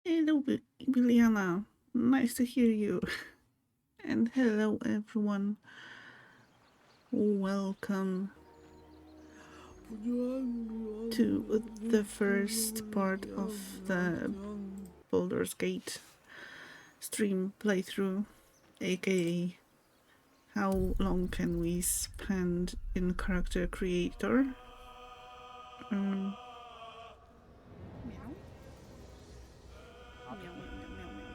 Hello, Biliana. Nice to hear you. And hello, everyone. Welcome to the first part of the Baldur's Gate stream playthrough, aka how long can we spend in character creator? Meow. Meow, meow, meow, meow, meow.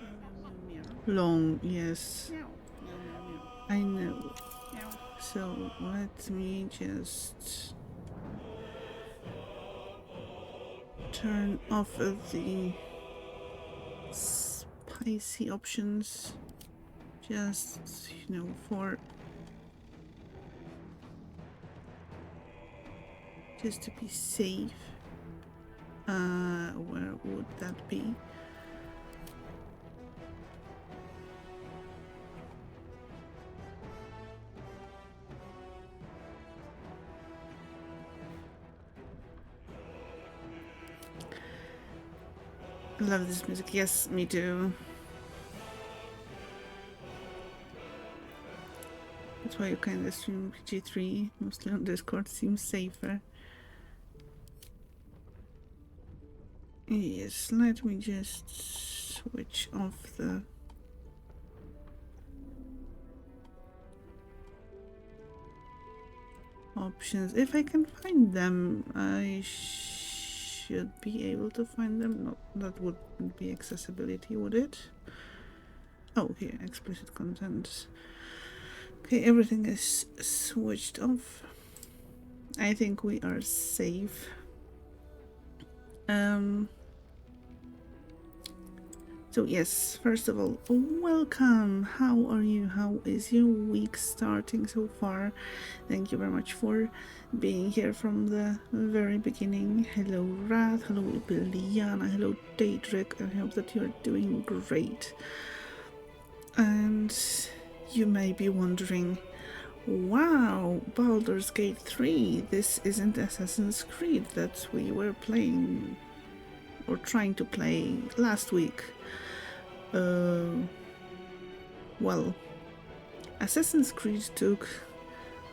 Meow, meow, meow, meow. Long, yes. Meow, meow, meow, meow. I know. Meow. So let me just turn off the spicy options, just, for just to be safe. Where would that be? I love this music. Yes, me too. That's why you kind of stream PG3, mostly on Discord, seems safer. Yes, let me just switch off the options. If I can find them, I should be able to find them. No, that wouldn't be accessibility, would it? Oh, here, explicit content. Okay, everything is switched off. I think we are safe. So yes, first of all, welcome. How are you? How is your week starting so far? Thank you very much for being here from the very beginning. Hello, Rath. Hello, Biliana. Hello, Daedric. I hope that you're doing great. And you may be wondering, wow, Baldur's Gate 3, this isn't Assassin's Creed that we were playing or trying to play last week. Well, Assassin's Creed took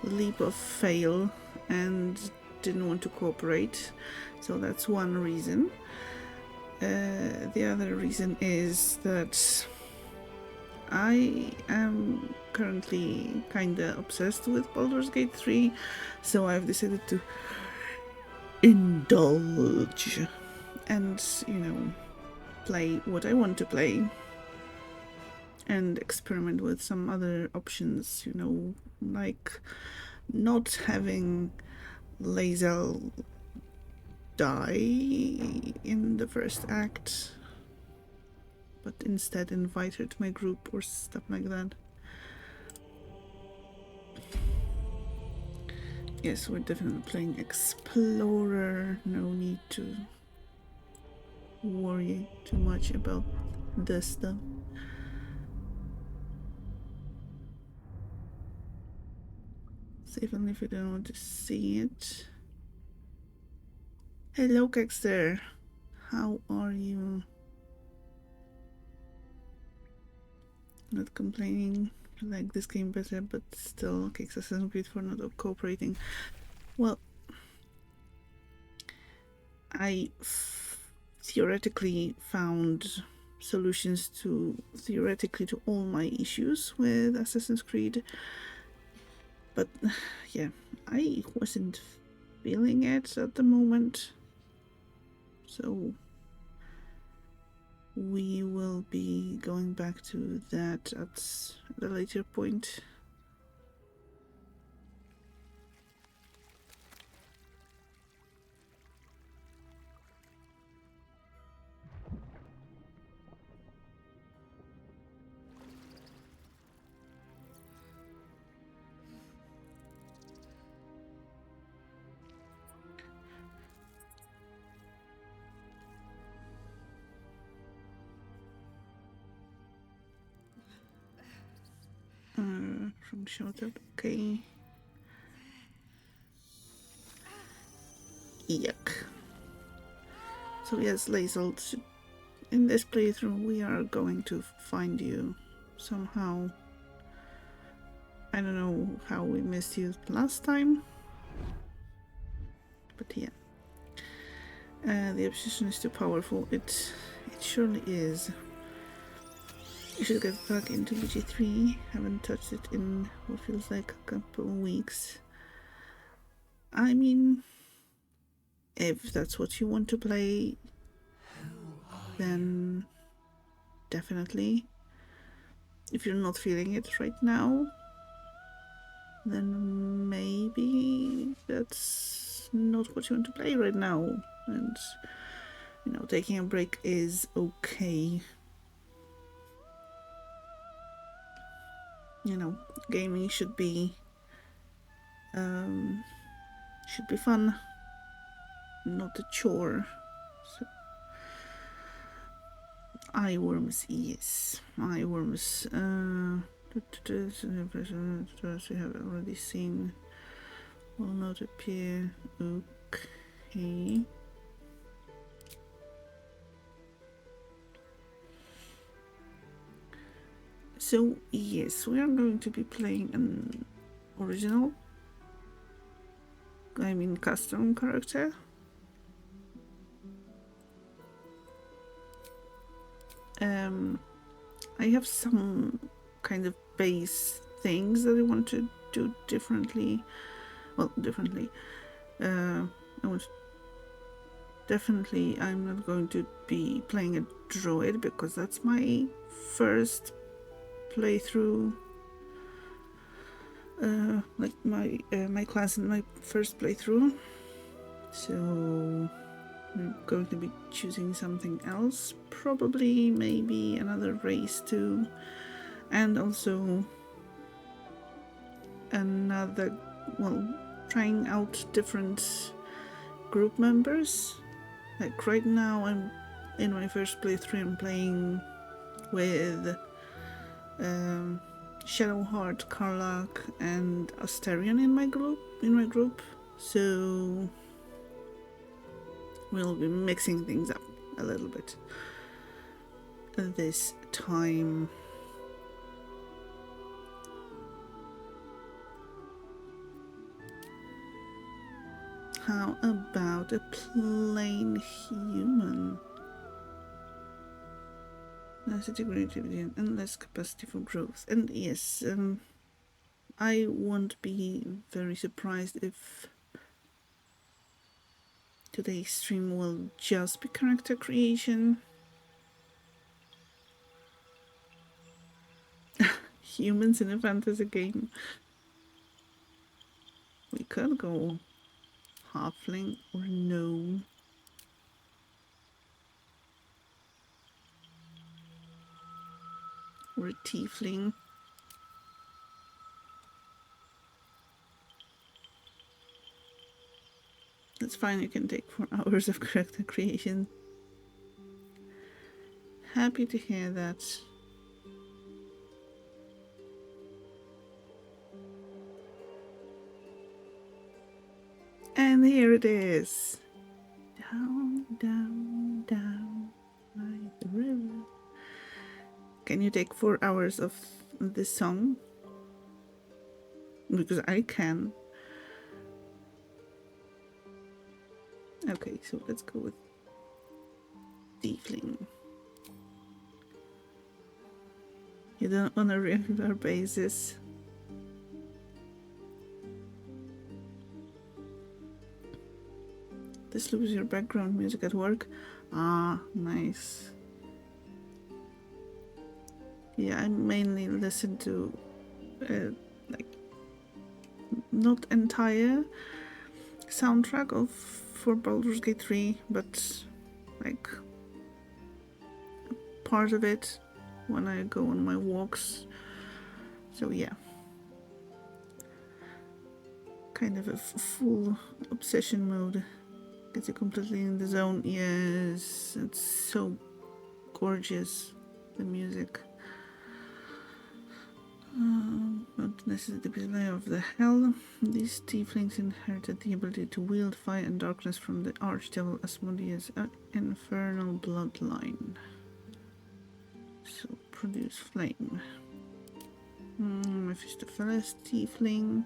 a leap of fail and didn't want to cooperate, so that's one reason. The other reason is that I am currently kinda obsessed with Baldur's Gate 3, so I've decided to indulge and, play what I want to play and experiment with some other options, like not having Lae'zel die in the first act, but instead invite her to my group or stuff like that. Yes, we're definitely playing Explorer. No need to worry too much about this stuff. So even if you don't want to see it. Hello, Kexter. How are you? Not complaining. I like this game better, but still kicks Assassin's Creed for not cooperating. Well, I theoretically found solutions to all my issues with Assassin's Creed, but yeah, I wasn't feeling it at the moment, so we will be going back to that at a later point. From Shoutout, okay. Yuck. So yes, Lazel, in this playthrough we are going to find you somehow. I don't know how we missed you last time, but yeah. The obsession is too powerful. It surely is. You should get back into BG3. Haven't touched it in what feels like a couple of weeks. I mean, if that's what you want to play, then definitely. If you're not feeling it right now, then maybe that's not what you want to play right now. And, you know, taking a break is okay. You know, gaming should be fun, not a chore. So, eyeworms, yes, eyeworms. We have already seen. Will not appear. Okay. So yes, we are going to be playing an original, I mean custom character. I have some kind of base things that I want to do differently. Well, differently. I'm not going to be playing a droid because that's my first playthrough. Like my class in my first playthrough. So I'm going to be choosing something else, probably maybe another race too, and also trying out different group members. Like right now I'm in my first playthrough, I'm playing with Shadowheart, Karlach and Asterion in my group. So we'll be mixing things up a little bit this time. How about a plain human? Less degree and less capacity for growth. And yes, I won't be very surprised if today's stream will just be character creation. Humans in a fantasy game. We could go halfling or gnome. Or a tiefling. That's fine, you can take 4 hours of character creation. Happy to hear that. And here it is. Down, down, down by the river. Can you take 4 hours of this song? Because I can. Okay, so let's go with Tiefling. You don't on a regular basis. This looks your background music at work. Ah, nice. Yeah, I mainly listen to like not entire soundtrack of for Baldur's Gate 3, but like part of it when I go on my walks. So yeah, kind of a full obsession mode. Gets you completely in the zone. Yes, it's so gorgeous, the music. Not This is the display of the hell. These tieflings inherited the ability to wield fire and darkness from the archdevil Asmodeus' infernal bloodline. So produce flame. Mephistopheles tiefling.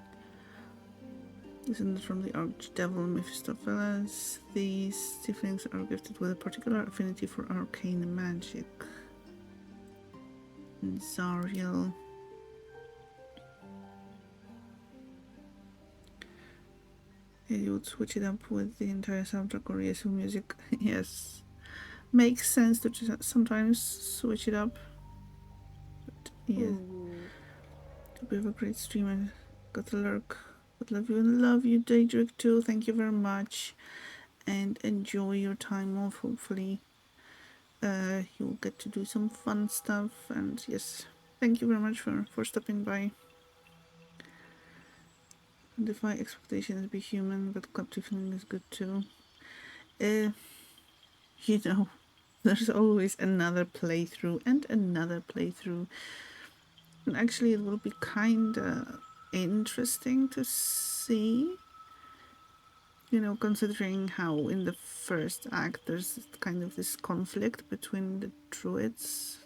Descended from the archdevil Mephistopheles. These tieflings are gifted with a particular affinity for arcane magic. And Zariel. You would switch it up with the entire soundtrack or ESO music. Yes. Makes sense to just sometimes switch it up. But yeah. Hope you have a great stream. I got a lurk. But love you, Daedric too. Thank you very much. And enjoy your time off. Hopefully you'll get to do some fun stuff. And yes, thank you very much for stopping by. Defy expectations, be human, but captive feeling is good too. You know, there's always another playthrough and another playthrough. And actually it will be kinda interesting to see, you know, considering how in the first act there's kind of this conflict between the druids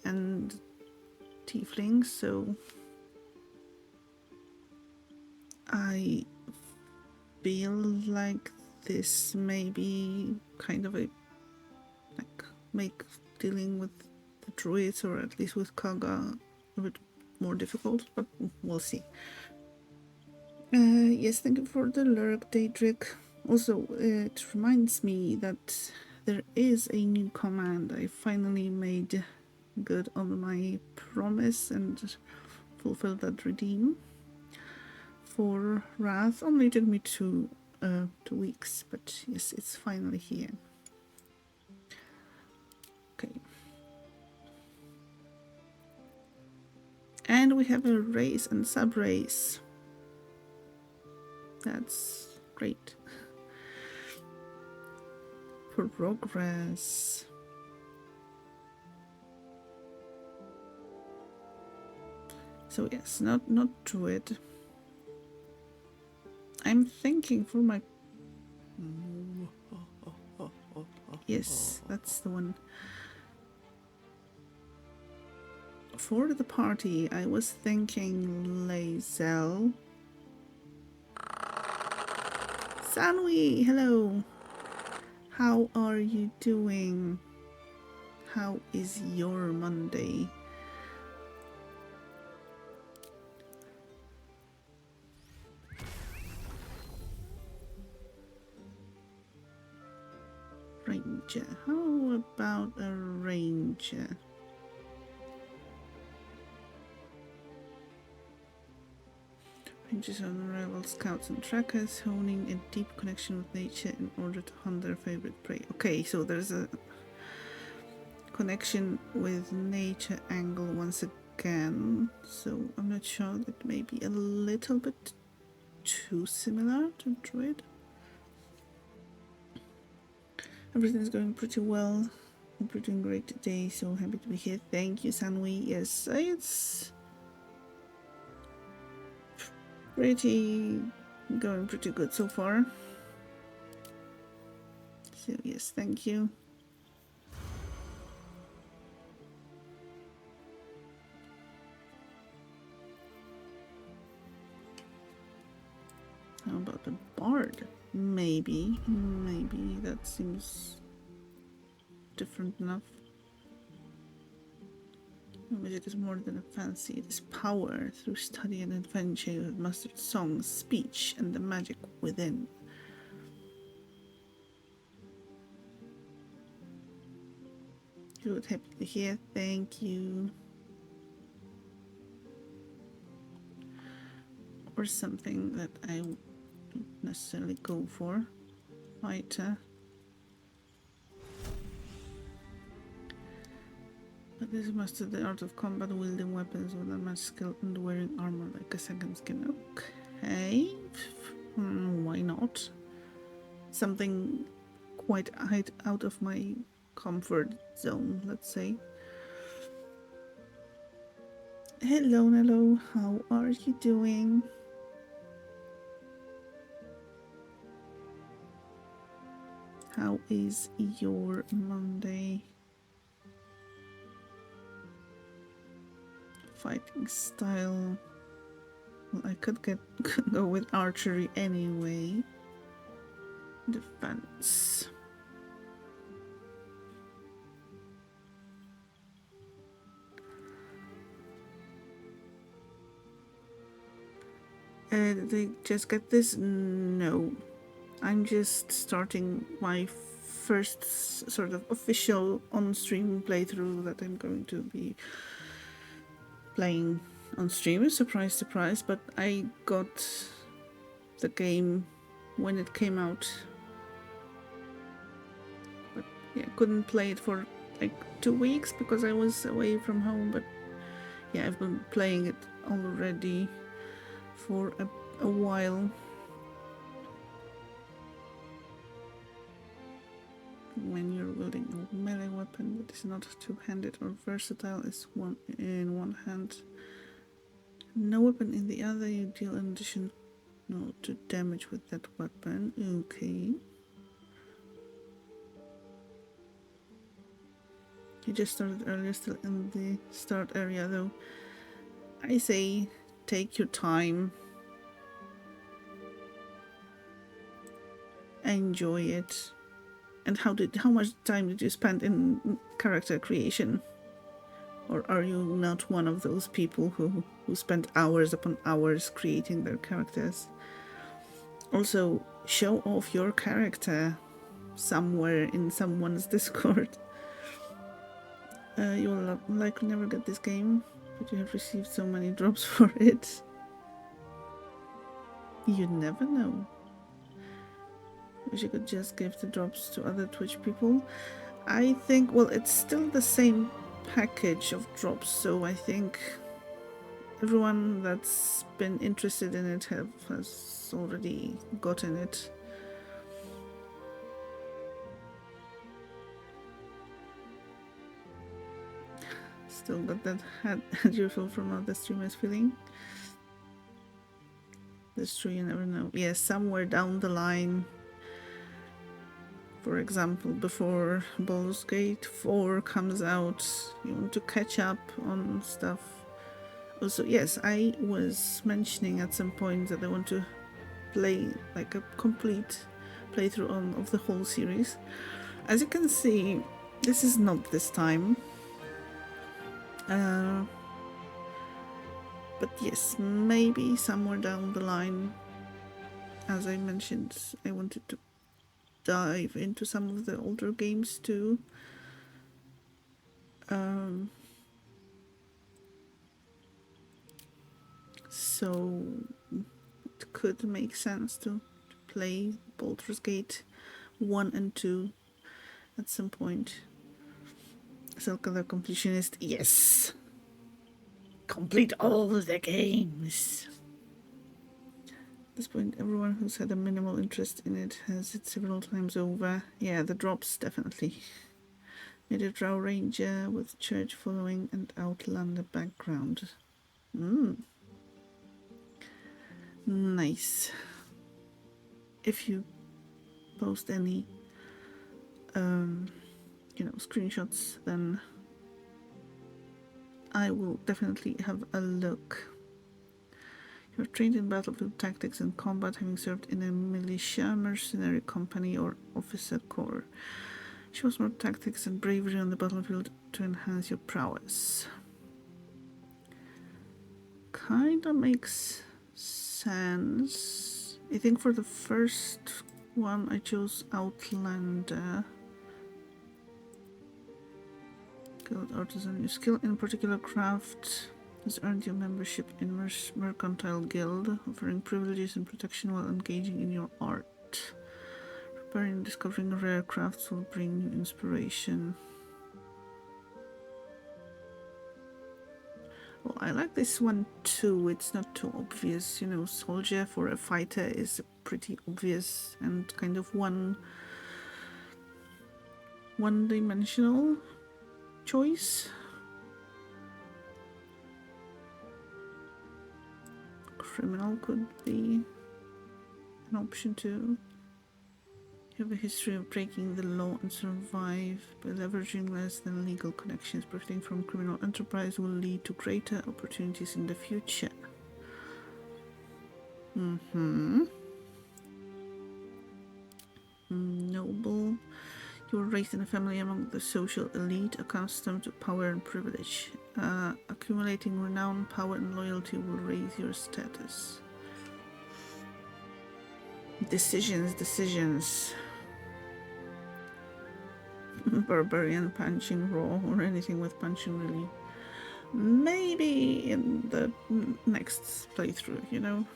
and tieflings, so I feel like this may be kind of a make dealing with the druids, or at least with Kaga, a bit more difficult, but we'll see. Yes, thank you for the lurk, Daedric. Also, it reminds me that there is a new command. I finally made good on my promise and fulfilled that redeem for Wrath. Only took me 2 weeks, but yes, it's finally here. Okay. And we have a race and sub-race. That's great. Progress. So yes, not druid. I'm thinking for my... Yes, that's the one. For the party, I was thinking Lae'zel. Sanwi, hello. How are you doing? How is your Monday? Ranger. How about a ranger? Rangers are unrivaled scouts and trackers, honing a deep connection with nature in order to hunt their favorite prey. Okay, so there's a connection with nature angle once again, so I'm not sure, that may be a little bit too similar to druid. Everything's going pretty well. Hope you're doing great today, so happy to be here. Thank you, Sanwi. Yes, it's going pretty good so far. So yes, thank you. How about the bard? Maybe that seems different enough. Magic is more than a fancy, it is power. Through study and adventure, you have mastered song, speech, and the magic within. Good, happy to hear. Thank you. Or something that I wouldn't necessarily go for. Fighter. But this mastered the art of combat, wielding weapons with unmatched skill and wearing armor like a second skin. Okay. Why not? Something quite out of my comfort zone, let's say. Hello, hello, how are you doing? How is your Monday? Fighting style. Well, I could go with archery anyway. Defense. Did I just get this? No. I'm just starting my first sort of official on-stream playthrough that I'm going to be playing on stream. Surprise, surprise, but I got the game when it came out. But yeah, couldn't play it for like 2 weeks because I was away from home. But yeah, I've been playing it already for a while. When you're wielding a melee weapon that is not two-handed or versatile, is one in one hand, no weapon in the other, you deal an additional to damage with that weapon. Okay. You just started earlier, still in the start area though. I say take your time, enjoy it. And how much time did you spend in character creation? Or are you not one of those people who spend hours upon hours creating their characters? Also, show off your character somewhere in someone's Discord. You will likely never get this game, but you have received so many drops for it. You never know. Wish you could just give the drops to other Twitch people. I think, well, it's still the same package of drops, so I think everyone that's been interested in it has already gotten it. Still got that had you feel from other streamers feeling. That's true, you never know. Yes, somewhere down the line, for example, before Baldur's Gate 4 comes out, you want to catch up on stuff. Also, yes, I was mentioning at some point that I want to play like a complete playthrough of the whole series. As you can see, this is not this time. But yes, maybe somewhere down the line, as I mentioned, I wanted to dive into some of the older games too. So it could make sense to play Baldur's Gate 1 and 2 at some point. Selka the completionist, yes! Complete all the games! At this point, everyone who's had a minimal interest in it has it several times over. Yeah, the drops, definitely. Made a Drow Ranger with church following and Outlander background. Nice. If you post any, screenshots, then I will definitely have a look. You're trained in battlefield tactics and combat, having served in a militia, mercenary company, or officer corps. Shows more tactics and bravery on the battlefield to enhance your prowess. Kinda makes sense. I think for the first one I chose Outlander. Guild Artisan. Your skill in particular craft has earned you membership in Mercantile Guild, offering privileges and protection while engaging in your art. Preparing and discovering rare crafts will bring you inspiration. Well, I like this one too. It's not too obvious. Soldier for a fighter is pretty obvious and kind of one-dimensional choice. criminal could be an option too. You have a history of breaking the law and survive by leveraging less than legal connections. Profiting from criminal enterprise will lead to greater opportunities in the future. Noble. You were raised in a family among the social elite, accustomed to power and privilege. Accumulating renown, power, and loyalty will raise your status. Decisions. Barbarian punching raw or anything with punching really. Maybe in the next playthrough, you know?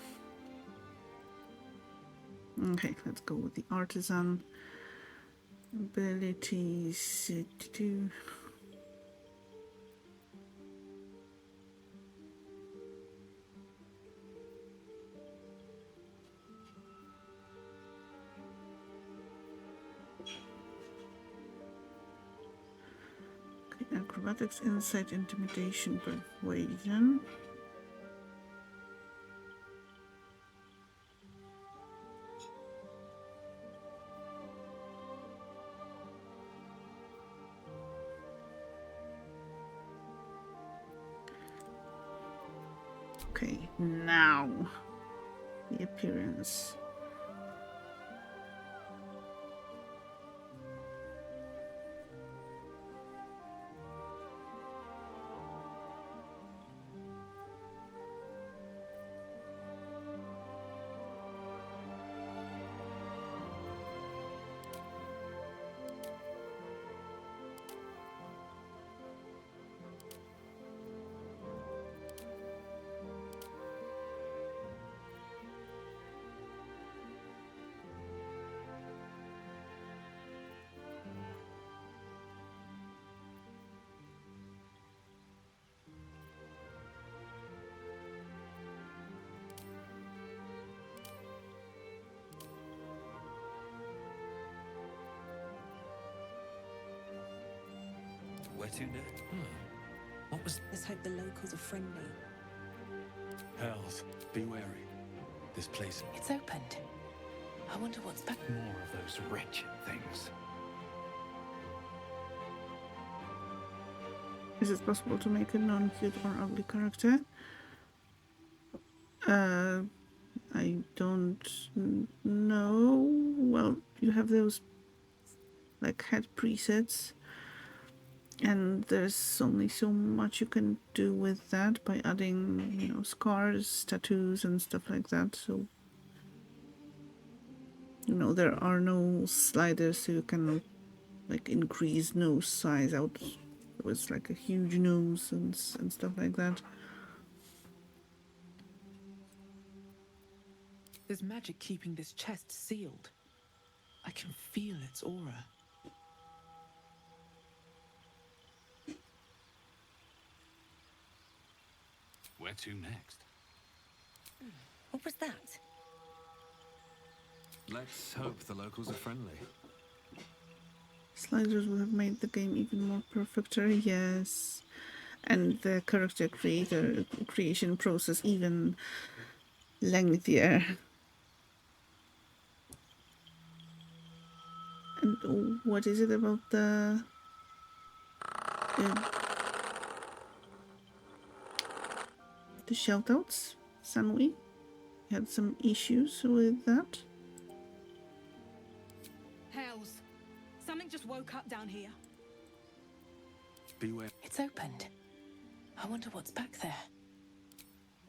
Okay, let's go with the artisan. Abilities. Okay, acrobatics, insight, intimidation, persuasion. Okay, now the appearance. Where to next? What was... Let's hope the locals are friendly. Hells, be wary. This place... It's opened. I wonder what's back... More of those wretched things. Is it possible to make a non-cute or ugly character? I don't know. Well, you have those like head presets, and there's only so much you can do with that by adding, you know, scars, tattoos, and stuff like that. So, you know, there are no sliders, so you can like increase nose size out. It was like a huge nose and stuff like that. There's magic keeping this chest sealed. I can feel its aura. Where to next? What was that? Let's hope the locals are friendly. Sliders would have made the game even more perfecter, yes. And the character creation process even lengthier. And what is it about the shoutouts, Sanwi? You had some issues with that? Hells. Something just woke up down here. Beware. It's opened. I wonder what's back there.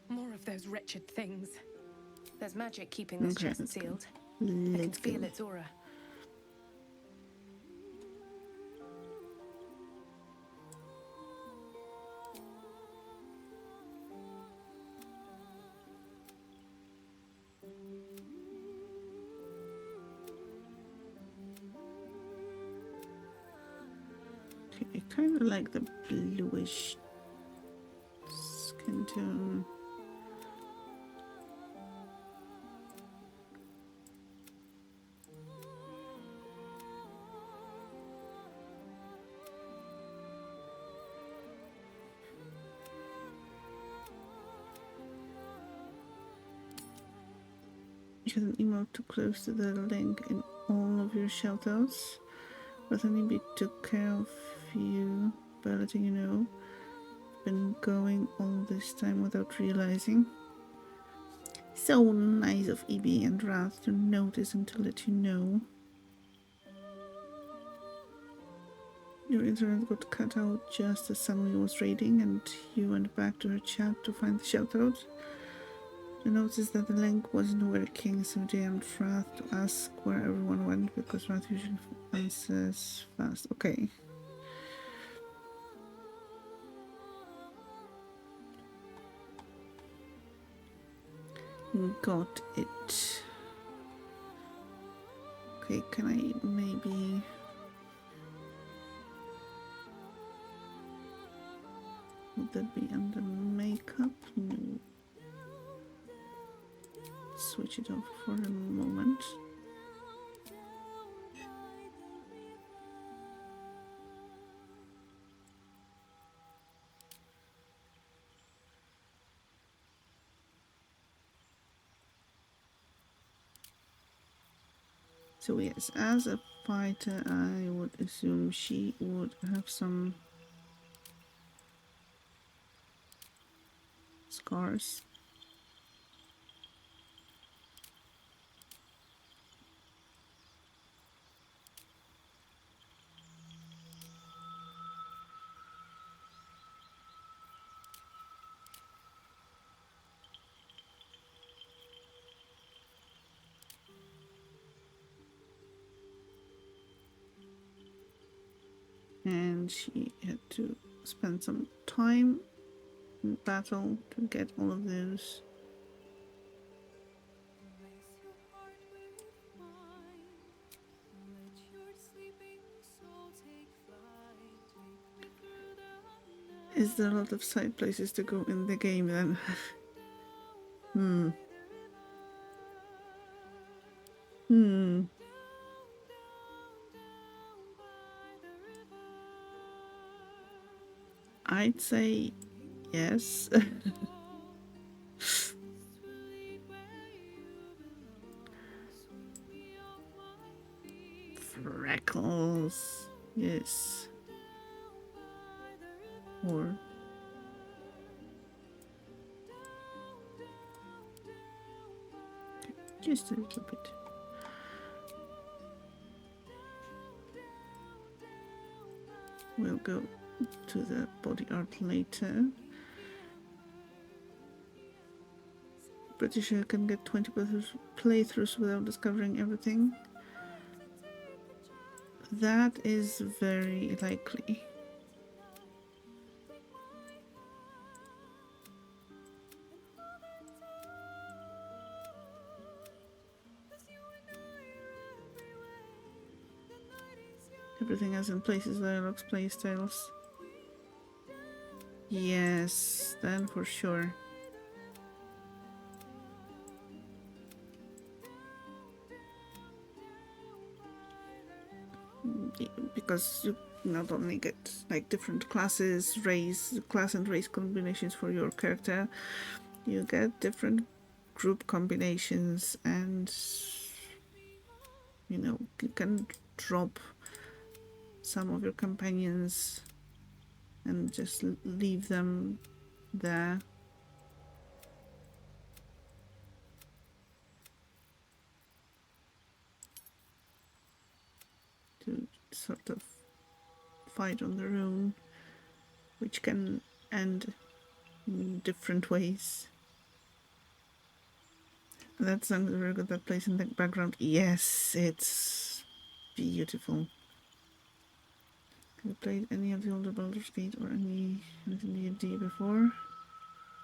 More of those wretched things. There's magic keeping this Okay, chest let's go. sealed. I can Let's feel go. its aura. Okay, I kind of like the bluish skin tone. You had an emote too close to the link in all of your shoutouts. But Honeybee took care of you by letting you know. Been going all this time without realizing. So nice of EB and Wrath to notice and to let you know. Your internet got cut out just as someone was raiding and you went back to her chat to find the shoutout. You noticed that the link wasn't working, so they asked Wrath to ask where everyone went because Wrath usually answers fast. Okay. Got it. Okay, can I maybe... Would that be under makeup? No. Switch it off for a moment. So yes, as a fighter, I would assume she would have some scars. And she had to spend some time in battle to get all of those. Is there a lot of side places to go in the game then? I'd say yes. Freckles. Yes. Or just a little bit. We'll go to the body art later. Pretty sure I can get 20 playthroughs without discovering everything. That is very likely. Everything has in places, dialogues, playstyles. Yes, then for sure. Because you not only get like different classes, class and race combinations for your character, you get different group combinations, and you know, you can drop some of your companions and just leave them there. To sort of fight on their own, which can end in different ways. That sounds very good, that place in the background. Yes, it's beautiful. Have you played any of the older Baldur's Gate or anything D&D before?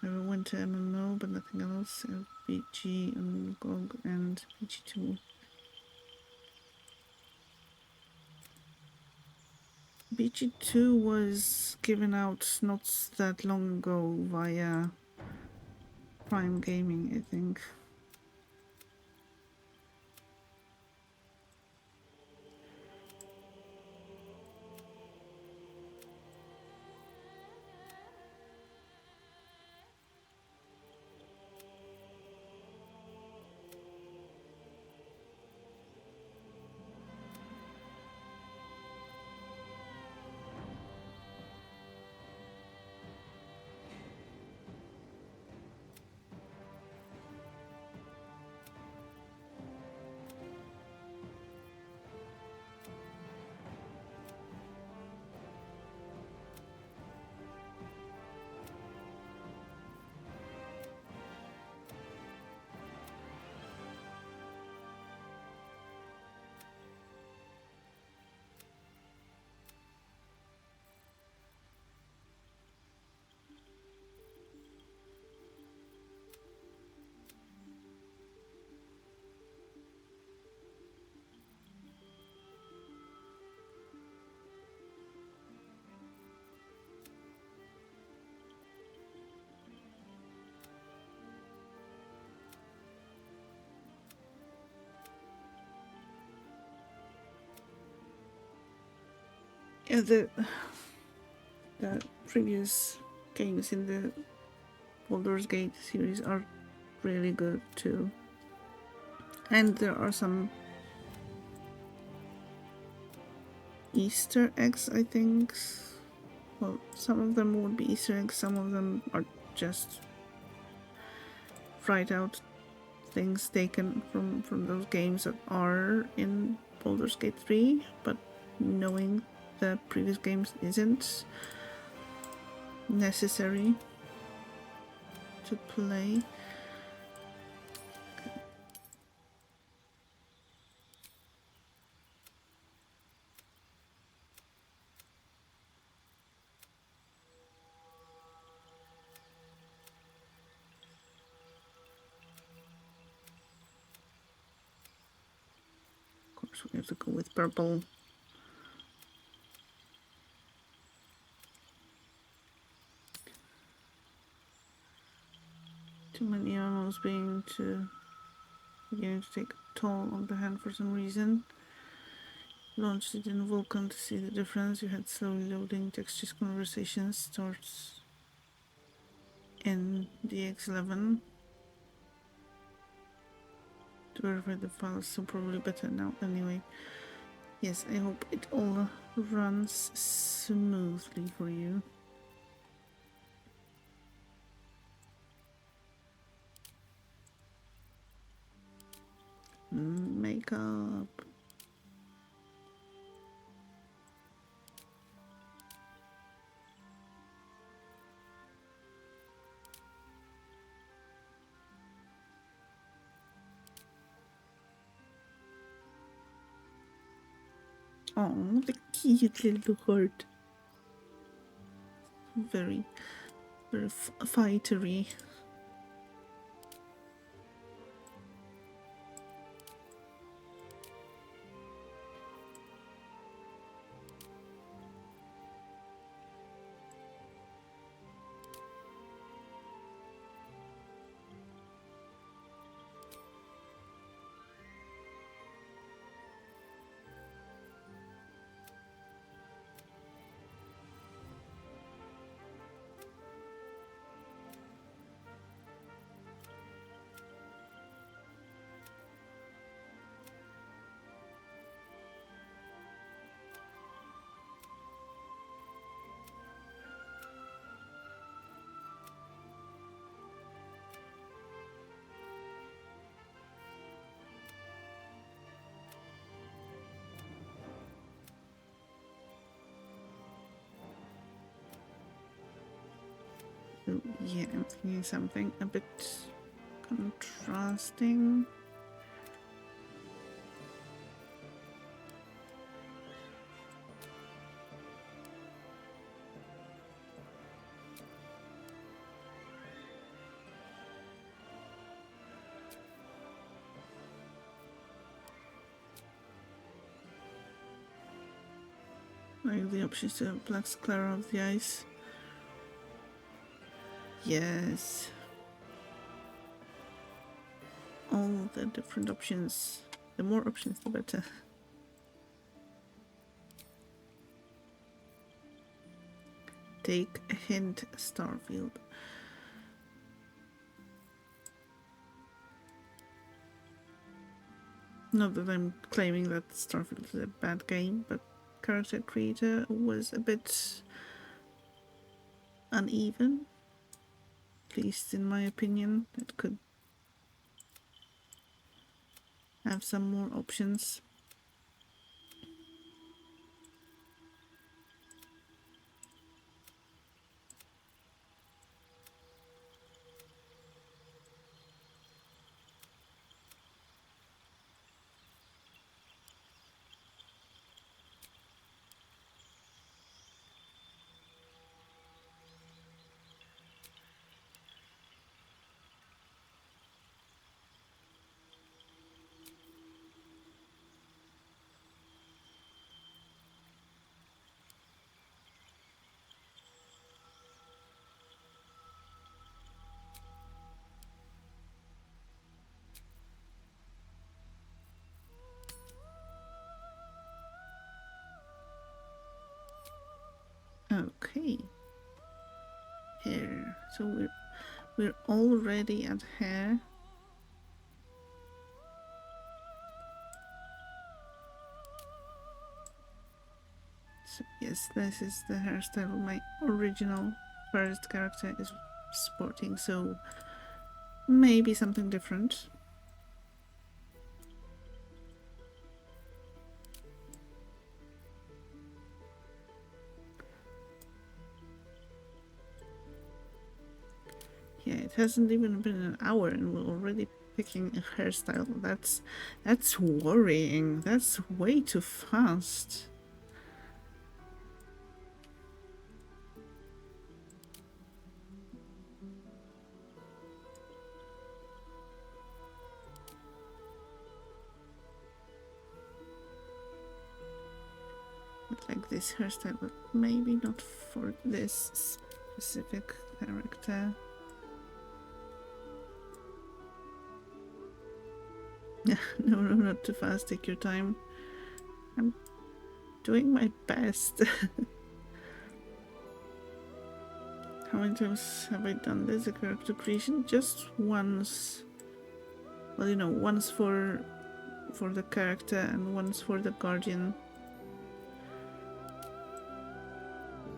Never went to MMO, but nothing else. RPG and GOG and PG2. BG2 was given out not that long ago via Prime Gaming, I think. Yeah, the previous games in the Baldur's Gate series are really good too. And there are some Easter eggs, I think. Well, some of them would be Easter eggs, some of them are just right out things taken from those games that are in Baldur's Gate 3, but knowing the previous games isn't necessary to play. Of course, we have to go with purple. Too many animals beginning to take a toll on the hand for some reason. Launched it in Vulcan to see the difference. You had slowly loading textures conversations starts in DX11 to verify the files, so probably better now anyway. Yes, I hope it all runs smoothly for you. Makeup. Oh, the cute little heart. Very, very fightery. So, yeah, I'm thinking something a bit contrasting. Like the options to black sclera of the eyes. Yes. All the different options. The more options, the better. Take a hint, Starfield. Not that I'm claiming that Starfield is a bad game, but character creator was a bit uneven, at least in my opinion. It could have some more options. Okay. Hair. So we're already at hair. So yes, this is the hairstyle my original first character is sporting, so maybe something different. Yeah, it hasn't even been an hour and we're already picking a hairstyle. That's worrying. That's way too fast. Like this hairstyle, but maybe not for this specific character. No, not too fast. Take your time. I'm doing my best. How many times have I done this? A character creation? Just once. Well, you know, once for the character and once for the guardian.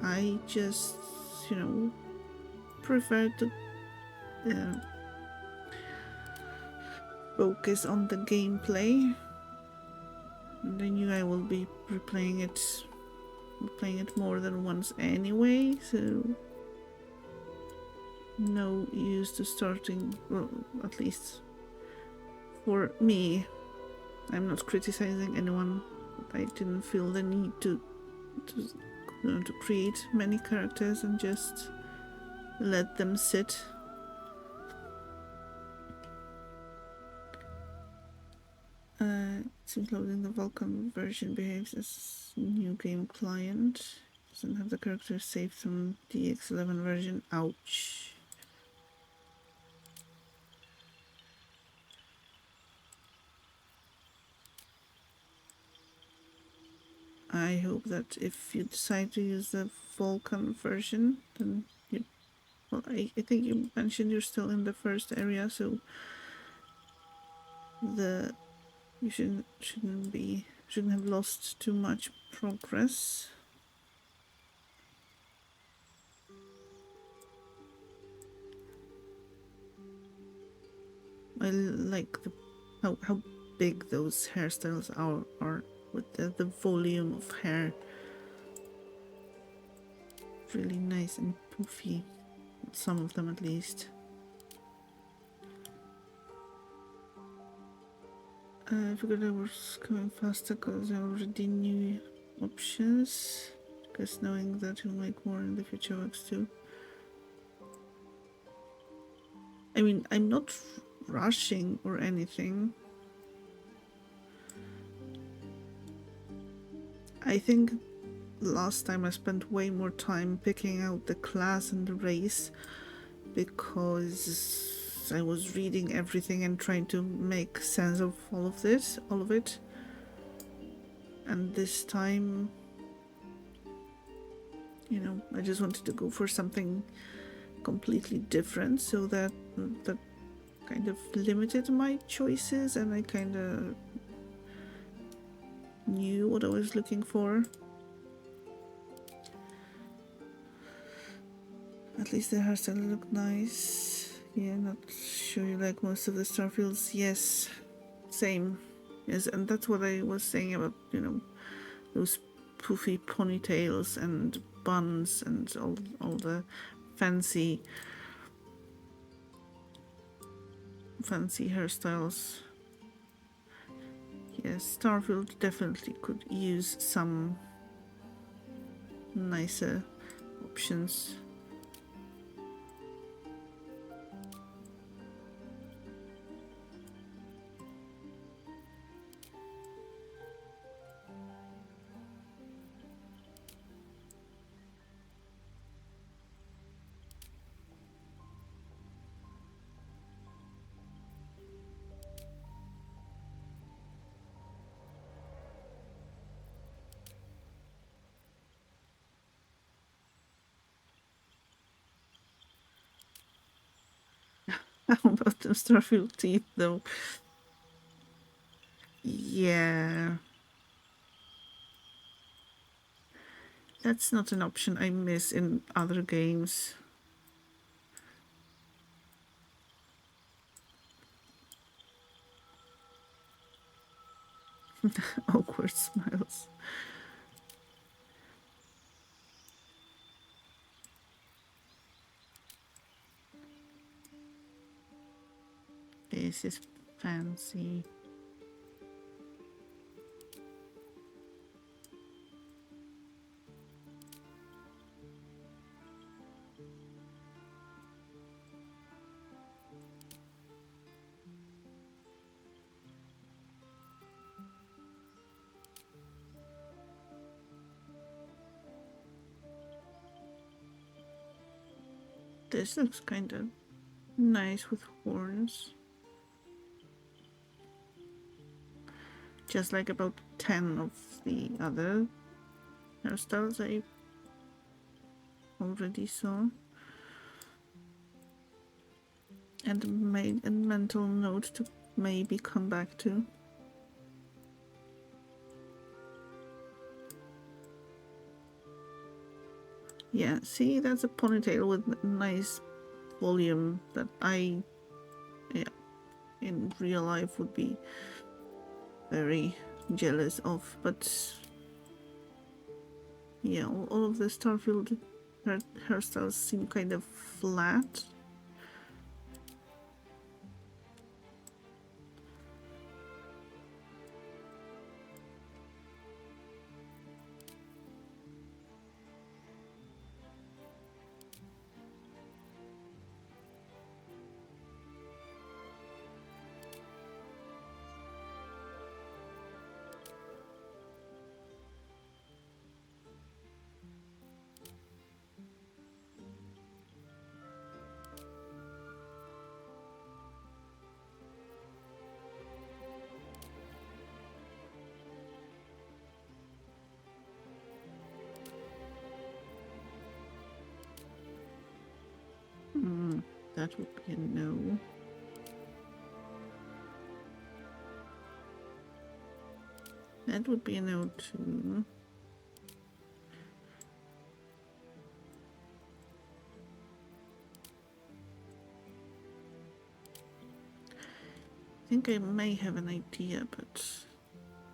I just, you know, prefer to focus on the gameplay. And I knew I will be replaying it, playing it more than once anyway, so no use to starting, well, at least for me. I'm not criticizing anyone, but I didn't feel the need to create many characters and just let them sit. It seems loading the Vulkan version behaves as new game client. Doesn't have the character saved from DX11 version. Ouch. I hope that if you decide to use the Vulkan version, then you... Well, I think you mentioned you're still in the first area, so you shouldn't have lost too much progress. I like how big those hairstyles are with the volume of hair. Really nice and poofy, some of them at least. I figured I was going faster because I already knew options. Because knowing that you'll make more in the future works too. I mean, I'm not rushing or anything. I think last time I spent way more time picking out the class and the race because I was reading everything and trying to make sense of all of it. And this time, you know, I just wanted to go for something completely different, so that kind of limited my choices and I kind of knew what I was looking for. At least the hairstyle looked nice. Yeah, not sure you like most of the Starfields. Yes, same. Yes, and that's what I was saying about, you know, those poofy ponytails and buns and all the fancy hairstyles. Yes, Starfield definitely could use some nicer options. How about the Starfield teeth, though? Yeah. That's not an option I miss in other games. Awkward smiles. This is fancy. This looks kind of nice with horns. Just like about 10 of the other hairstyles I already saw. And made a mental note to maybe come back to. Yeah, see, that's a ponytail with nice volume that I, yeah, in real life would be very jealous of. But yeah, all of the Starfield hairstyles seem kind of flat. That would be a no. That would be a no too. I think I may have an idea, but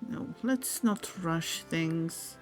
no, let's not rush things.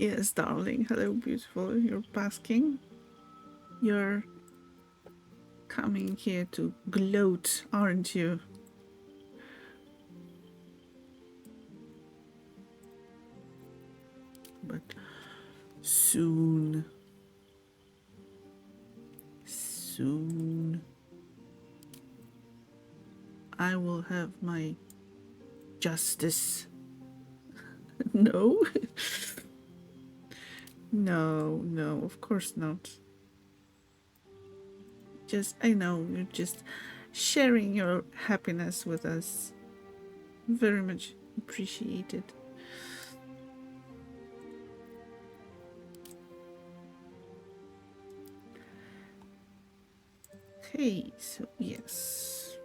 Yes, darling. Hello, beautiful. You're basking. You're coming here to gloat, aren't you? But soon, soon, I will have my justice. No? No, of course not. I know, you're just sharing your happiness with us. Very much appreciated. Okay, so yes.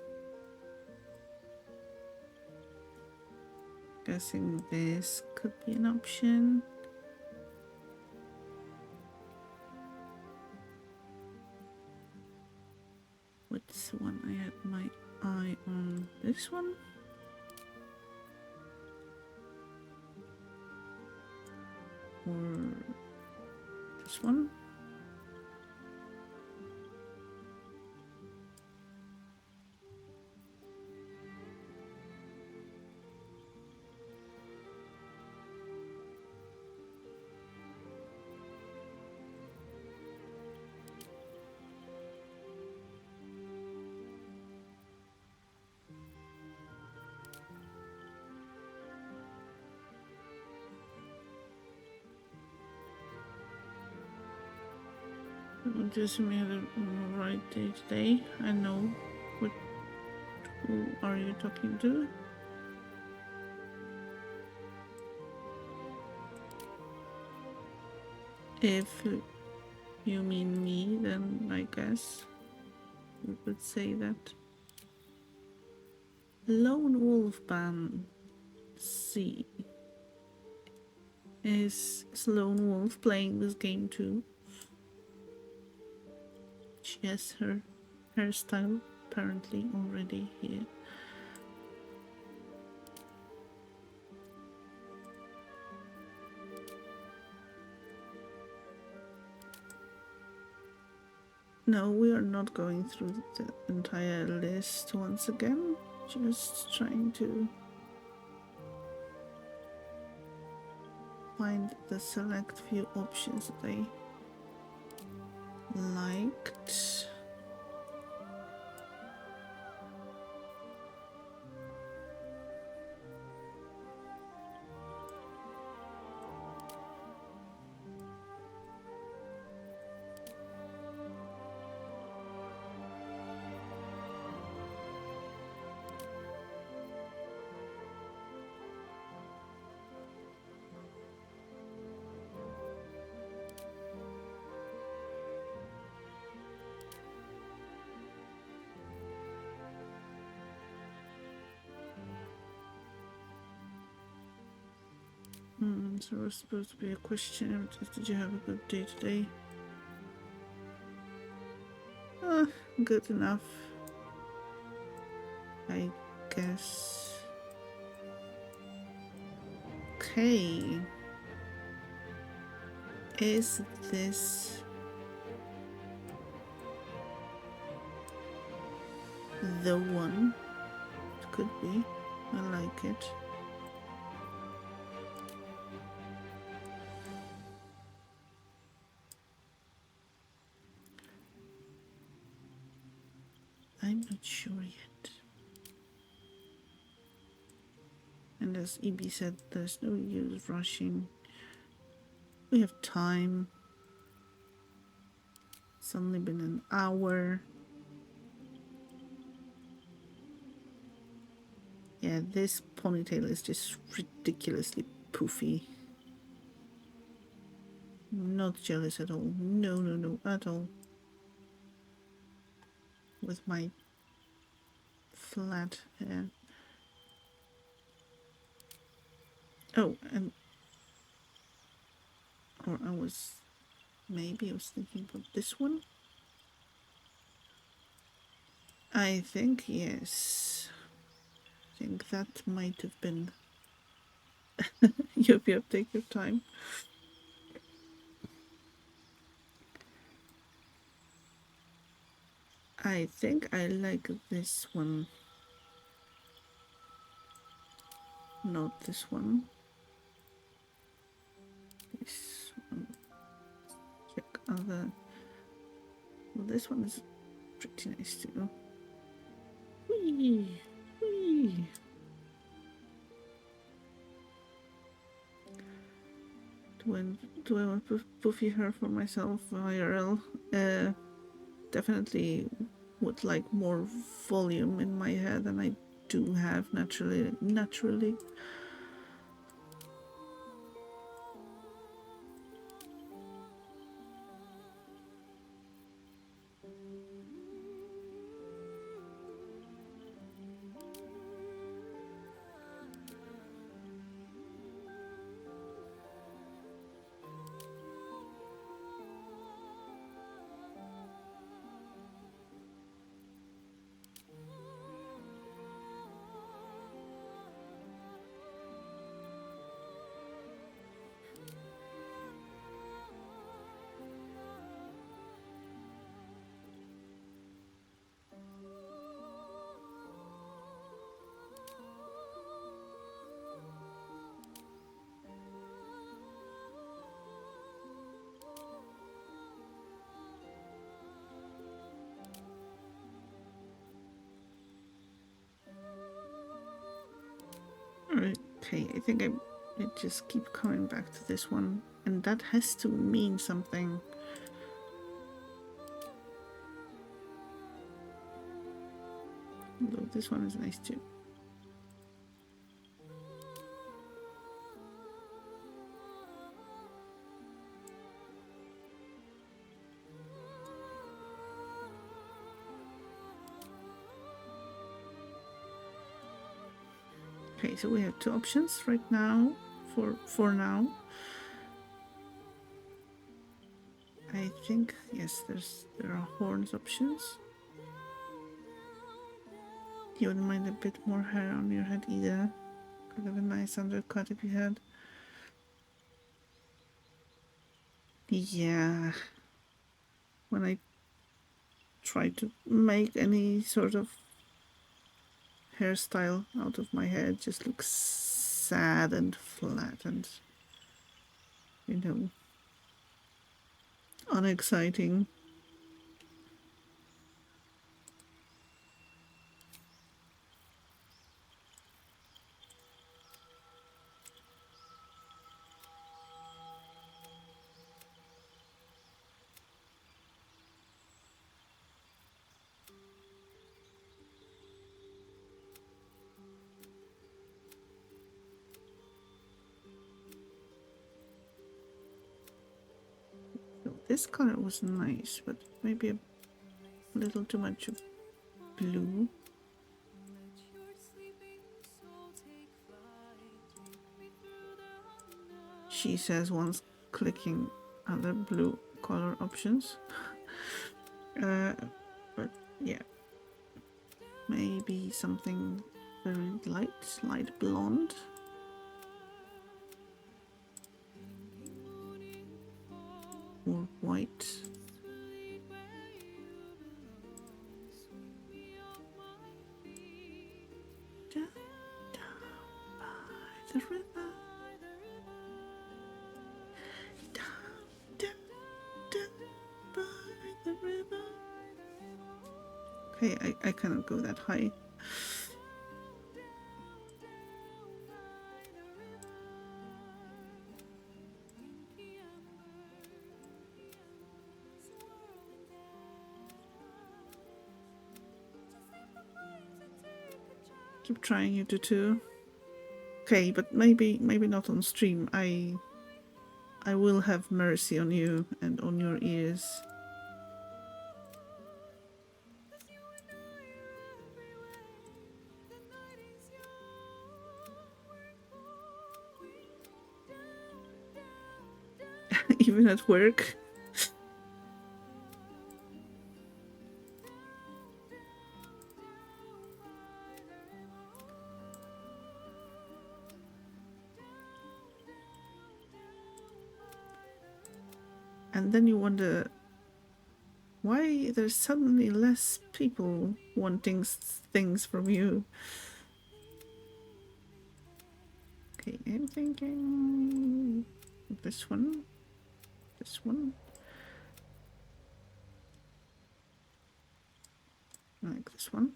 Guessing this could be an option. What's the one I had my eye on? This one? Or this one? Just me the right day today. I know what. Who are you talking to? If you mean me, then I guess you could say that. Lone Wolf Band C. Is Lone Wolf playing this game too? She has her hairstyle apparently already here. No, we are not going through the entire list once again. Just trying to find the select few options that I liked. So it was supposed to be a question. Did you have a good day today? Good enough, I guess. Okay. Is this the one? It could be. I like it. I'm not sure yet. And as EB said, there's no use rushing. We have time. It's only been an hour. Yeah, this ponytail is just ridiculously poofy. Not jealous at all. No, at all. With my flat hair. Oh, and or maybe I was thinking about this one. I think yes. I think that might have been. Yup, take your time. I think I like this one. Not this one. This one. Check other. Well, this one is pretty nice too. Whee! Whee! Do I want poofy hair for myself IRL? Definitely would like more volume in my hair than I do have naturally. Okay, I think I just keep coming back to this one, and that has to mean something. Although this one is nice too. Okay, so we have two options right now. For now, I think yes, there are horns options. You wouldn't mind a bit more hair on your head either. Could have a nice undercut if you had. Yeah. When I try to make any sort of hairstyle out of my hair, it just looks sad and flat and, you know, unexciting. So this color was nice, but maybe a little too much of blue. She says once clicking other blue color options. But yeah, maybe something very light blonde. Or white. Down by the river. Down by the river. Okay, I cannot go that high. Keep trying, you do too. Okay, but maybe not on stream. I will have mercy on you and on your ears. Even at work. And then you wonder, Why there's suddenly less people wanting things from you? Okay, I'm thinking this one, this one. I like this one.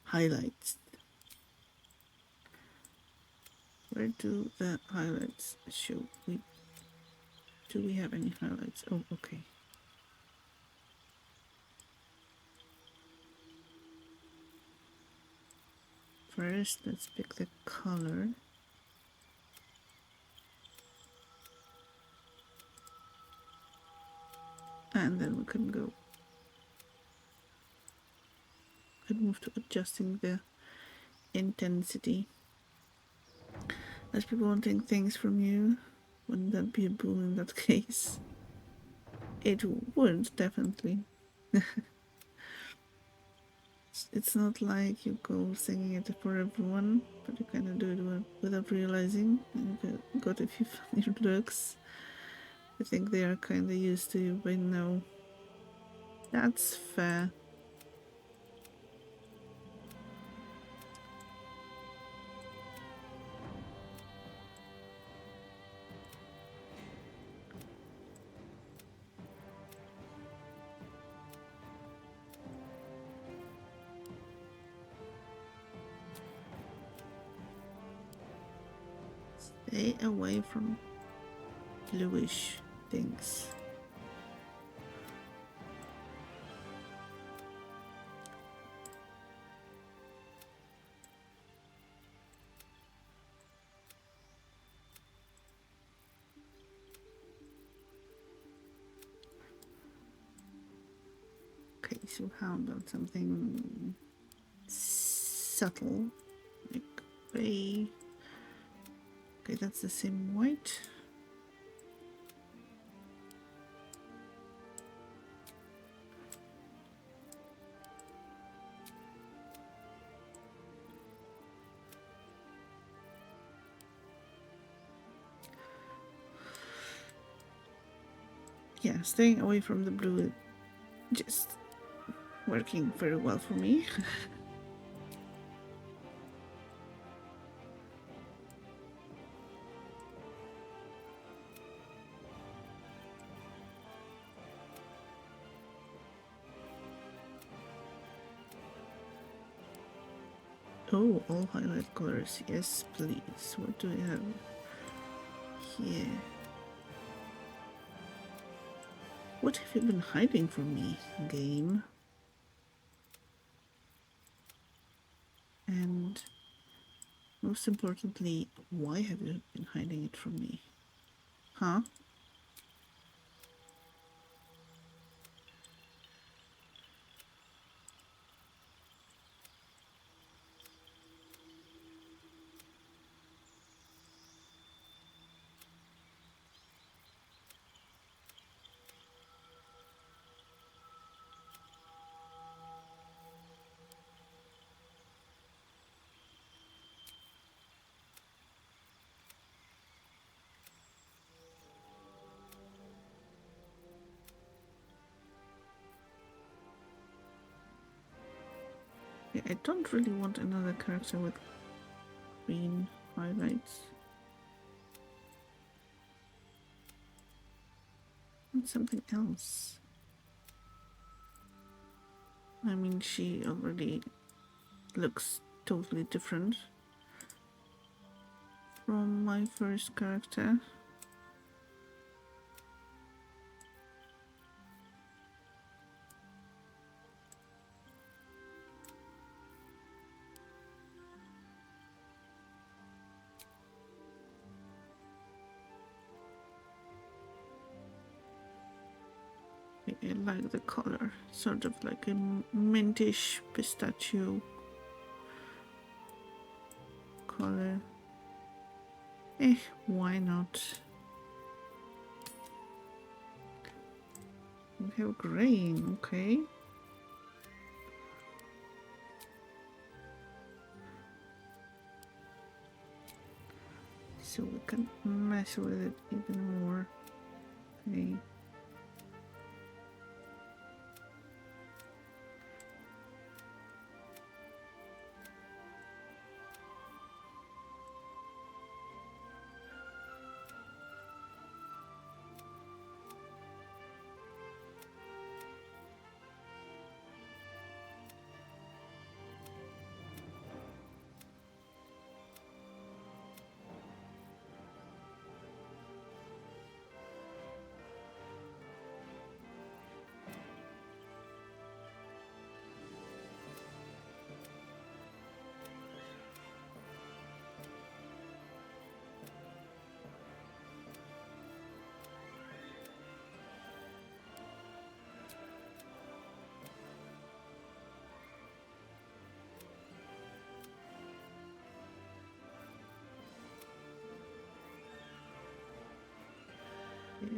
Highlights. Where do the highlights show? Do we have any highlights? Oh, okay. First, let's pick the color. And then we can go and move to adjusting the intensity. As people wanting things from you, wouldn't that be a boon in that case? It would, definitely. It's not like you go singing it for everyone, but you kind of do it without realizing. And you got a few funny looks. I think they are kind of used to you by now. That's fair. Stay away from bluish things. Okay, so how about something subtle, like gray? Okay, that's the same white. Yeah, staying away from the blue, just working very well for me. Oh, all highlight colors. Yes, please. What do we have here? What have you been hiding from me, game? And most importantly, why have you been hiding it from me? Huh? Yeah, I don't really want another character with green highlights. I want something else. I mean, she already looks totally different from my first character. I like the color, sort of like a mintish pistachio color. Why not? We have green, okay. So we can mess with it even more. Okay.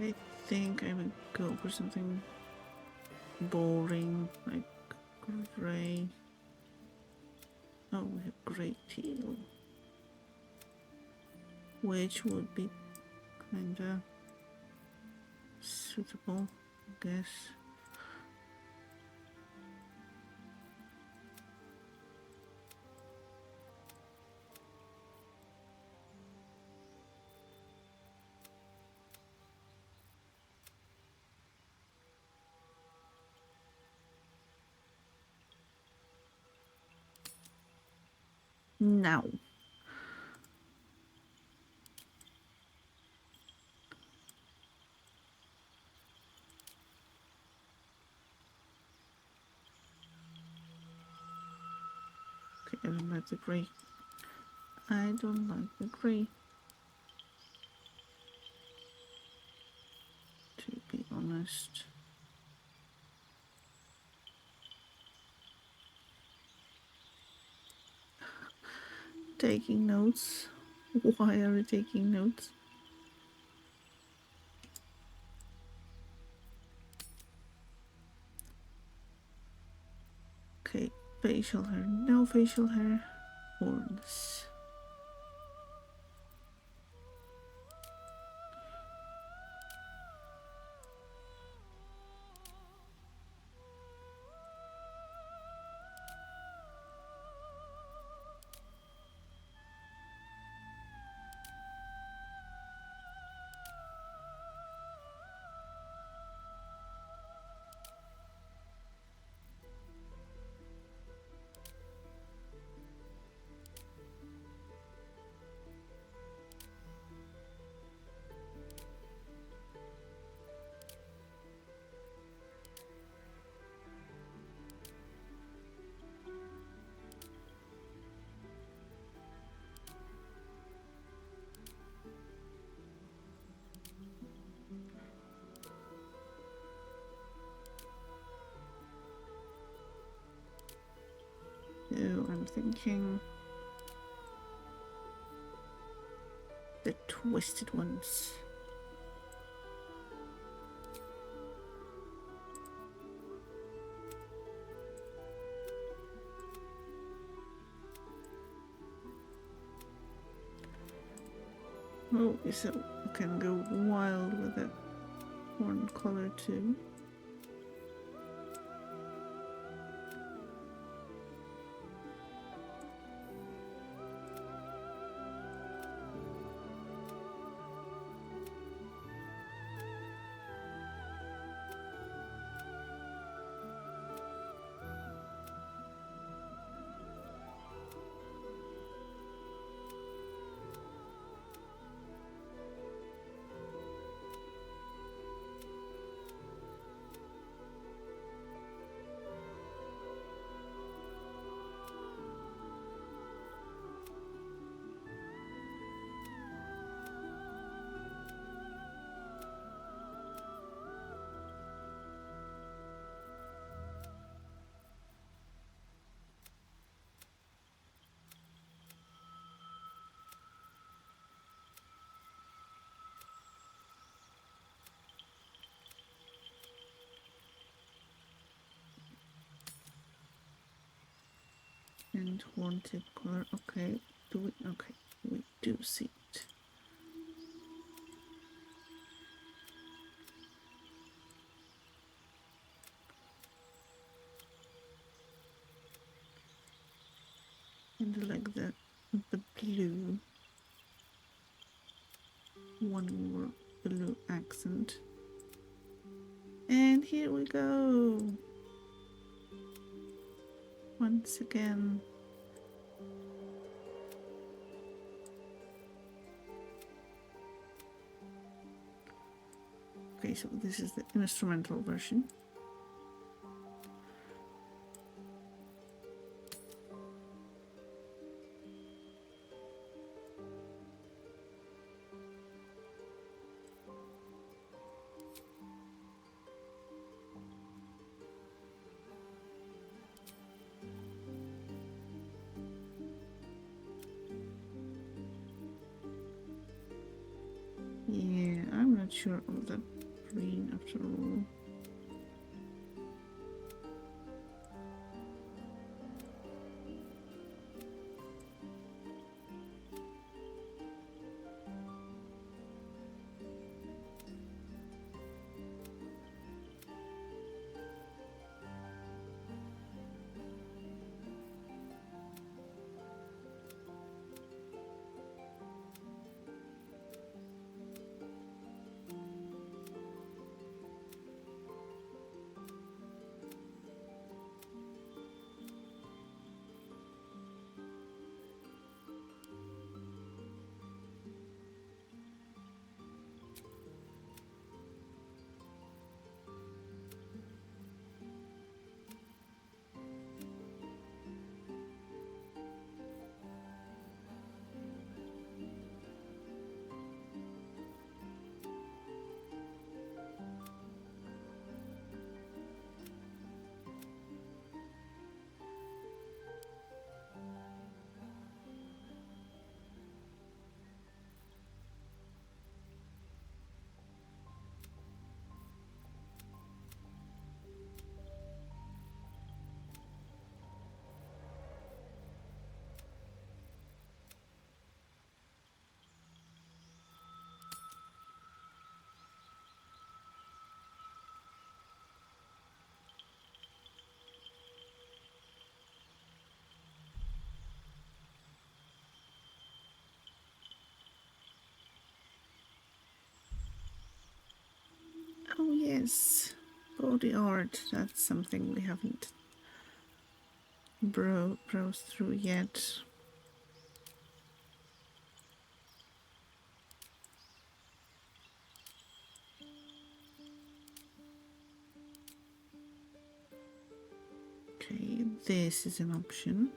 I think I would go for something boring, like gray. Oh, we have gray teal. Which would be kinda suitable, I guess. Now. Okay, I don't like the gray. I don't like the gray. To be honest. Taking notes. Why are you taking notes? Okay, facial hair. No facial hair. Horns. So I'm thinking the twisted ones. Oh, so I can go wild with that horn color too. And wanted color. Okay, okay, we do see it. And like the blue, one more blue accent. And here we go. Once again. Okay, so this is the instrumental version. Yeah, I'm not not sure of that green after all. Oh yes, body art. That's something we haven't browsed through yet. Okay, this is an option.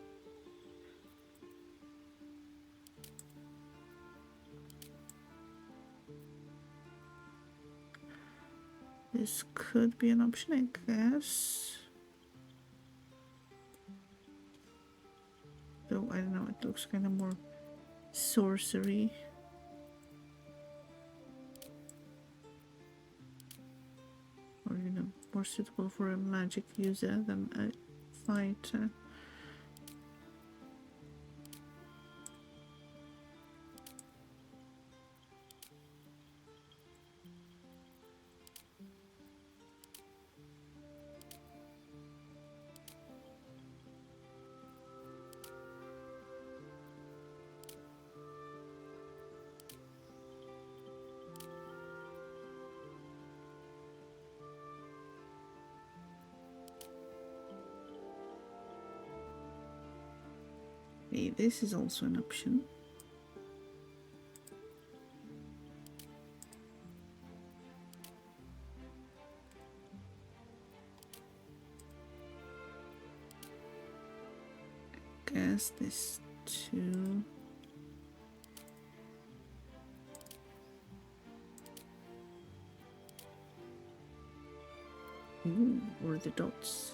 This could be an option, I guess. Though, I don't know, it looks kind of more sorcery. Or, you know, more suitable for a magic user than a fighter. Okay, this is also an option. Guess this too. Ooh, or the dots.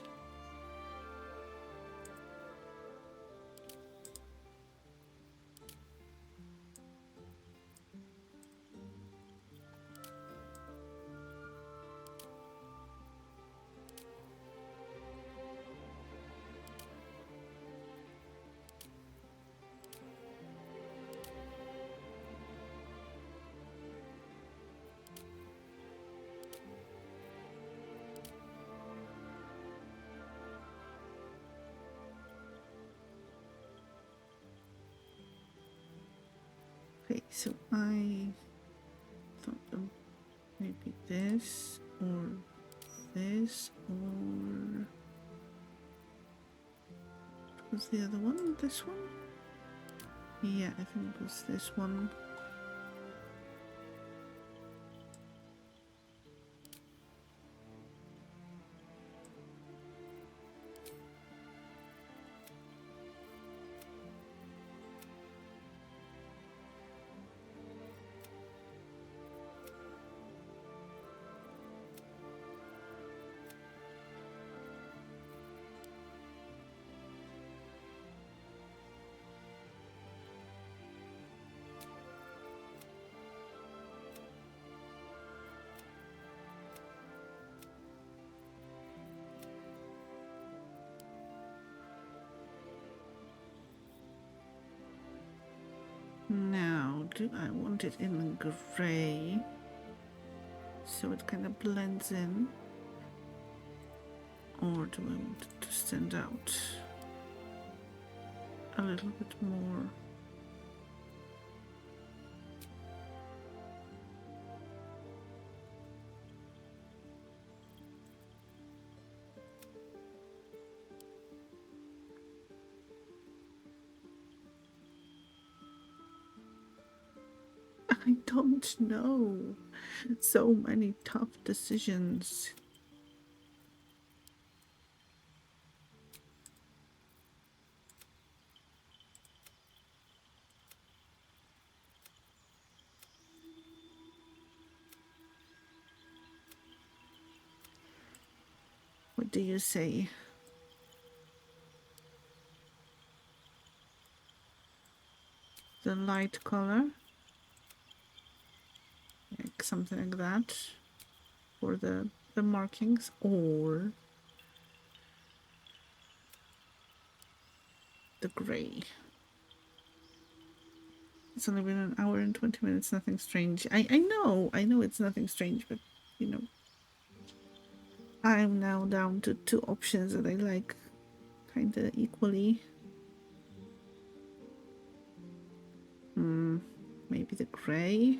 Okay, so I thought of maybe this or this or was the other one? This one? Yeah, I think it was this one. Now, do I want it in gray so it kind of blends in? Or do I want it to stand out a little bit more? I don't know. So many tough decisions. What do you say? The light color? Like something like that for the markings, or the gray. It's only been an hour and 20 minutes, nothing strange. I know it's nothing strange, but you know, I'm now down to two options that I like kind of equally. Maybe the gray.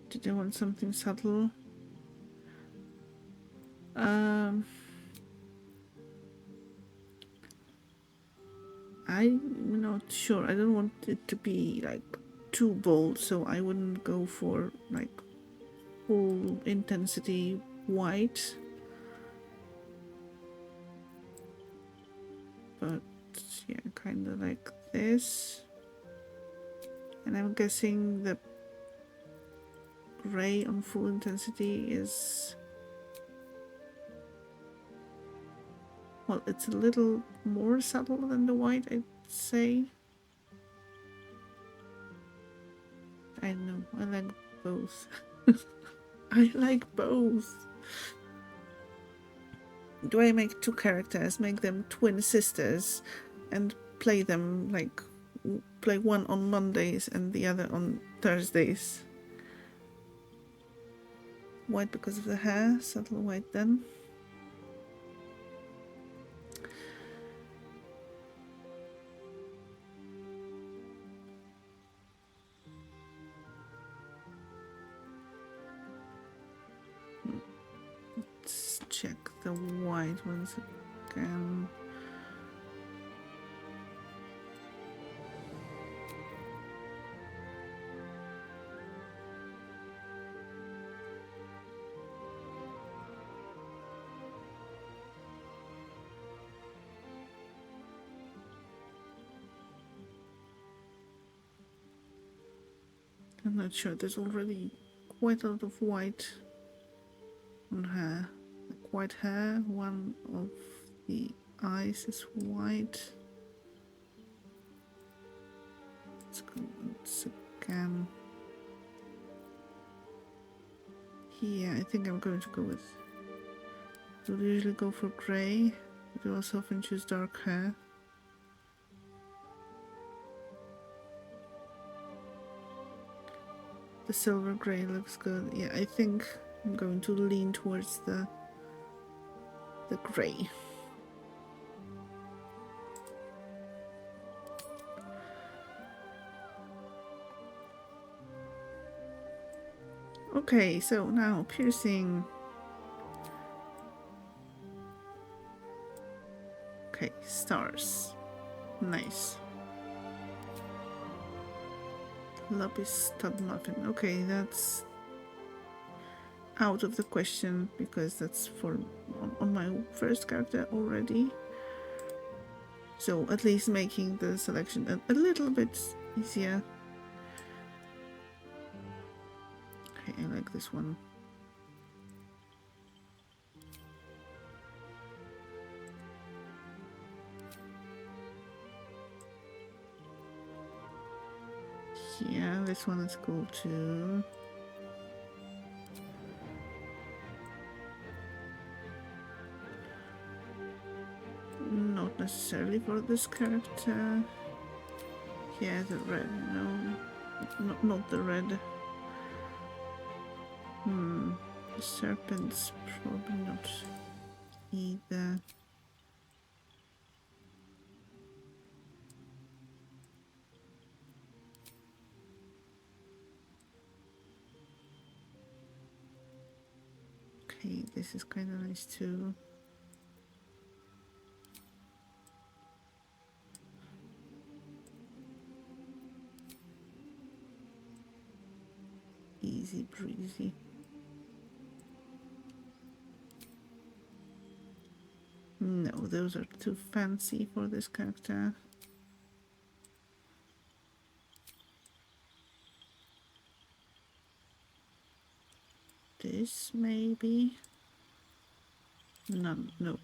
Did I want something subtle? I'm not sure. I don't want it to be like too bold, so I wouldn't go for like full intensity white. But yeah, kind of like this. And I'm guessing the gray on full intensity is, well, it's a little more subtle than the white, I'd say. I know, I like both. I like both. Do I make two characters, make them twin sisters, and play them like, play one on Mondays and the other on Thursdays? White because of the hair, subtle white then. Let's check the white ones again. I'm not sure, there's already quite a lot of white on her. Like white hair, one of the eyes is white. Let's go once again. Yeah, I think I'm going to go with, I would usually go for grey, but I also often choose dark hair. The silver grey looks good. Yeah, I think I'm going to lean towards the grey. Okay, so now piercing. Okay, stars. Nice. Lapis stud muffin. Okay, that's out of the question because that's for on my first character already. So at least making the selection a little bit easier. Okay, I like this one. Yeah, this one is cool too. necessarily for this character. Yeah, the red, no. Not the red. The serpent's probably not either. Okay, this is kind of nice too. Easy breezy. No, those are too fancy for this character. This maybe. None. No.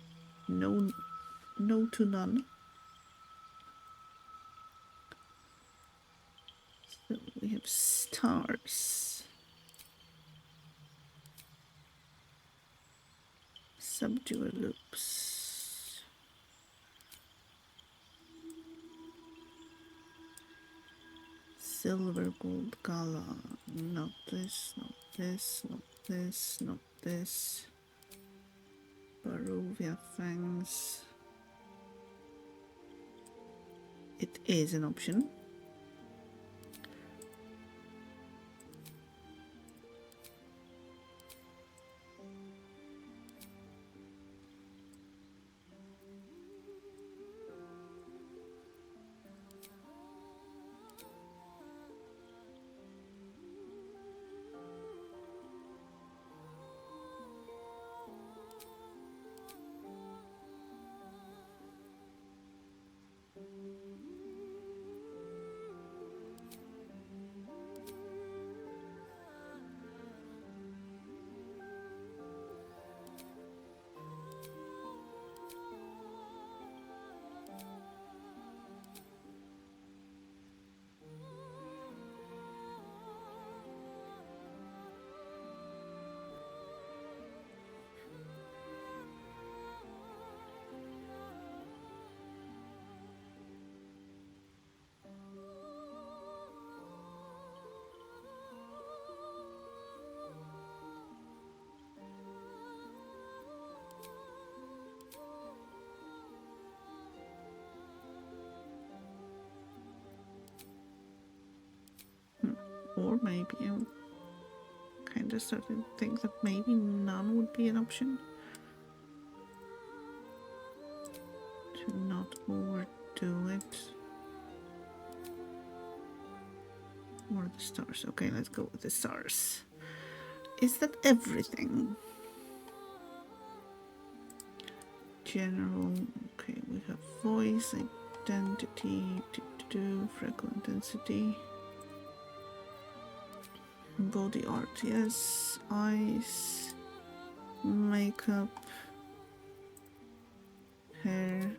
No to none. So we have stars. Subduer loops. Silver gold gala. Not this, not this, not this, not this. Barovia fangs. It is an option. Or maybe I'm kind of starting to think that maybe none would be an option. To not overdo it. Or the stars. Okay, let's go with the stars. Is that everything? General. Okay, we have voice, identity, freckle intensity. Body art, yes. Eyes, makeup, hair,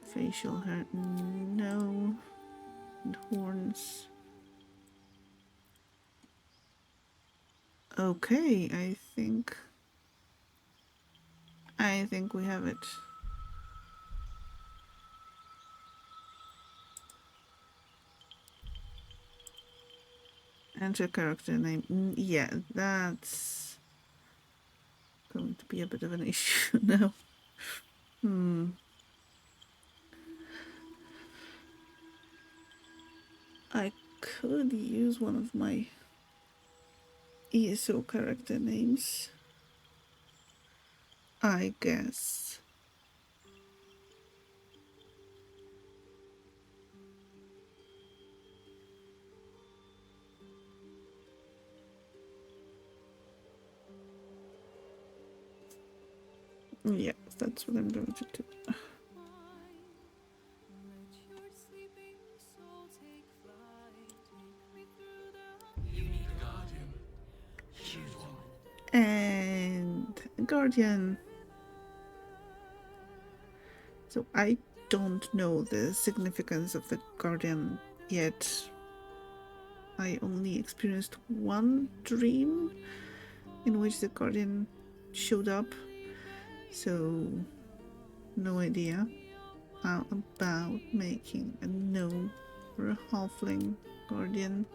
facial hair, no. And horns. Okay, I think we have it. Enter character name. Yeah, that's going to be a bit of an issue now. I could use one of my ESO character names, I guess. Yeah, that's what I'm going to do. And Guardian. So I don't know the significance of the Guardian yet. I only experienced one dream in which the Guardian showed up So, no idea. How about making a gnome or a halfling guardian?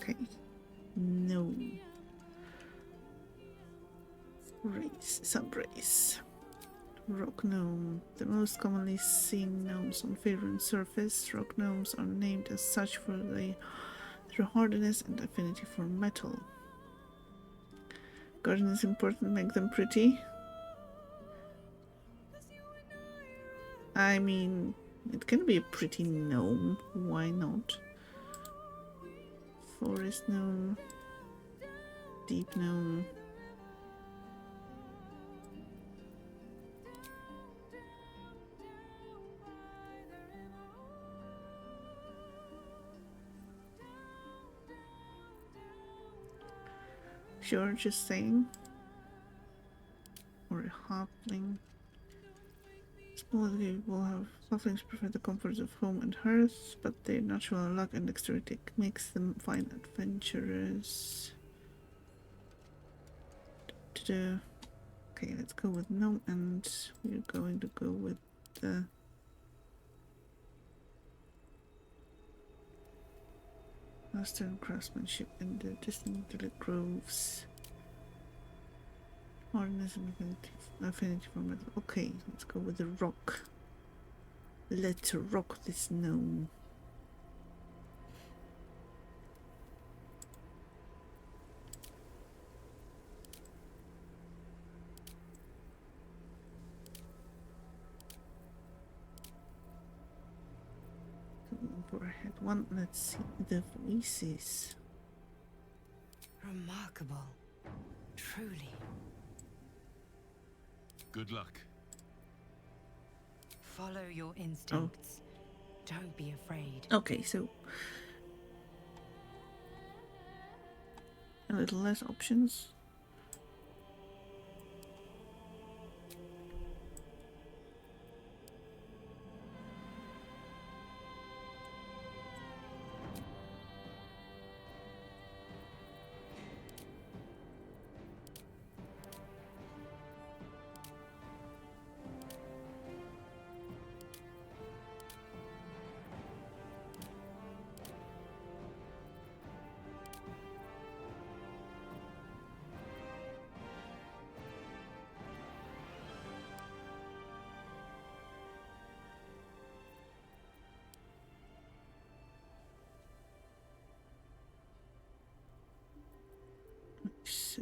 Okay, gnome. Race, subrace. Rock gnome. The most commonly seen gnomes on Faerun surface. Rock gnomes are named as such for their hardness and affinity for metal. Garden is important, make them pretty. I mean, it can be a pretty gnome, why not? Forest gnome, deep gnome. Sure, just saying. Or a halfling. Smaller people have halflings prefer the comforts of home and hearth, but their natural luck and dexterity makes them fine adventurers. Okay, let's go with gnome, and we're going to go with the master and craftsmanship in the distant groves. Hardness and affinity for metal. Okay, let's go with the rock. Let's rock this gnome. Forehead one. Let's see the voices. Remarkable. Truly. Good luck. Follow your instincts. Don't be afraid. Okay, so a little less options.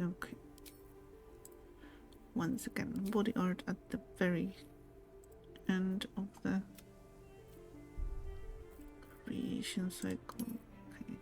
Okay. Once again, body art at the very end of the creation cycle. Okay.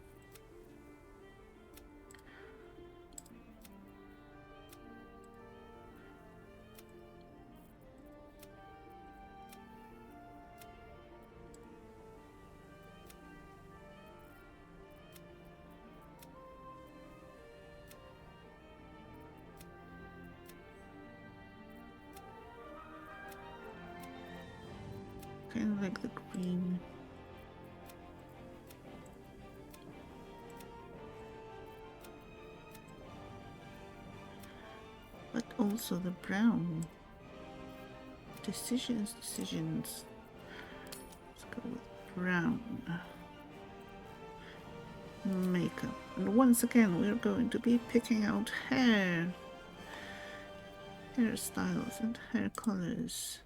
Kind of like the green. But also the brown. Decisions. Let's go with brown. Makeup. And once again, we're going to be picking out hairstyles and hair colors.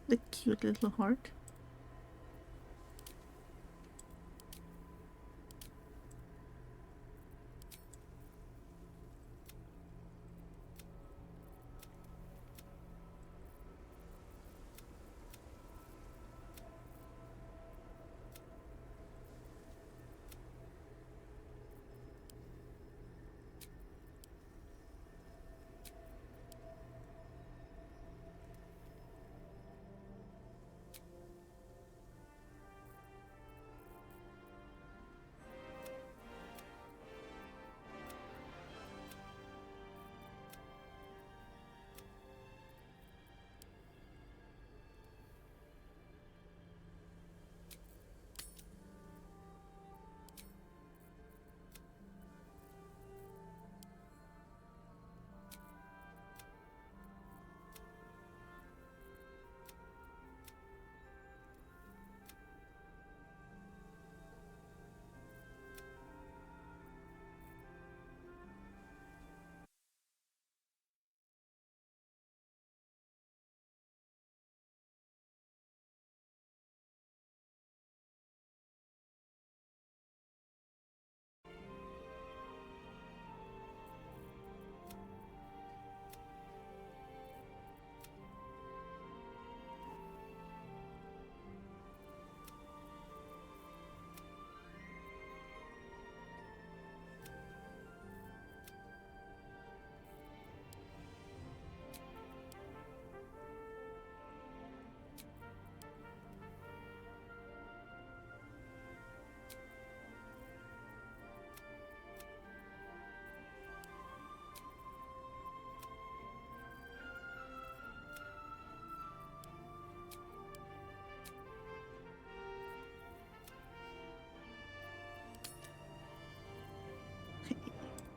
The cute little heart.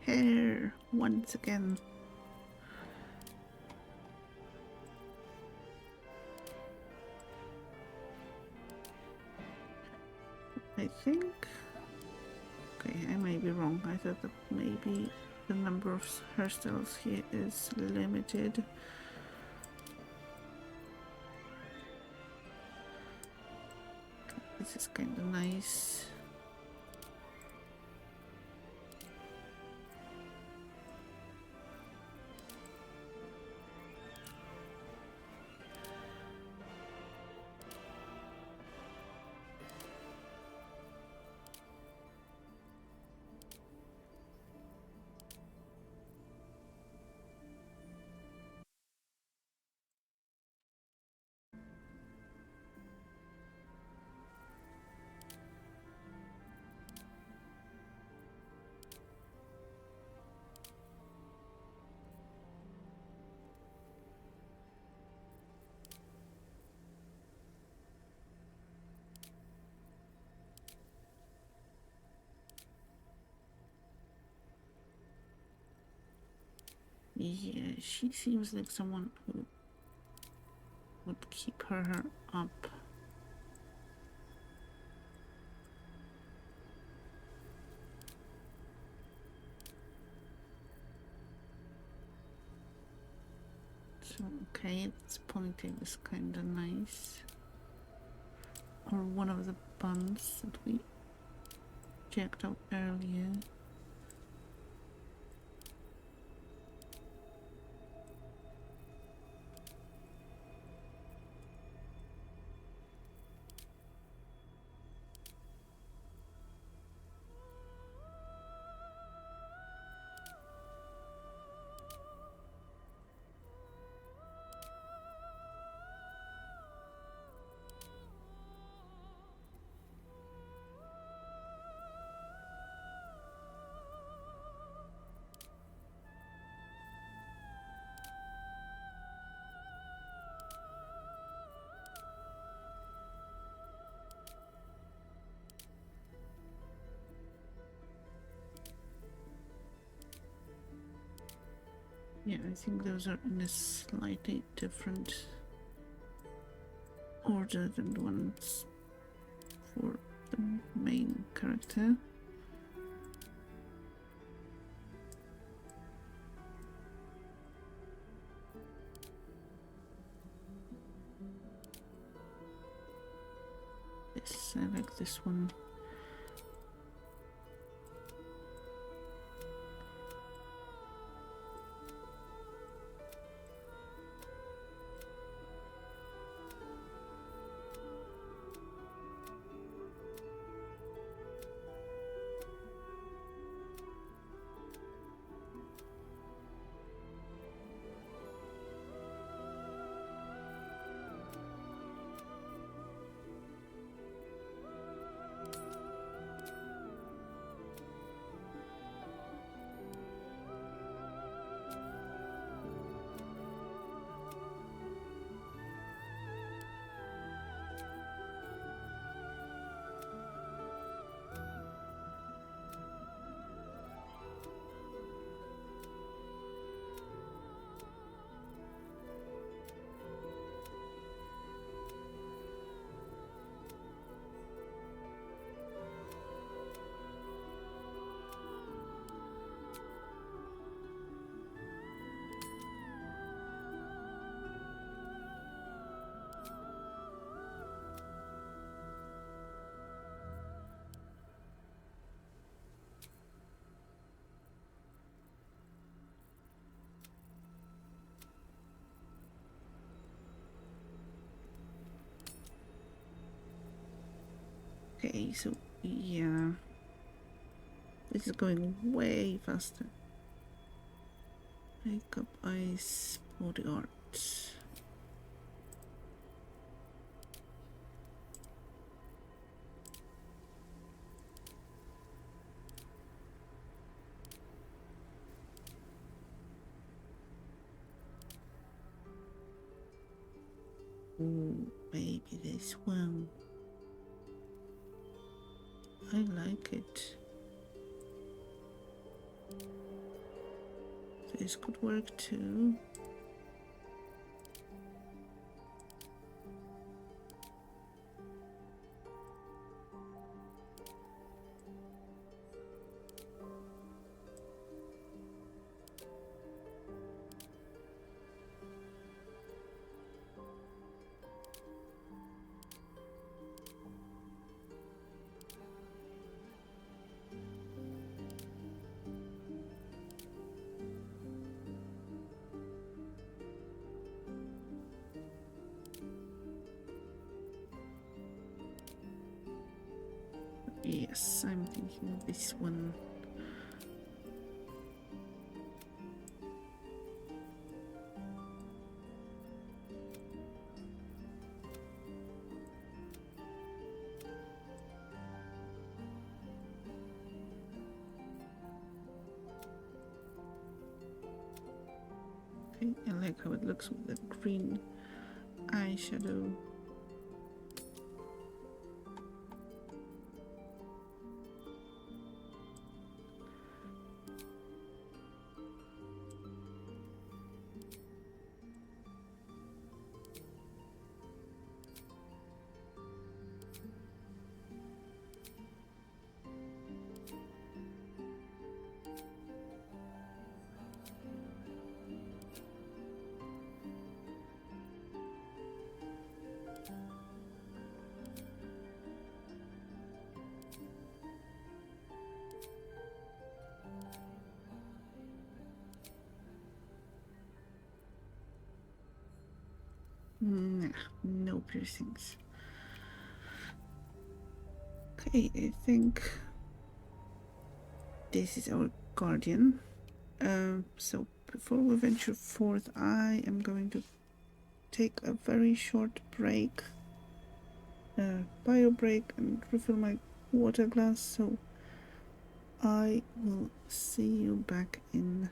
hair once again. I think... Okay, I may be wrong. I thought that maybe the number of hairstyles here is limited. This is kind of nice. Yeah, she seems like someone who would keep her hair up. So, okay, this ponytail is kind of nice. Or one of the buns that we checked out earlier. Yeah, I think those are in a slightly different order than the ones for the main character. This, I like this one. Okay, so yeah, this is going way faster. Makeup, eyes, body art. Ooh, maybe this one. I like it. This could work too. Yes, I'm thinking of this one. Okay, I like how it looks with the green eyeshadow. Nah, no piercings. Okay, I think this is our guardian. So before we venture forth, I am going to take a very short break, bio break, and refill my water glass. So I will see you back in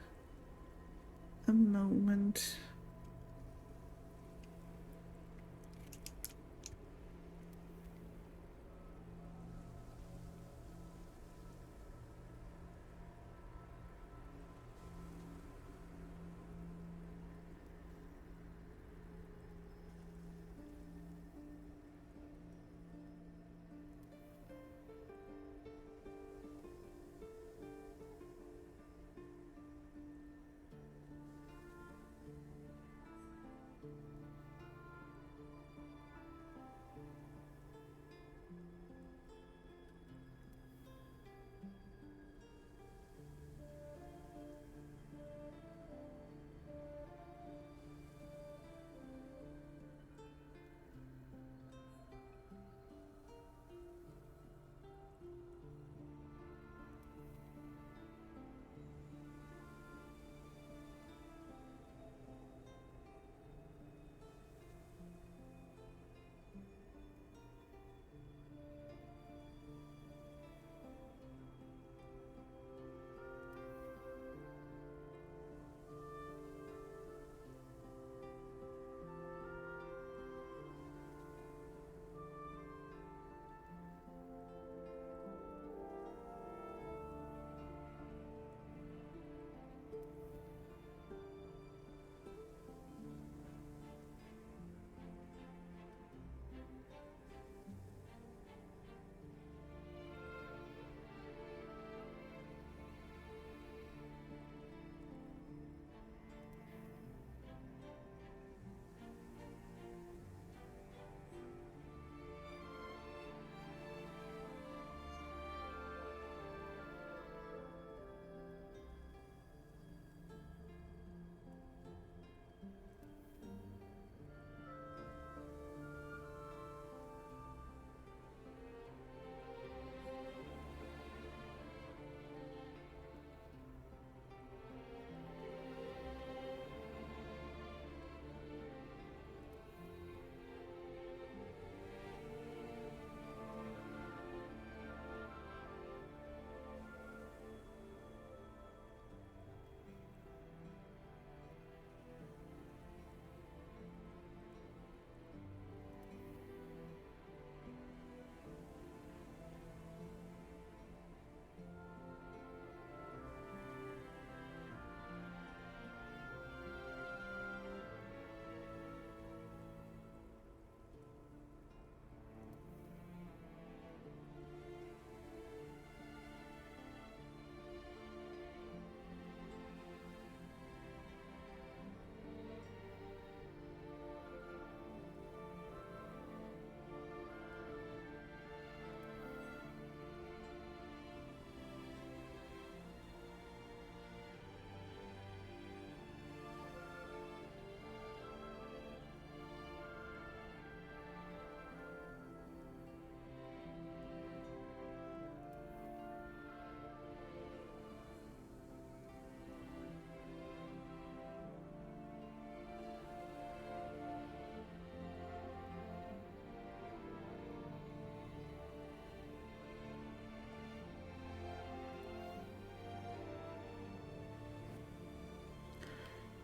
a moment.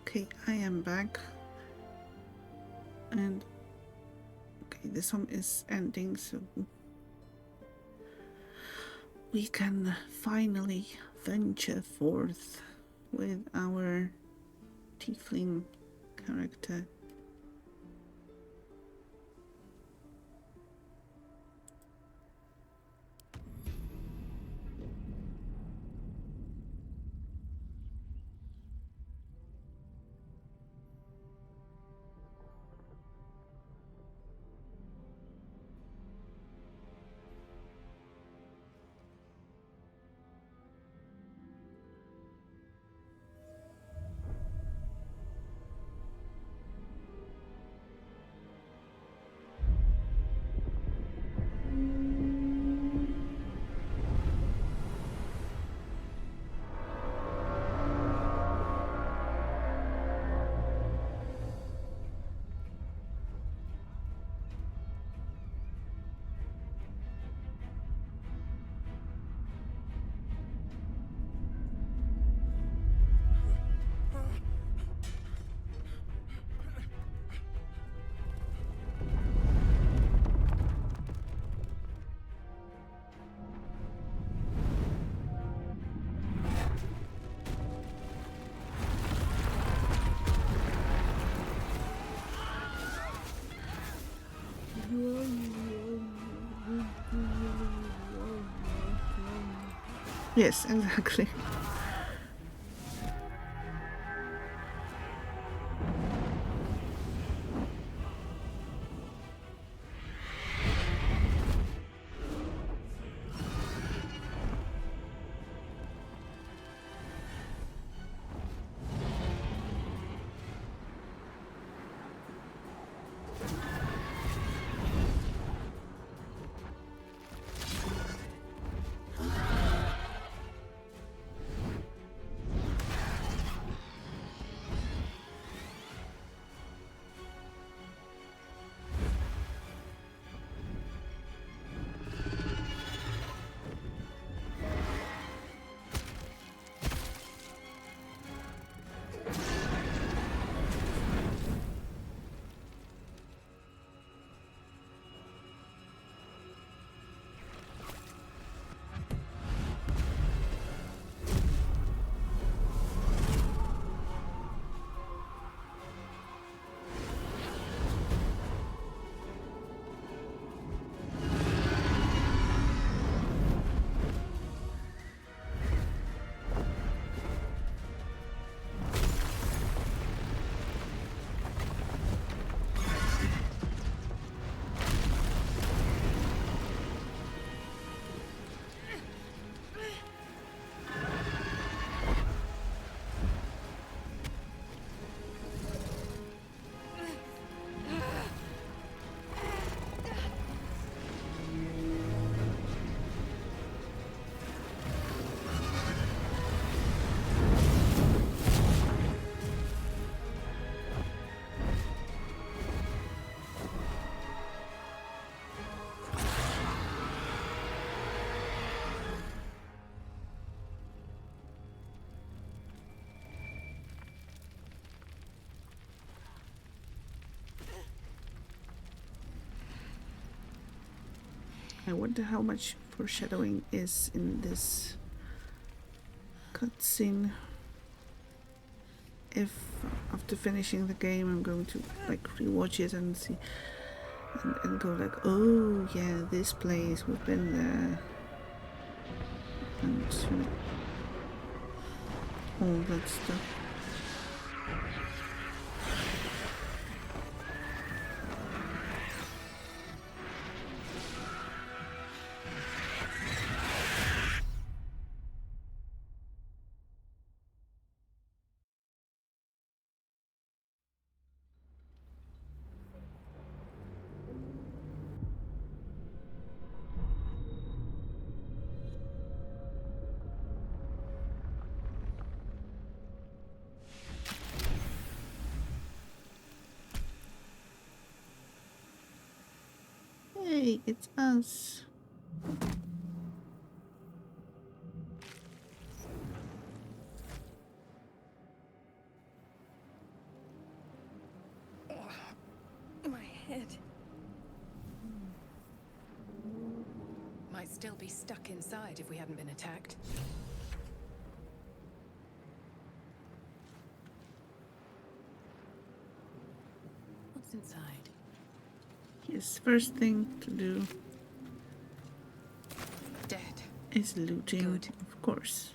Okay, I am back. And okay, the song is ending, so we can finally venture forth with our tiefling character. Yes, exactly. I wonder how much foreshadowing is in this cutscene. If after finishing the game I'm going to like rewatch it and see and go like, oh yeah, this place, we've been there, and you know, all that stuff. Hey, it's us. might still be stuck inside if we hadn't been attacked. What's inside? His first thing to do Dead. is looting, Good. of course.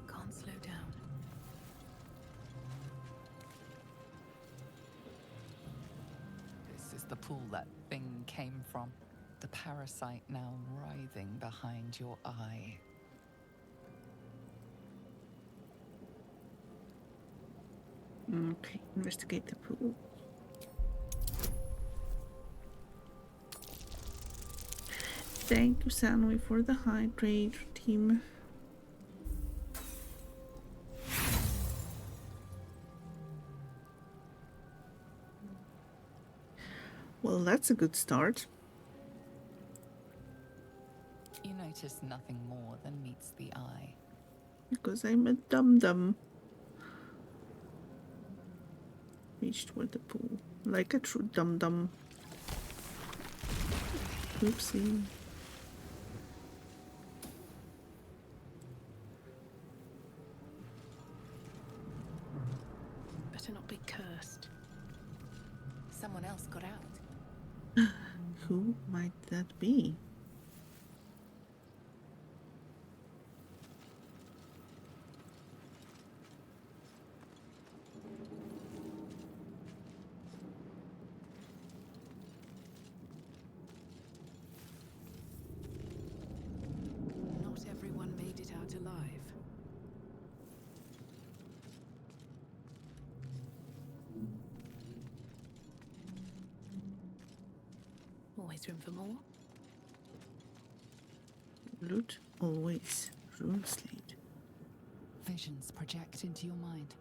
Can't slow down. This is the pool that thing came from. The parasite now writhing behind your eye. Okay, investigate the pool. Thank you, Sanwi, for the hydrate team. Well, that's a good start. You notice nothing more than meets the eye. Because I'm a dum-dum. Reach toward the pool. Like a true dum-dum. Oopsie. Better not be cursed. Someone else got out. Who might that be? Not everyone made it out alive. Always room for more. Loot always. Rune slate. Visions project into your mind.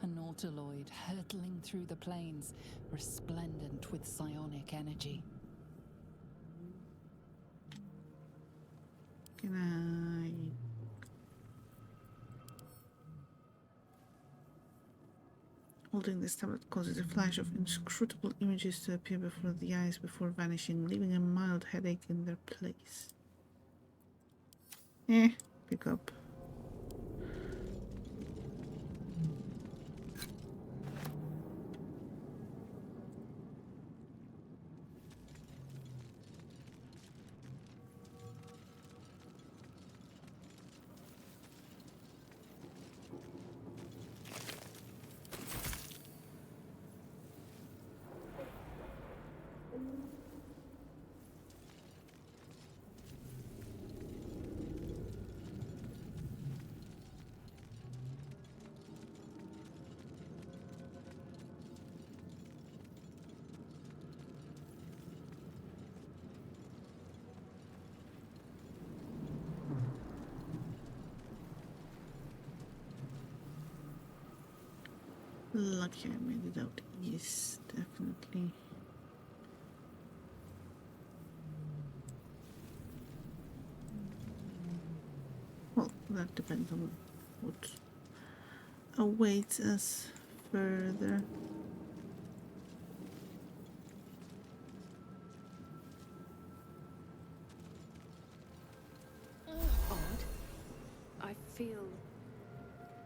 A nautiloid hurtling through the plains, resplendent with psionic energy. Can I... Holding this tablet causes a flash of inscrutable images to appear before the eyes before vanishing, leaving a mild headache in their place. Pick up. Lucky I made it out. Yes, definitely. Well, that depends on what awaits us further. Odd. I feel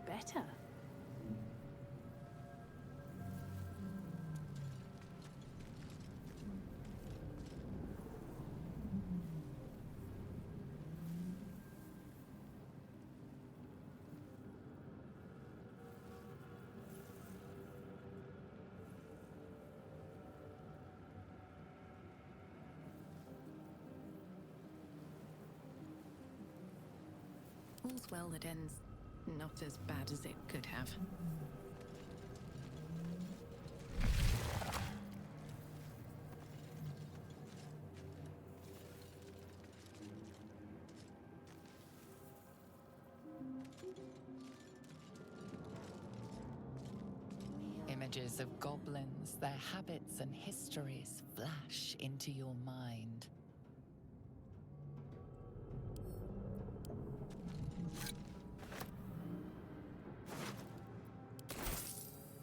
better. All's well that ends not as bad as it could have. Images of goblins, their habits and histories flash into your mind.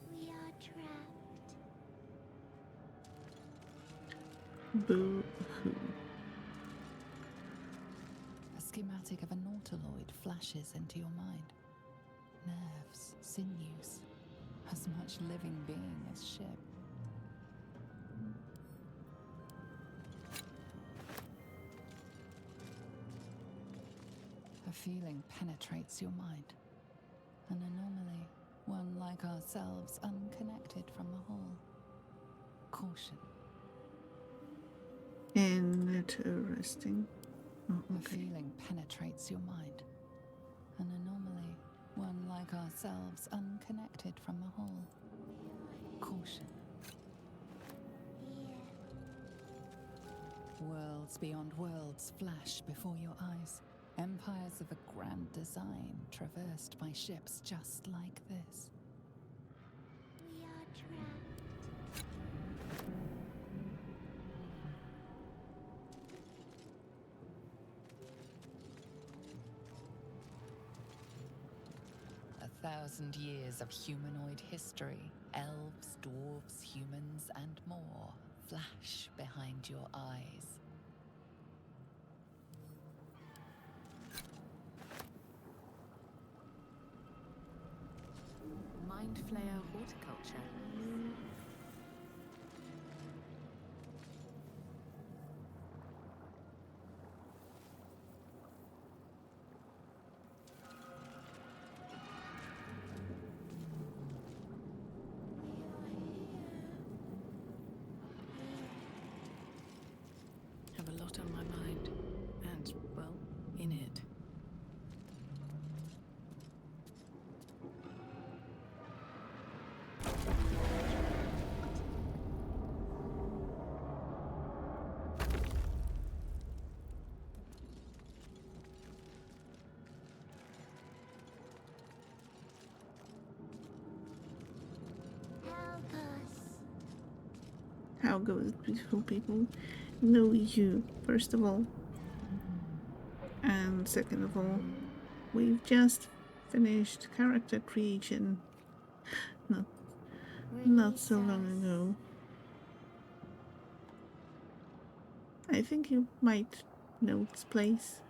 We are trapped. Boo-hoo. A schematic of a nautiloid flashes into your mind. Nerves, sinews, as much living being as ship. A feeling penetrates your mind. An anomaly, one like ourselves, unconnected from the whole. Caution. Interesting. Oh, A okay. feeling penetrates your mind. An anomaly, one like ourselves, unconnected from the whole. Caution. Worlds beyond worlds flash before your eyes. Empires of a grand design traversed by ships just like this. We are trapped. 1,000 years of humanoid history, elves, dwarves, humans, and more flash behind your eyes. Mind Flayer Horticulture. Have a lot on my mind, and, well, in it. Help us. How goes beautiful people know you, first of all? And second of all, we've just finished character creation not so long ago. I think you might know this place.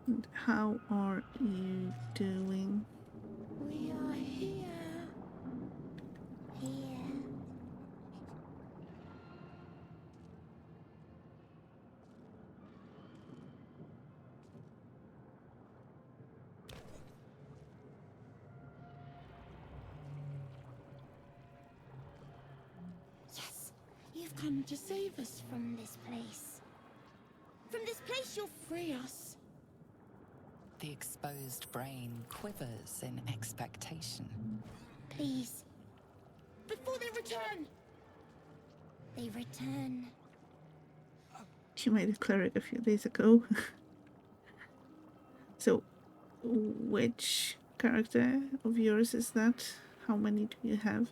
And how are you doing? We are here. Here. Yes, you've come to save us from this place. From this place, you'll free us. The exposed brain quivers in expectation. Please. Before they return. They return. She made a cleric a few days ago. So, which character of yours is that? How many do you have?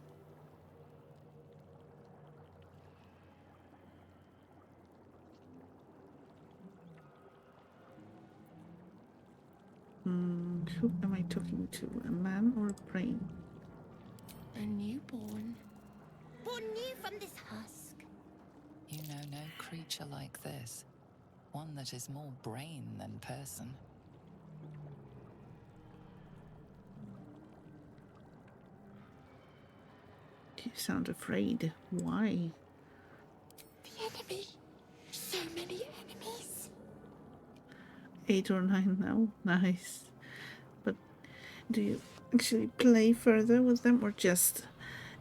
Who am I talking to? A man or a brain? A newborn. Born new from this husk. You know no creature like this. One that is more brain than person. You sound afraid. Why? The enemy. So many enemies. 8 or 9 now. Nice. But do you actually play further with them or just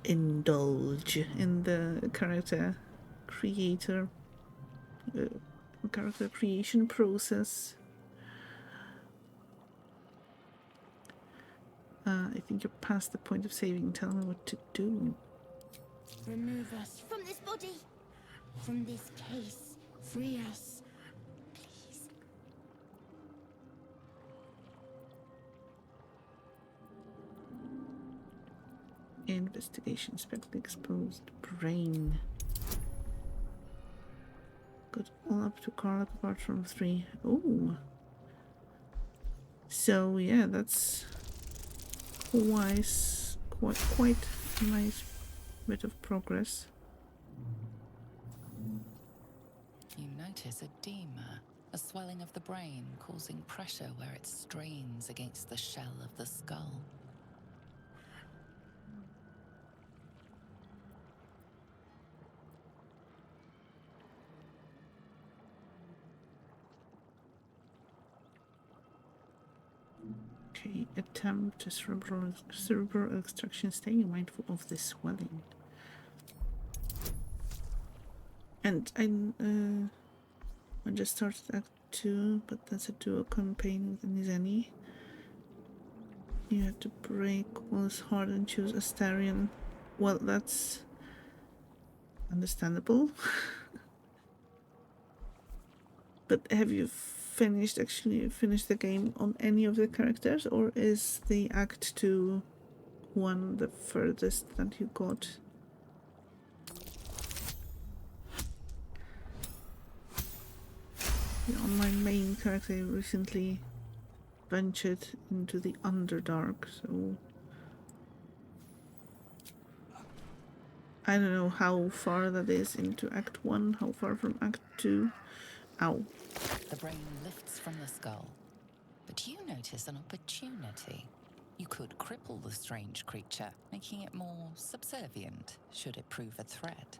indulge in the character creation process? I think you're past the point of saving. Tell me what to do. Remove us from this body. From this case. Free us. Please. Investigation, spectacly exposed brain. Got all up to Karlach apart from 3. Oh. So yeah, that's quite a nice bit of progress. You notice edema, a swelling of the brain causing pressure where it strains against the shell of the skull. Okay, attempt a cerebral extraction, staying mindful of the swelling. And I just started Act 2, but that's a dual campaign with Nizani. You have to break Will's heart and choose Astarion. Well, that's understandable. But have you actually finished the game on any of the characters, or is the Act 2 one the furthest that you got? Yeah, on my main character, I recently ventured into the Underdark, so I don't know how far that is into Act 1, how far from Act 2. Ow. The brain lifts from the skull, but you notice an opportunity. You could cripple the strange creature, making it more subservient should it prove a threat.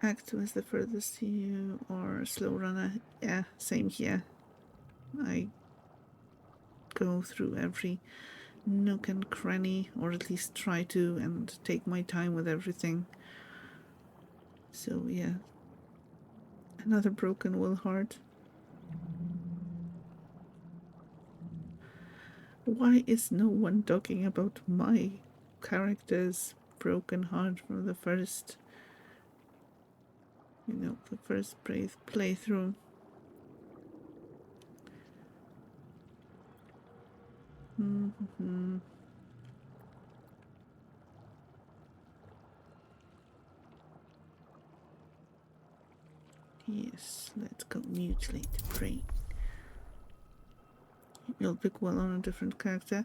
Act 2 is the furthest you are slow runner. Yeah, same here. I go through every nook and cranny, or at least try to, and take my time with everything. So yeah, another broken will heart. Why is no one talking about my character's broken heart from the first, the first playthrough? Mm-hmm. Yes, let's go mutilate the brain. You'll pick well on a different character.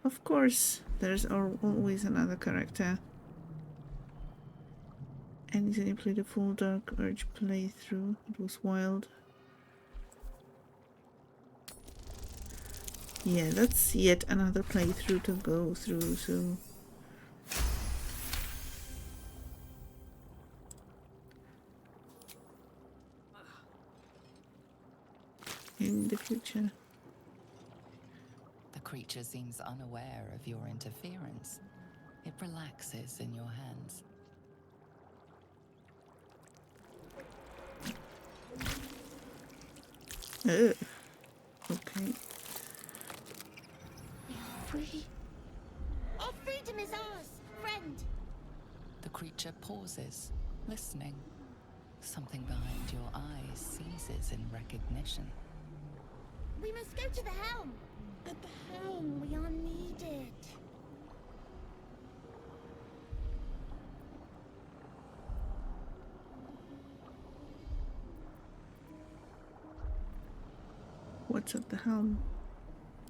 Of course, there's always another character. And you played a full Dark Urge playthrough. It was wild. Yeah, that's yet another playthrough to go through, so... in the future. The creature seems unaware of your interference. It relaxes in your hands. Ugh. Okay. We are free. Our freedom is ours, friend. The creature pauses, listening. Something behind your eyes seizes in recognition. We must go to the helm. At the helm, we are needed. What's at the helm?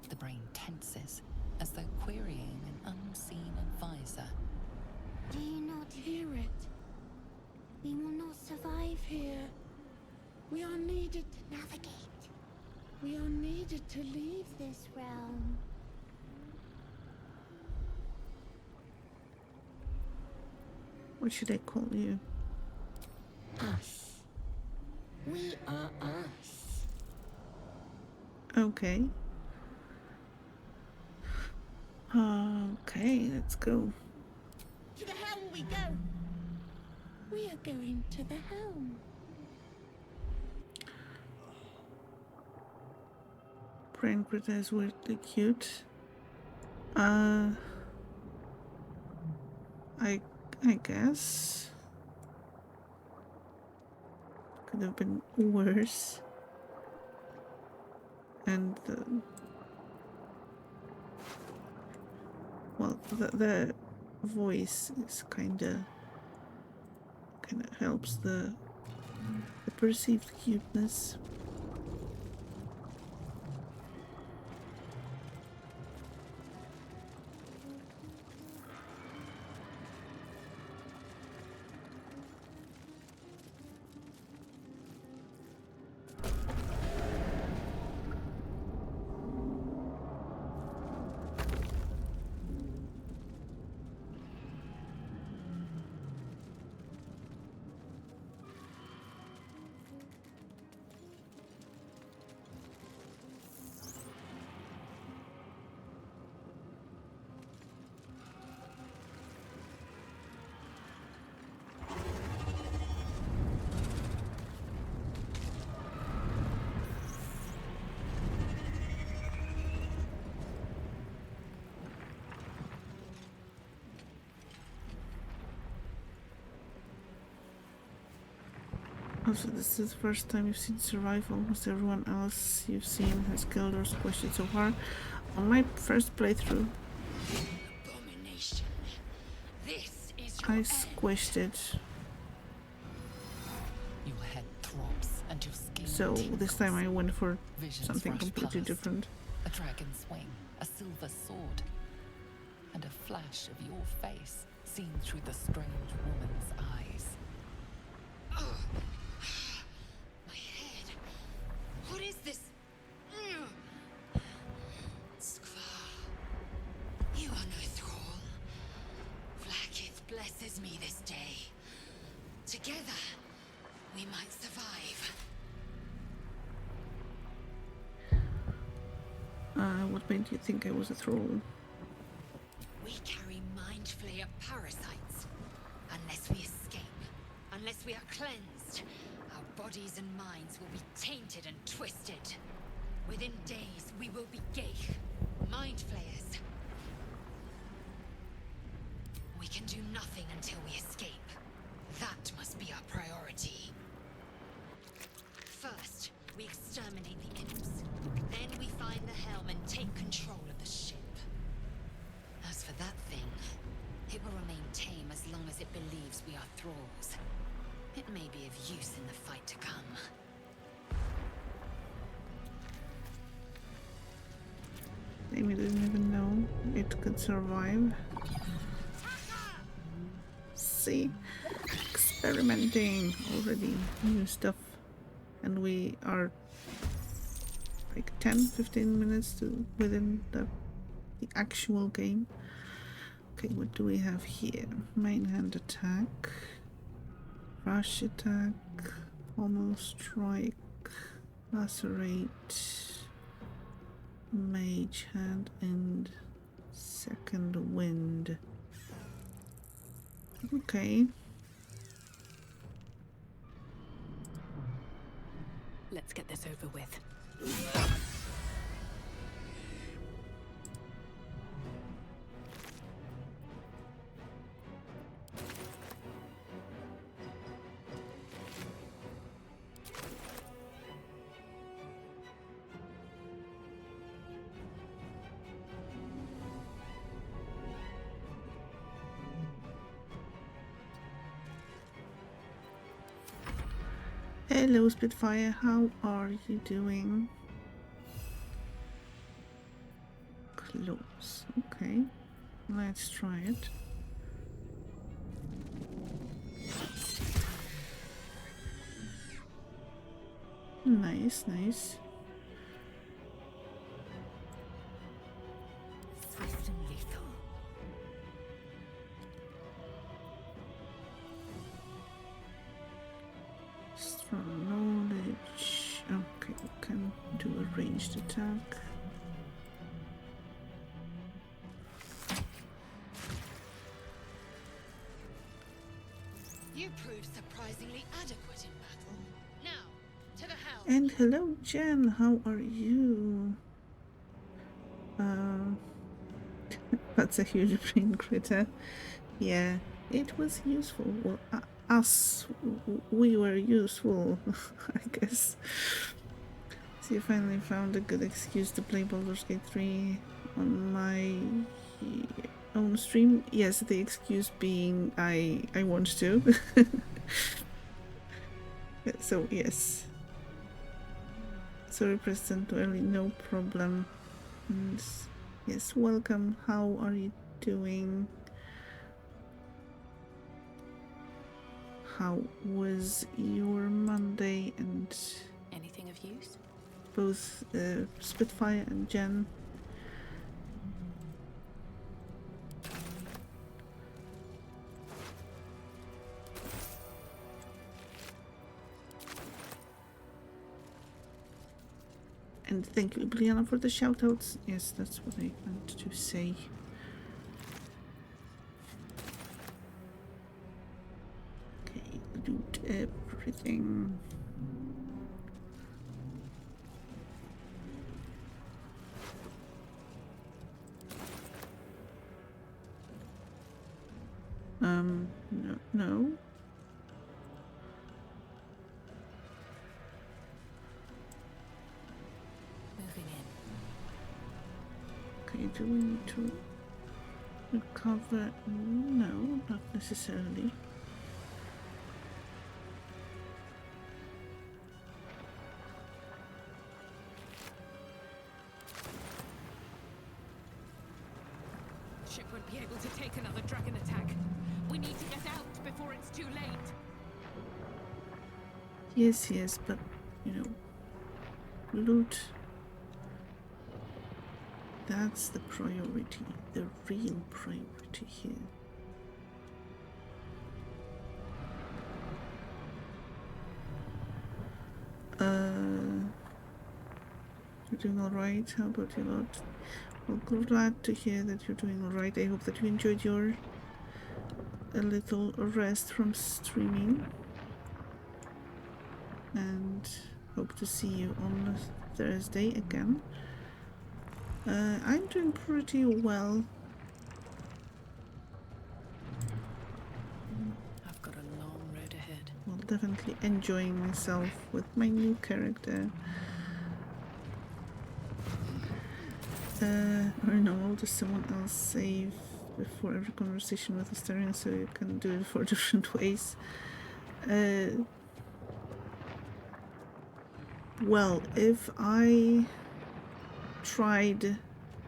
The brain tenses, as though querying an unseen advisor. Do you not hear it? We will not survive here. We are needed to navigate. We are needed to leave this realm. What should I call you? Us. We are us. Okay. Okay, let's go. To the helm we go. We are going to the helm. Brain critter is weirdly cute. I guess. Could have been worse. And well, the voice is kinda helps the perceived cuteness. Also, this is the first time you've seen survival. Almost everyone else you've seen has killed or squished it so far. On my first playthrough, Abomination. This is I squished it. Your head throbs and your skin So this time I went for Visions something rush completely past. different. A dragon's wing, a silver sword, and a flash of your face seen through the strange woman's eyes. my head. What is this? Skvar. You are no thrall. Vlaakith blesses me this day. Together, we might survive. What made you think I was a troll? We carry mind flayer parasites. Unless we escape, unless we are cleansed, our bodies and minds will be tainted and twisted. Within days, we will be Geich, mind flayers. We can do nothing until we escape. That must be our priority. First, we exterminate the imps. Then we find the helm and take control of the ship. As for that thing, it will remain tame as long as it believes we are thralls. It may be of use in the fight to come. Amy didn't even know it could survive. See? Experimenting already. New stuff. And we are like 10-15 minutes to within the actual game. Okay, what do we have here? Main hand attack, rush attack, pommel strike, lacerate, mage hand, and second wind. Okay. Let's get this over with. Hello Spitfire, how are you doing? Close. Okay, let's try it. Nice, nice. Swift and lethal. Strong knowledge. Okay, we can do a ranged attack. You proved surprisingly adequate in battle. Now, to the helm. And hello Jen, how are you? That's a huge brain critter. Yeah, it was useful. Well, we were useful, I guess. So you finally found a good excuse to play Baldur's Gate 3 on my on stream. Yes, the excuse being I want to. So yes. Sorry, President Welly, no problem. And yes, welcome. How are you doing? How was your Monday? And Anything of use? both Spitfire and Jen. And thank you, Brianna, for the shoutouts. Yes, that's what I meant to say. Okay, loot everything. No. Moving in. Okay, do we need to recover? No, not necessarily. Ship won't be able to take another dragon attack. We need to get out before it's too late. Yes, but you know, loot. That's the priority, the real priority here. You're doing alright? How about you lot? Well, glad to hear that you're doing alright. I hope that you enjoyed your a little rest from streaming. And hope to see you on Thursday again. I'm doing pretty well. I've got a long road ahead. Well, definitely enjoying myself with my new character. Or no, I'll just someone else save before every conversation with Asterion, so you can do it 4 different ways. Well, if I tried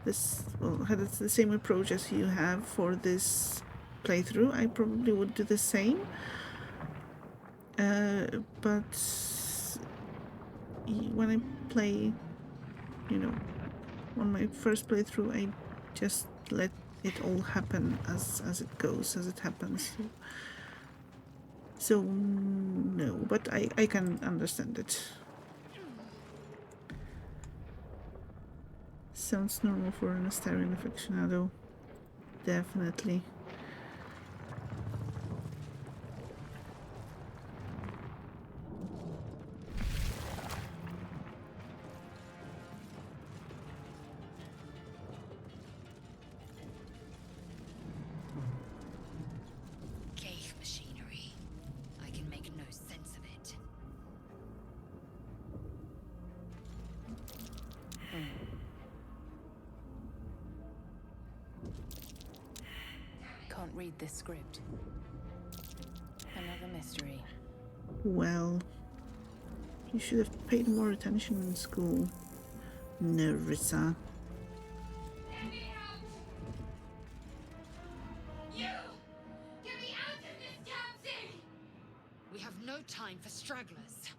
this, well, had the same approach as you have for this playthrough, I probably would do the same. But when I play, you know, on my first playthrough, I just let it all happen as it goes, as it happens. So no, but I can understand it. Sounds normal for an Astarian aficionado. Definitely. Cave machinery. I can make no sense of it. Can't read this script. Another mystery. Well, you should have paid more attention in school, Nerissa. Let me out! You! Get me out of this damn thing! We have no time for stragglers.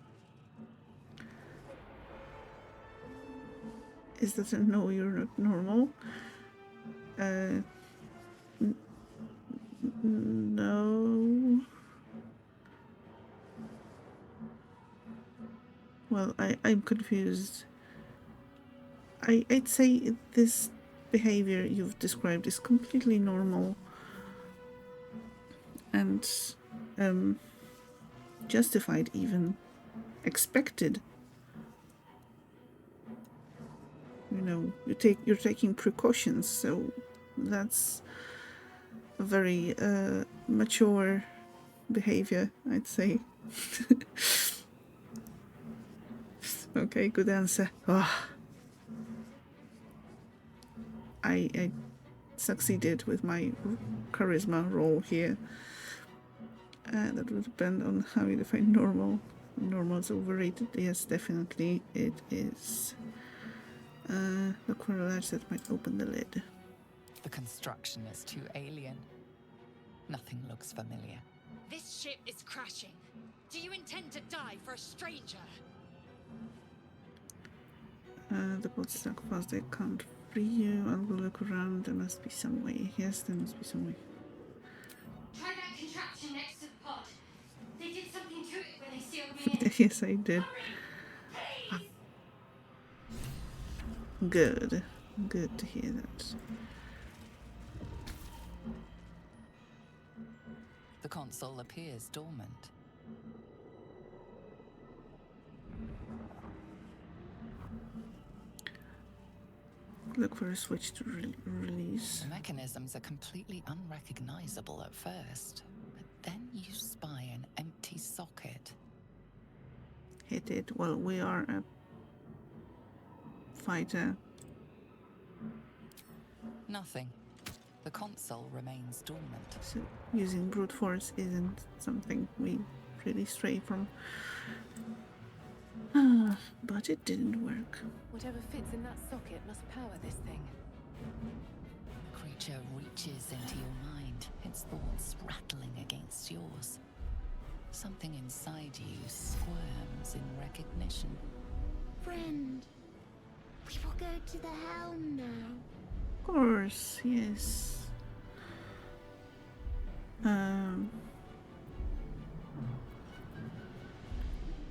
Is that a no, you're not normal? No. Well, I'm confused. I'd say this behavior you've described is completely normal and justified, even expected. You know, you're taking precautions, so that's a very mature behavior, I'd say. Okay, good answer. Oh. I succeeded with my charisma roll here. That would depend on how you define normal. Normal is overrated. Yes, definitely it is. Look for a latch that might open the lid. The construction is too alien. Nothing looks familiar. This ship is crashing. Do you intend to die for a stranger? The boat's stuck fast. They can't free you. I'll go look around. There must be some way. Yes, there must be some way. Try that contraption next to the pod. They did something to it when they sealed me in. Yes, I did. Please! Good. Good to hear that. The console appears dormant. Look for a switch to release. The mechanisms are completely unrecognizable at first, but then you spy an empty socket. Hit it. Well, we are a fighter. Nothing. The console remains dormant. So using brute force isn't something we really stray from. But it didn't work. Whatever fits in that socket must power this thing. The creature reaches into your mind, its thoughts rattling against yours. Something inside you squirms in recognition. Friend, we will go to the helm now. Of course, yes.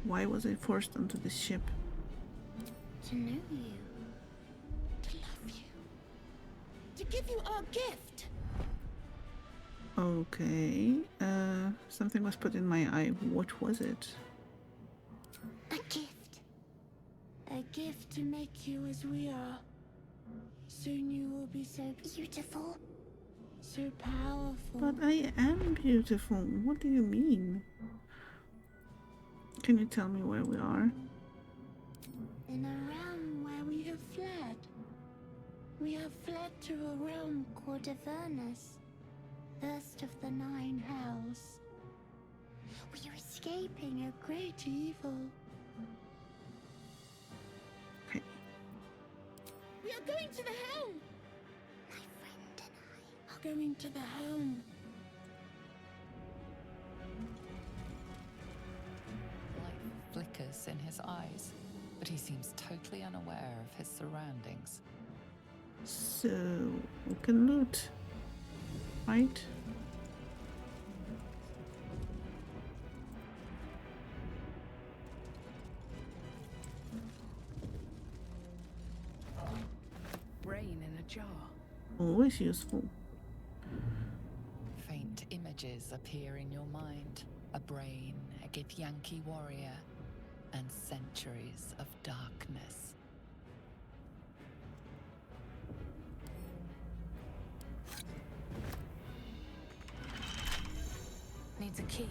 Why was I forced onto this ship? To know you. To love you. To give you our gift. Okay. Something was put in my eye. What was it? A gift. A gift to make you as we are. Soon you will be so beautiful. So powerful. But I am beautiful. What do you mean? Can you tell me where we are? In a realm where we have fled. We have fled to a realm called Avernus. First of the 9 hells. We are escaping a great evil. Okay. We are going to the helm! My friend and I are going to the helm. Light flickers in his eyes, but he seems totally unaware of his surroundings. So we can loot, right? Brain in a jar. Always useful. Faint images appear in your mind. A brain, a Githyanki warrior, and centuries of darkness. Needs a key.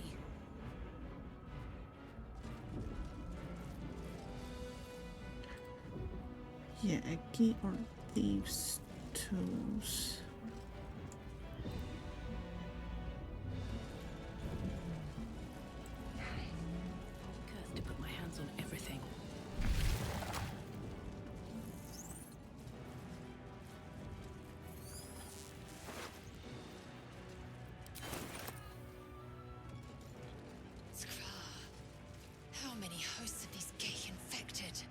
Yeah, a key or thieves' tools. Cursed to put my hands on everything. How many hosts of these gay infected?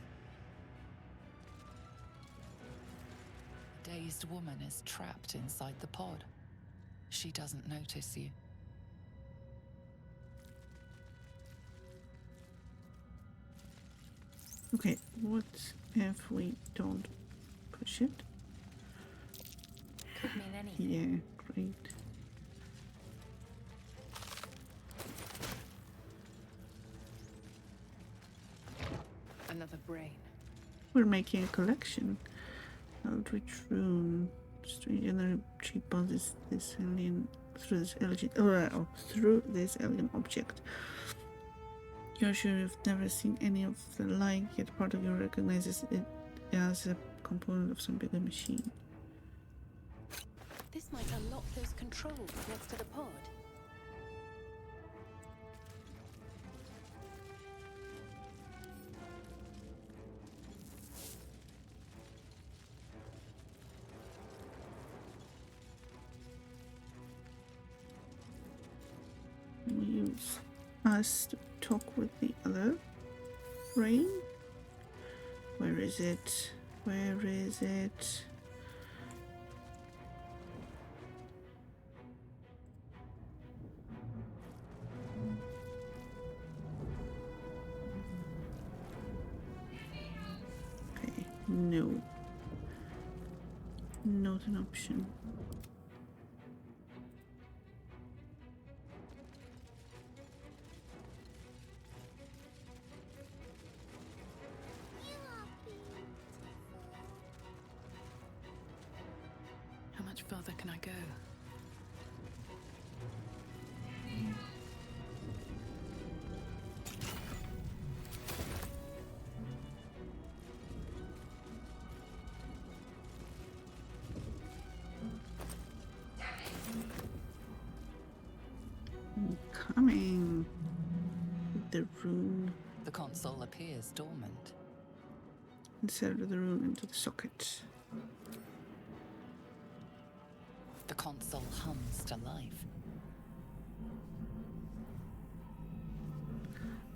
A dazed woman is trapped inside the pod. She doesn't notice you. Okay, what if we don't push it? Could mean anything. Yeah, great. Another brain. We're making a collection. Eldritch rune. Strange energy bonds this alien through this alien object. You're sure you've never seen any of the like, yet part of you recognizes it as a component of some bigger machine. This might unlock those controls next to the pod. We use us to talk with the other brain. Where is it? Where is it? Okay, no. Not an option. How much further can I go? Coming. The rune. The console appears dormant. Insert the rune into the socket. The console hums to life.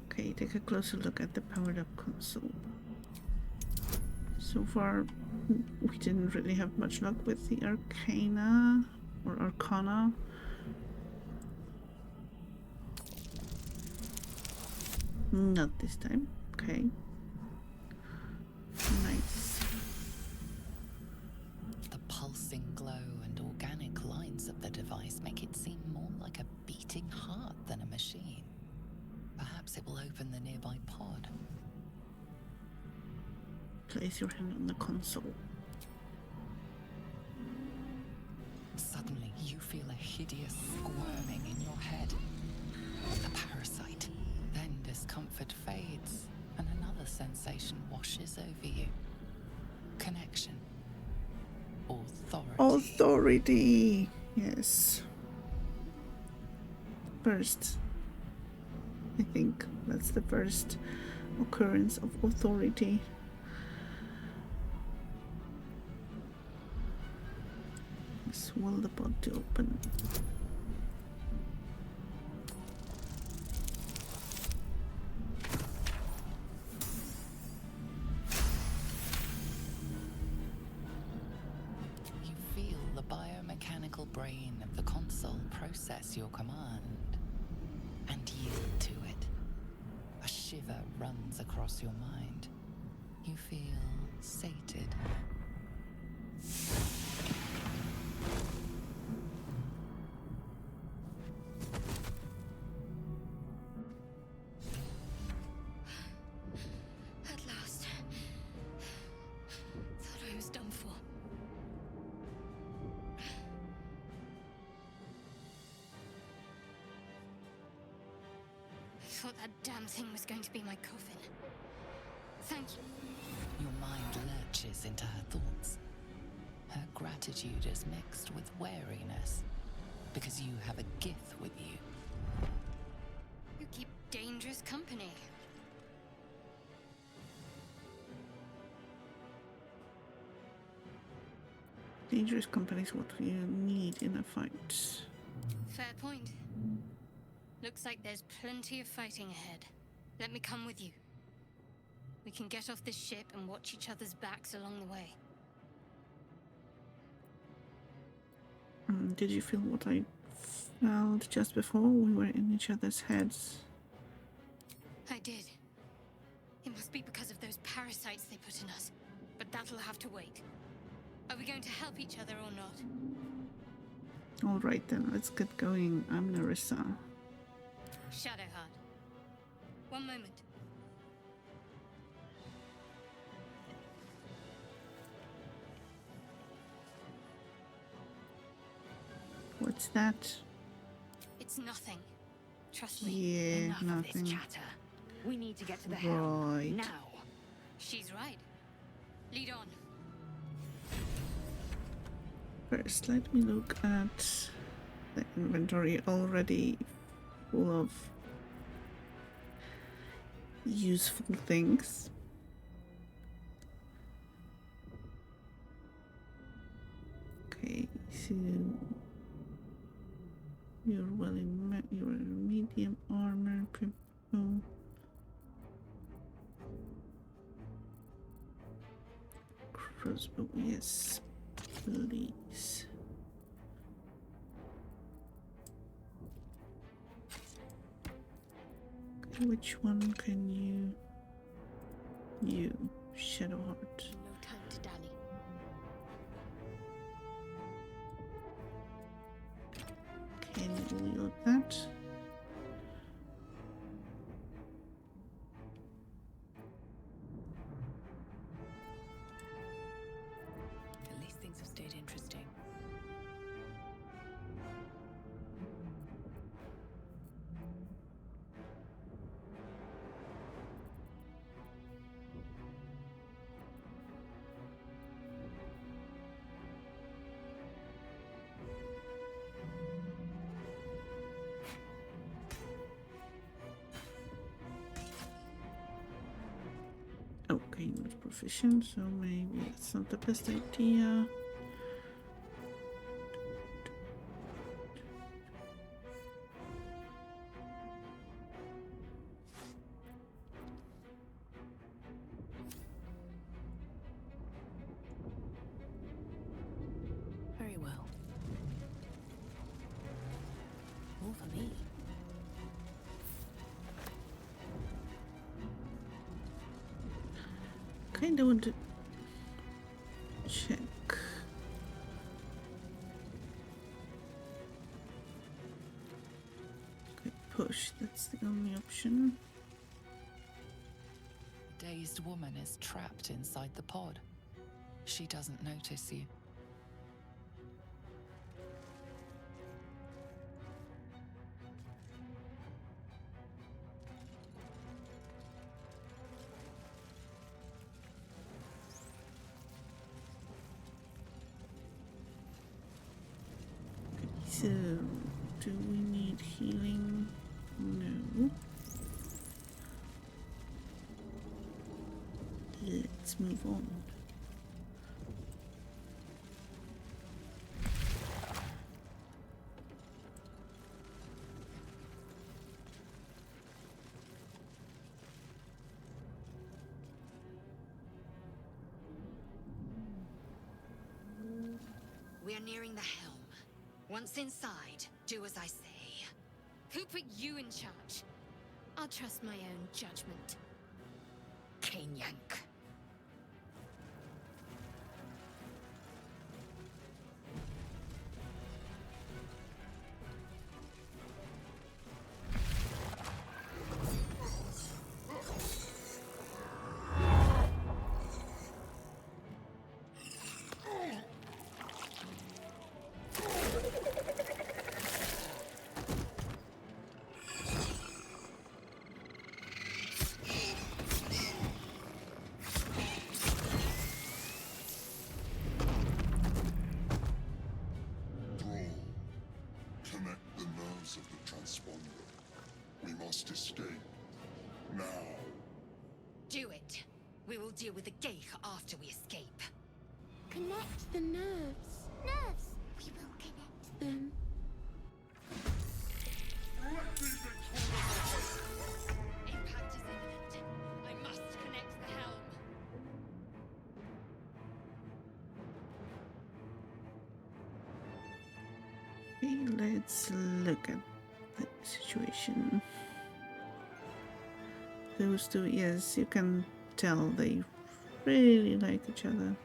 Okay, take a closer look at the powered up console. So far, we didn't really have much luck with the Arcana or Arcana. Not this time. Okay. Nice. The pulsing glow and organic lines of the device make it seem more like a beating heart than a machine. Perhaps it will open the nearby pod. Place your hand on the console. Suddenly, you feel a hideous squirming in your head. A parasite. Then discomfort fades, and another sensation washes over you. Connection. Authority. Authority! Yes. First. I think that's the first occurrence of authority. Swirl the pod to open. You feel the biomechanical brain of the console process your command and yield to it. A shiver runs across your mind. You feel sated. At last. Thought I was done for. I thought that damn thing was going to be my coffin. Thank you. Your mind lurches into her thoughts. Her gratitude is mixed with wariness, because you have a gift with you. You keep dangerous company. Dangerous company is what you need in a fight. Fair point. Looks like there's plenty of fighting ahead. Let me come with you. We can get off this ship and watch each other's backs along the way. Did you feel what I felt just before we were in each other's heads? I did. It must be because of those parasites they put in us. But that'll have to wait. Are we going to help each other or not? Alright then, let's get going. I'm Narissa. Shadowheart. One moment. What's that? It's nothing. Trust me. Yeah, Enough of nothing. this chatter. We need to get to the helm. Right. Now. She's right. Lead on. First, let me look at the inventory already full of useful things. Okay, so you're you're medium armor. Oh. Crossbow, yes, please. Okay, which one can you? You, Shadowheart. No time to dally. Can you wield that? At least things have stayed interesting. Okay, not proficient, so maybe that's not the best idea. Very well. All for me. Kinda want to check. Okay, push, that's the only option. The dazed woman is trapped inside the pod. She doesn't notice you. So, do we need healing? No. Let's move on. We're nearing the helm. Once inside, do as I say. Who put you in charge? I'll trust my own judgment. Cane Yank. Connect the nerves of the transponder. We must escape. Now. Do it. We will deal with the Geich after we escape. Connect the nerves. Nerves! We will connect them. Impact is imminent. I must connect the helm. Okay, let's look at the situation. Those two, yes, you can tell they really like each other.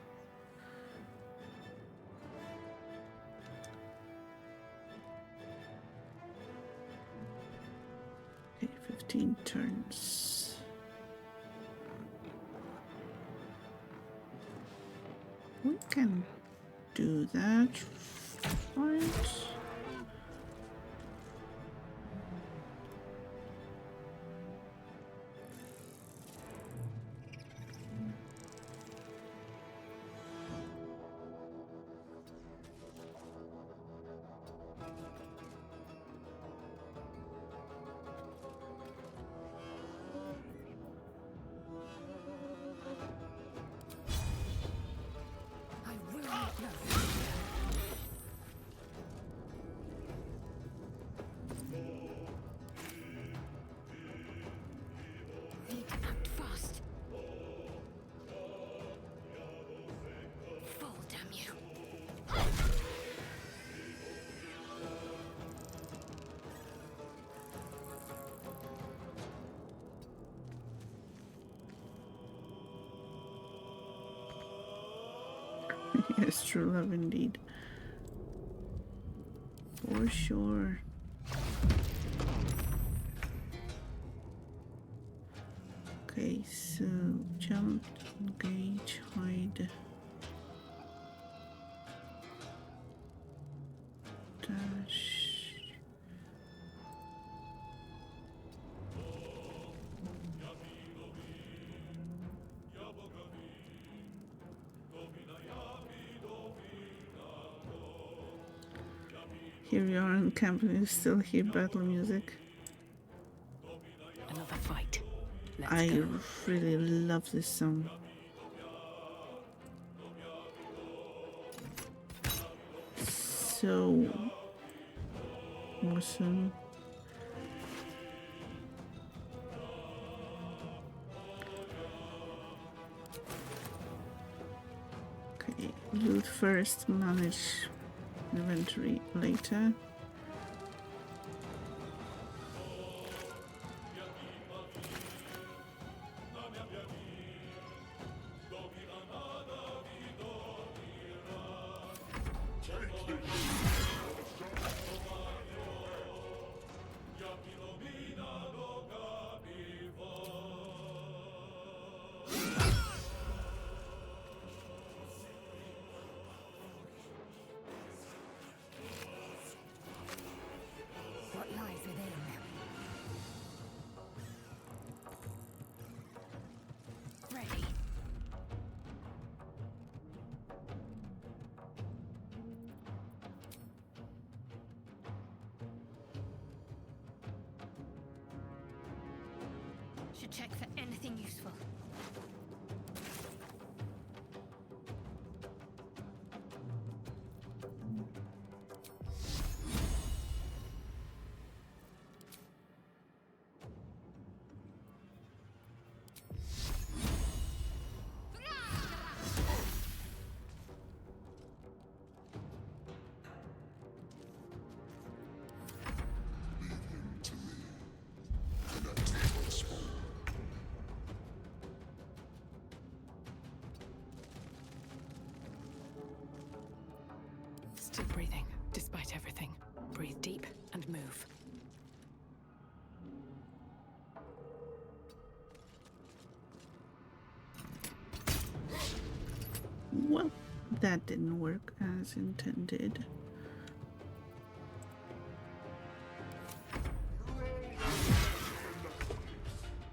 Okay, 15 turns. We can do that, right? Yes, true love indeed. For sure. Okay, so jump, engage, hide, dash. Here we are in camp and you still hear battle music. Another fight. Let's I go. really love this song. So awesome. Okay, loot first, manage inventory later. What lies within? Ready. Should check for anything useful. Leave him to me. Connect the transponder. Still breathing, despite everything. Breathe deep and move. Well, that didn't work as intended.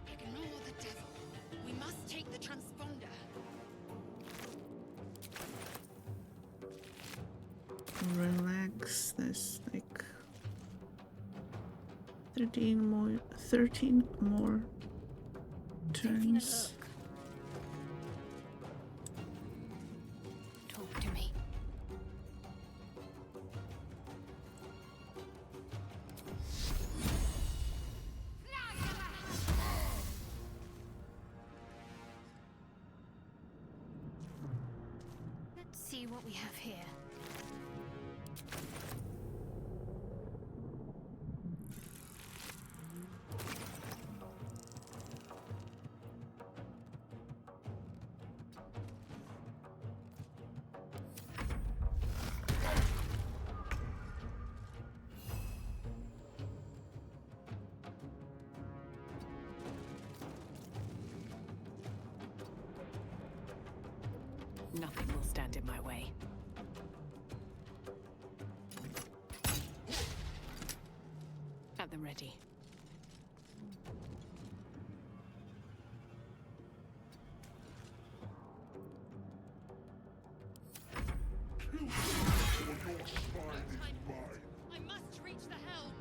Ignore the devil. We must take the transponder. Relax. There's like 13 more Taking a turns. look. Talk to me. Let's see what we have here. Nothing will stand in my way. At the ready. Your side is mine. I must reach the helm.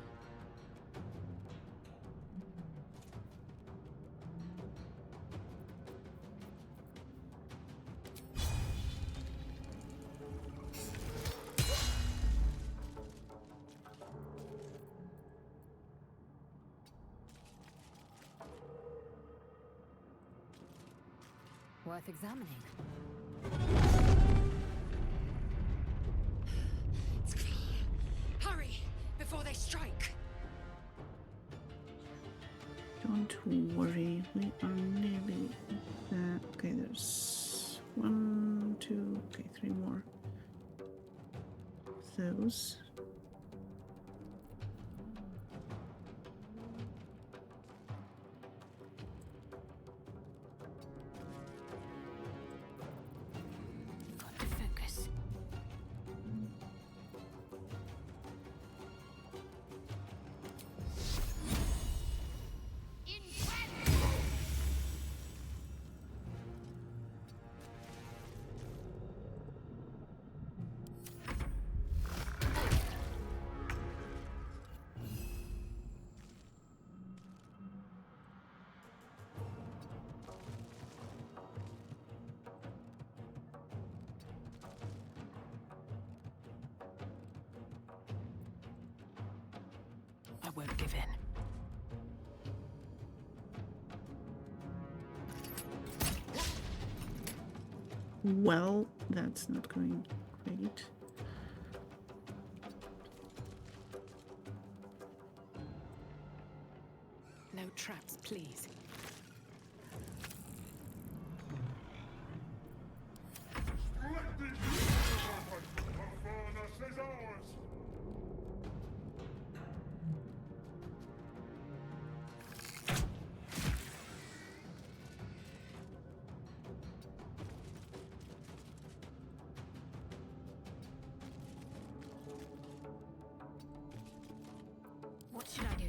Worth examining. It's clear. Hurry, before they strike. Don't worry, we are nearly there. Okay, there's 1, 2, okay, 3 more. those. Got to focus. I won't give in. Well, that's not going great. No traps, please. What should I do?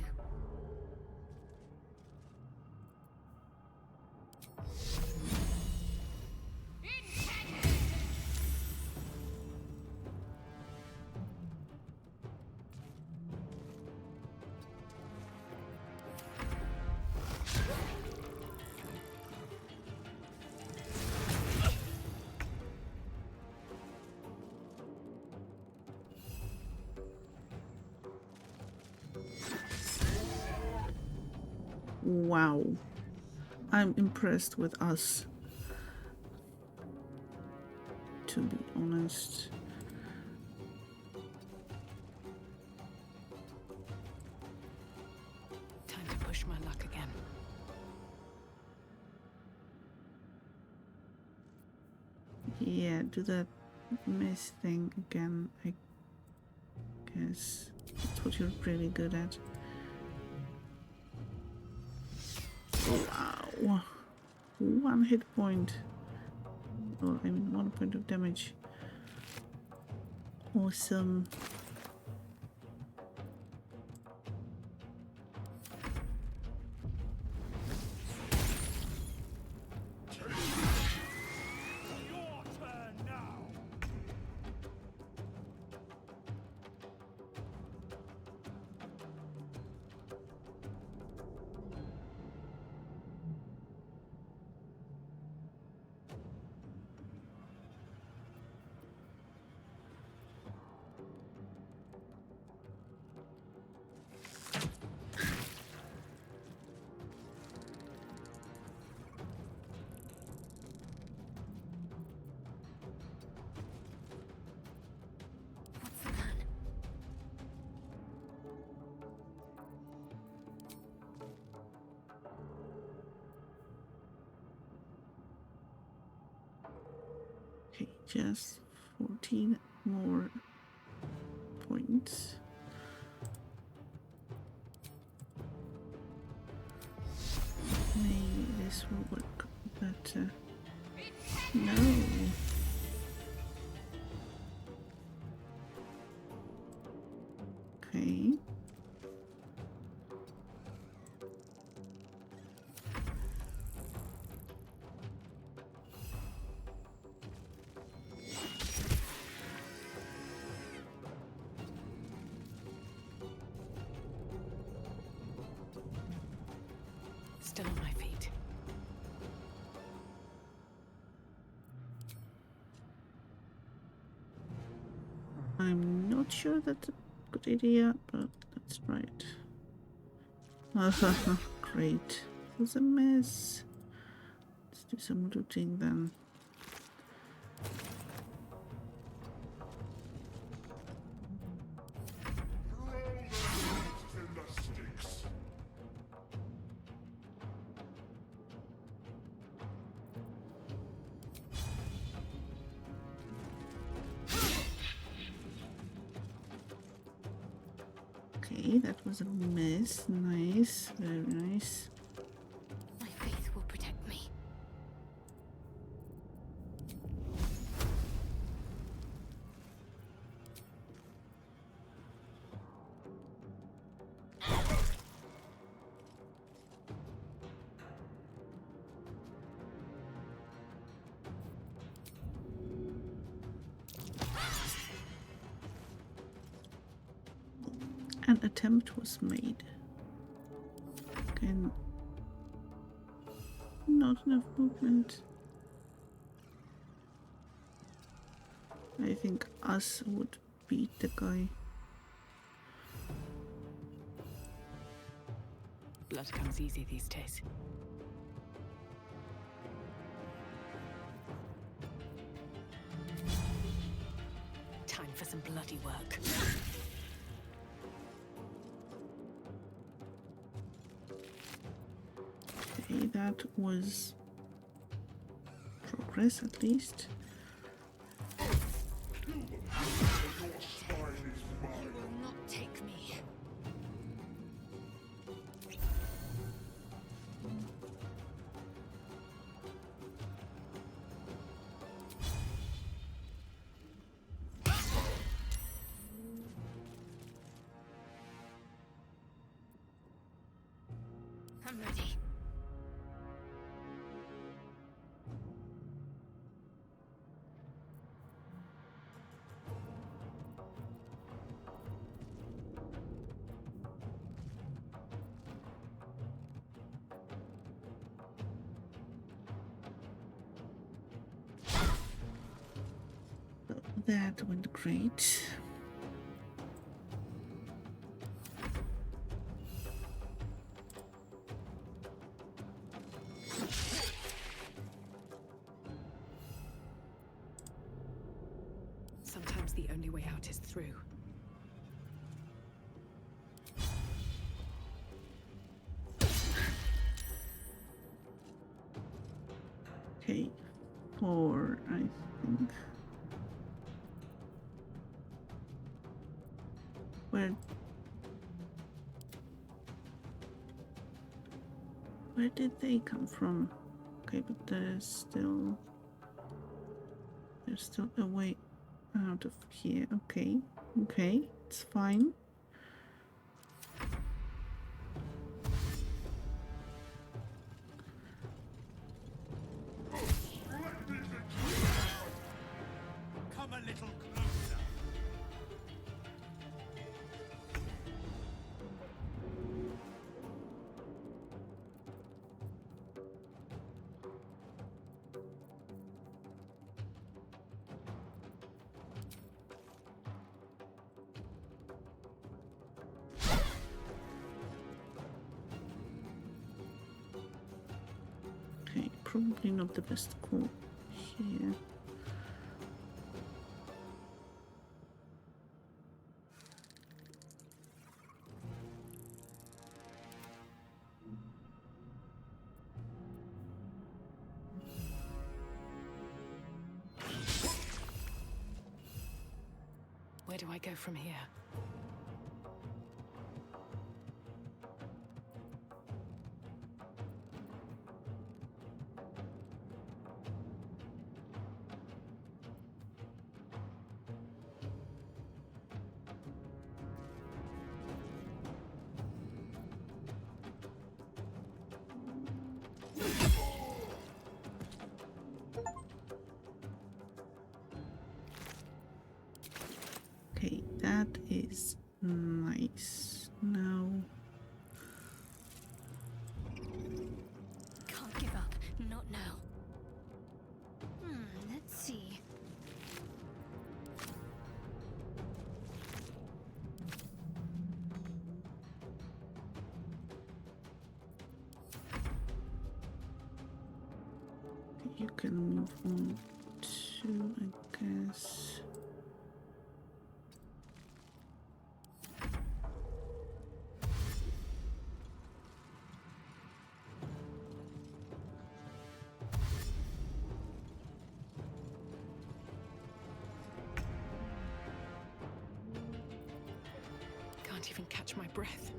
Wow. I'm impressed with us. To be honest. Time to push my luck again. Yeah, do that mess thing again, I guess. That's what you're really good at. Wow. 1 hit point. Or, I mean, 1 point of damage. Awesome. What's the plan? Okay, just 14 more points. Maybe this will work better. No. Okay. Still on my feet. I'm not sure that's a good idea, but that's right. Great. This was a mess. Let's do some looting then. Okay, that was a miss. Nice, very nice. My faith will protect me. An attempt was made. Again, not enough movement. I think us would beat the guy. Blood comes easy these days. Time for some bloody work. Okay, that was progress at least. Your spine is You mine. will not take me. I'm ready. That went great. Sometimes the only way out is through. Okay, 4, I think. Where did they come from? Okay, but there's still a way out of here. Okay, it's fine. Come a little closer. Okay, probably not the best call here. Where do I go from here? Okay, that is nice. Now, Can't give up. Not now. Let's see. you can move on to, I guess. can't even catch my breath.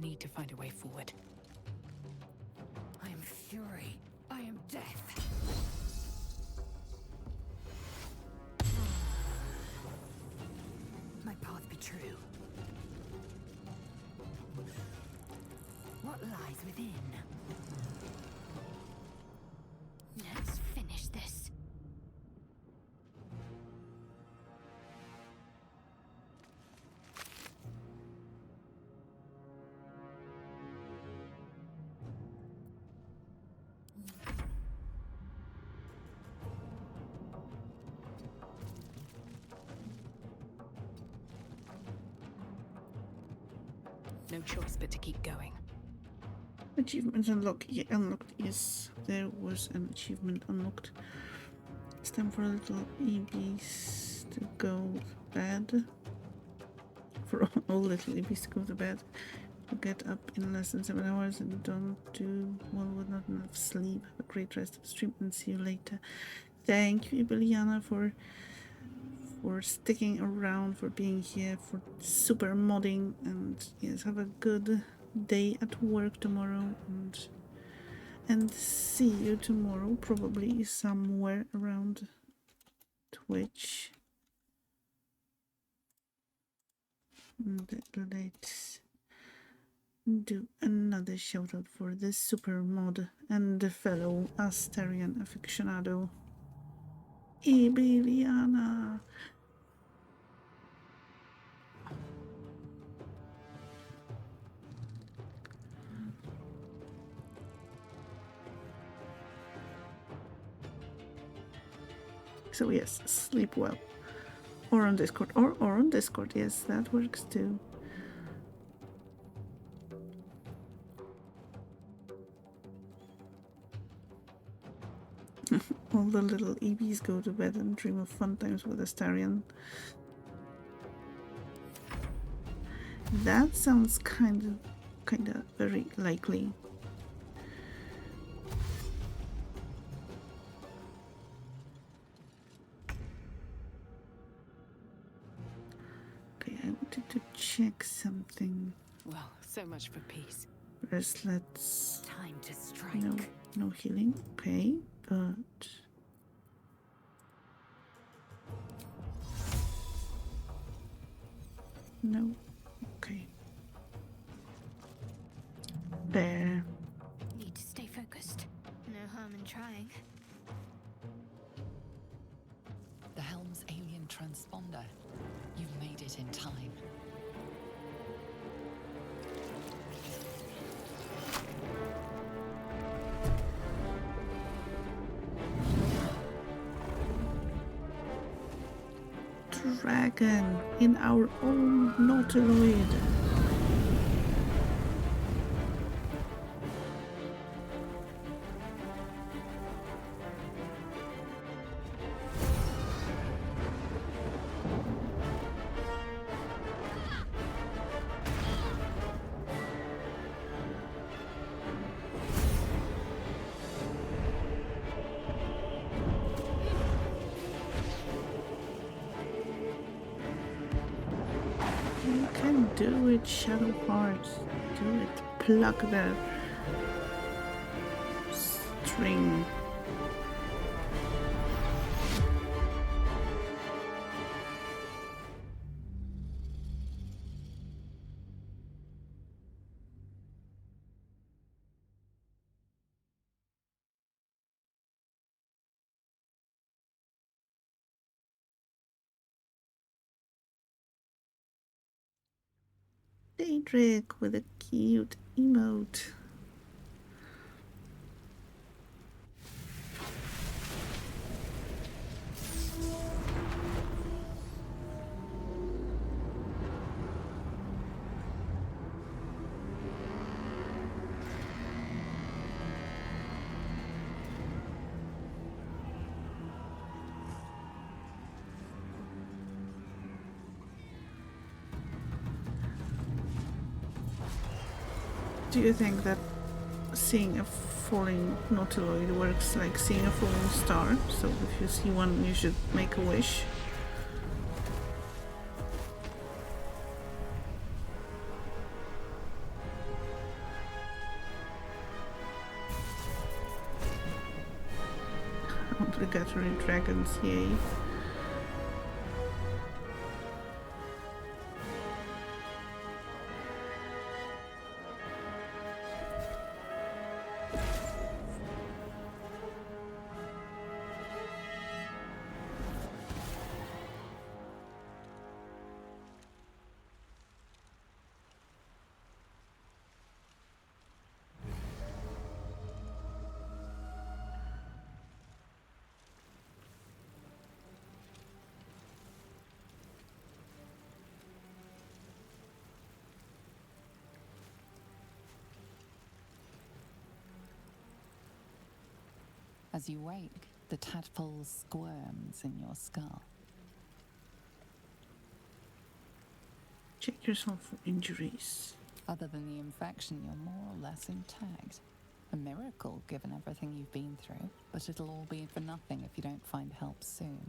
Need to find a way forward. I am fury. I am death. My path be true. What lies within? Let's finish this. No choice but to keep going. Achievement unlocked. Yeah, unlocked. Yes, there was an achievement unlocked. It's time for little EBs to go to bed. For all little EBs to go to bed. To get up in less than 7 hours and don't do well with not enough sleep. Have a great rest of the stream and see you later. Thank you, Ibeliana, for sticking around, for being here, for super modding, and yes, have a good day at work tomorrow, and see you tomorrow, probably somewhere around Twitch. And let's do another shout out for the super mod and the fellow Asterian aficionado, Ibeliana. So yes, sleep well. Or on Discord. Or on Discord, yes, that works too. All the little EBs go to bed and dream of fun times with Astarion. That sounds kinda very likely. Okay, I wanted to check something. Well, so much for peace. First, let's... Time to strike. No healing. Okay, but... No. Okay. There. Need to stay focused. No harm in trying. The Helm's alien transponder. You've made it in time. Dragon in our own Nautiloid. Do it, Shadow Hearts. Do it. Pluck the string. Daedric with a cute emote. Do you think that seeing a falling nautiloid works like seeing a falling star. So if you see one, you should make a wish. Obligatory dragons, yay. As you wake, the tadpole squirms in your skull. Check yourself for injuries. Other than the infection, you're more or less intact. A miracle, given everything you've been through, but it'll all be for nothing if you don't find help soon.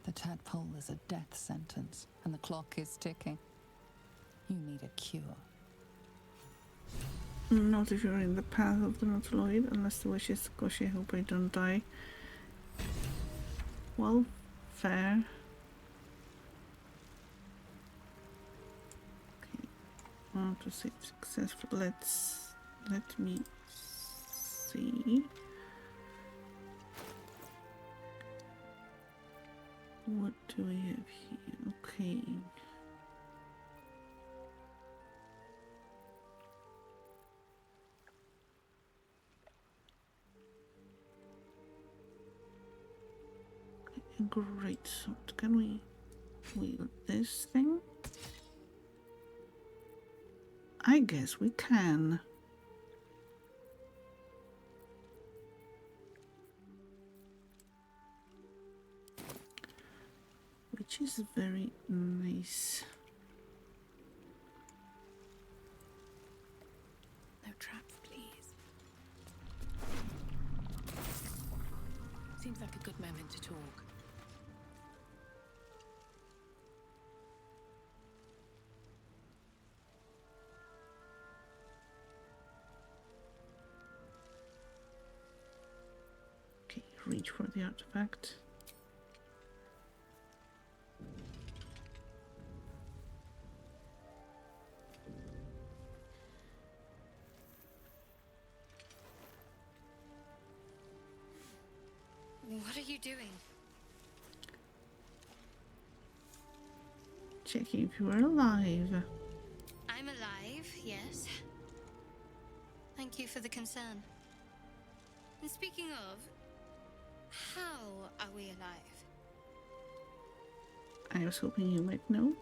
The tadpole is a death sentence, and the clock is ticking. You need a cure. Not if you're in the path of the nautiloid, unless the wish is, gosh, I hope I don't die. Well, fair. Okay, to save successful. Let me see. What do we have here? Okay. Great, so can we wield this thing? I guess we can. Which is very nice. No traps, please. Seems like a good moment to talk. Okay, reach for the artifact. What are you doing? Checking if you are alive. I'm alive, yes. Thank you for the concern. And speaking of, how are we alive? I was hoping you might know.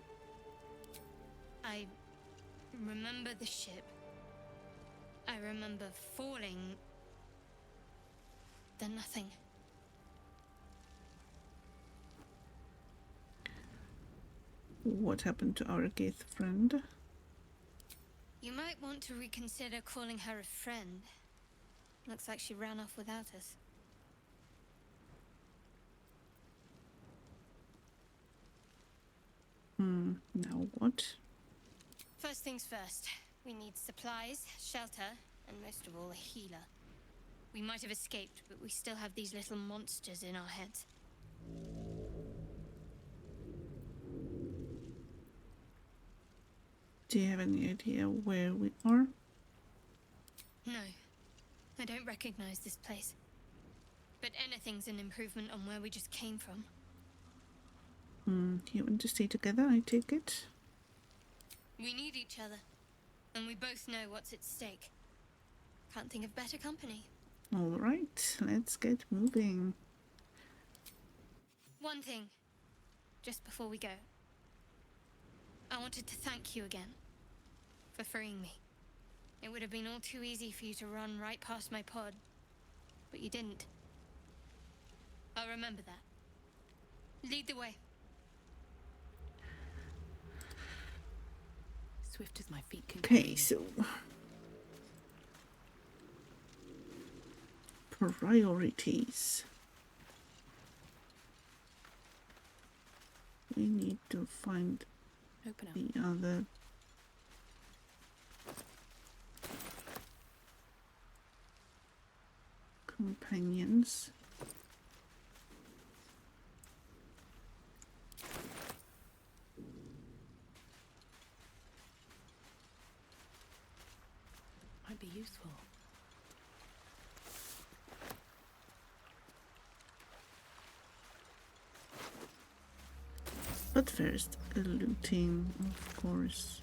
I remember the ship. I remember falling. Then nothing. What happened to our Gith friend? You might want to reconsider calling her a friend. Looks like she ran off without us. Now what? First things first. We need supplies, shelter, and most of all, a healer. We might have escaped, but we still have these little monsters in our heads. Do you have any idea where we are? No, I don't recognize this place. But anything's an improvement on where we just came from. You want to stay together, I take it? We need each other, and we both know what's at stake. Can't think of better company. Alright, let's get moving. One thing, just before we go. I wanted to thank you again for freeing me. It would have been all too easy for you to run right past my pod, but you didn't. I'll remember that. Lead the way. Swift as my feet can Okay, carry. so Priorities. We need to find Open up. the other companions. Might be useful. But first, looting, of course.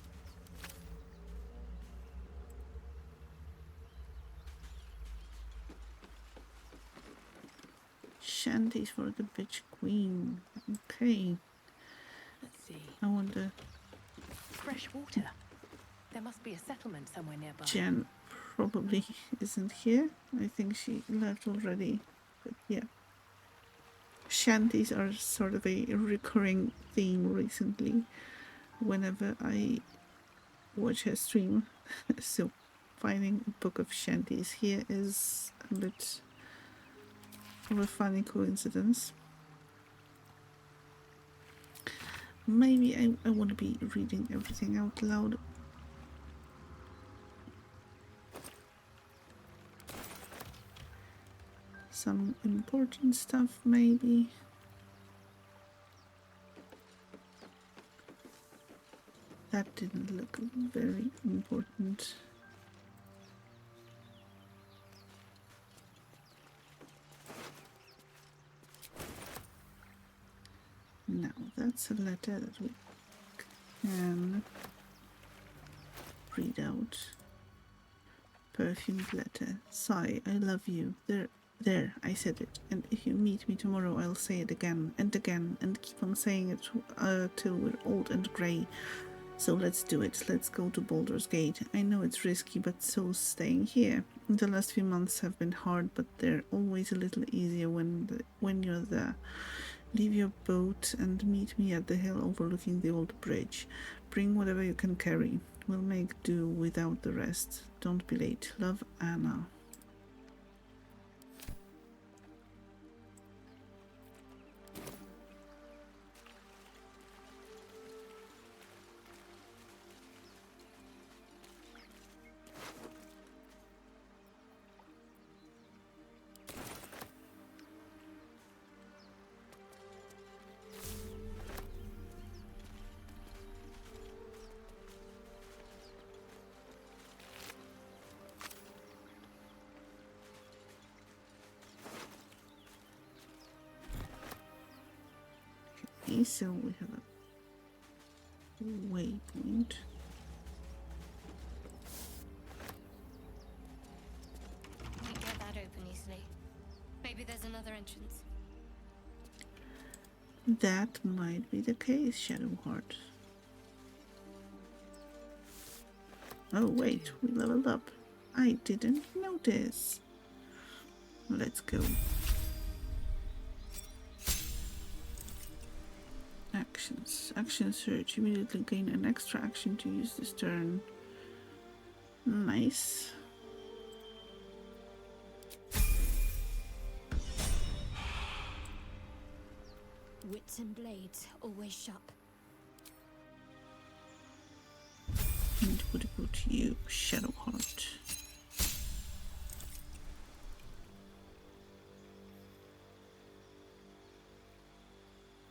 Shanties for the bitch queen. Okay, Let's see. I wonder. Fresh water. There must be a settlement somewhere nearby. Jen probably isn't here. I think she left already. But yeah. Shanties are sort of a recurring theme recently whenever I watch her stream. So finding a book of shanties here is a bit of a funny coincidence. Maybe I want to be reading everything out loud. Some important stuff, maybe. That didn't look very important. Now, that's a letter that we can read out. Perfumed letter. Sigh, I love you. There, I said it. And if you meet me tomorrow, I'll say it again and again and keep on saying it till we're old and grey. So let's do it. Let's go to Baldur's Gate. I know it's risky, but so's staying here. The last few months have been hard, but they're always a little easier when you're there. Leave your boat and meet me at the hill overlooking the old bridge. Bring whatever you can carry. We'll make do without the rest. Don't be late. Love, Anna. Okay, so we have a waypoint. Can't get that open easily. Maybe there's another entrance. That might be the case, Shadowheart. Oh wait, we leveled up. I didn't notice. Let's go. Actions. Action search. Immediately gain an extra action to use this turn. Nice. Wits and blades, always sharp. And what about you, Shadowheart?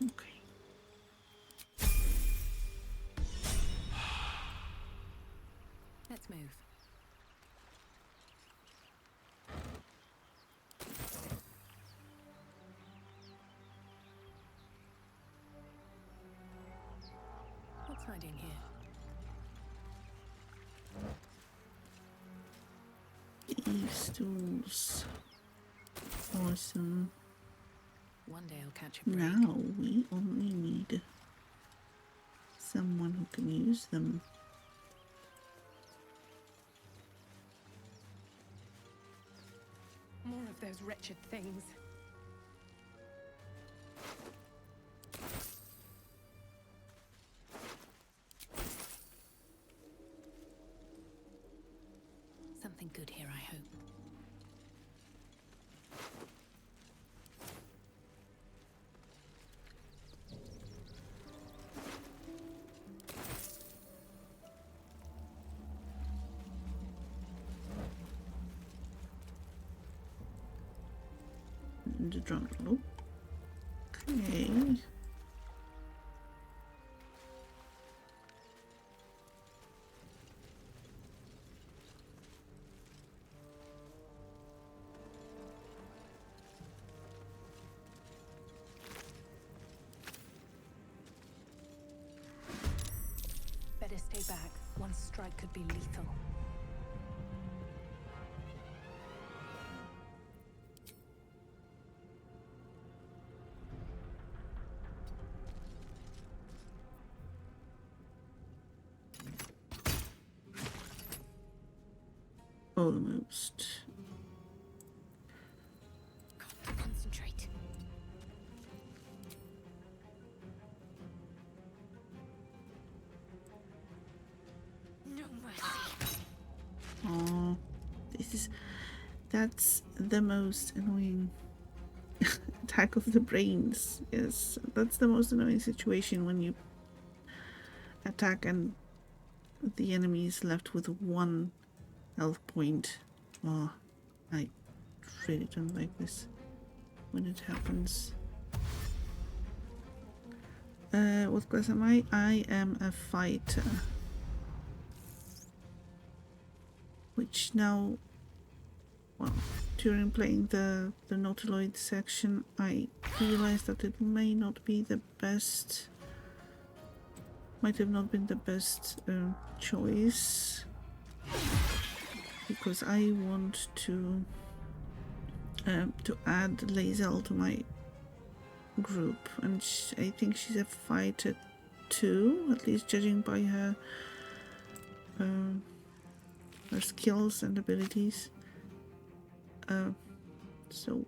Okay. Let's move. What's hiding here? These tools. Awesome. One day I'll catch a break. Now we only need someone who can use them. More of those wretched things. Something good here, I hope. the jungle. Okay. Better stay back. One strike could be lethal. Almost. Concentrate. No mercy. Oh, that's the most annoying attack of the brains. Yes, that's the most annoying situation when you attack and the enemy is left with one health point. Oh, I really don't like this when it happens. What class am I? I am a fighter. Which now, well, during playing the Nautiloid section, I realized that it may not be the best, might have not been the best choice, because I want to add Lae'zel to my group, and I think she's a fighter too, at least judging by her skills and abilities. So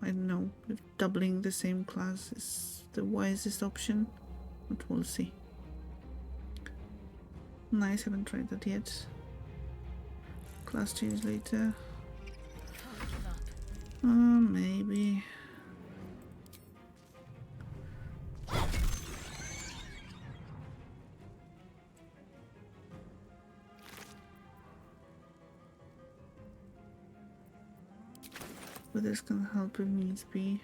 I don't know if doubling the same class is the wisest option, but we'll see. Nice, haven't tried that yet. Class change later. Maybe. But this can help if needs be.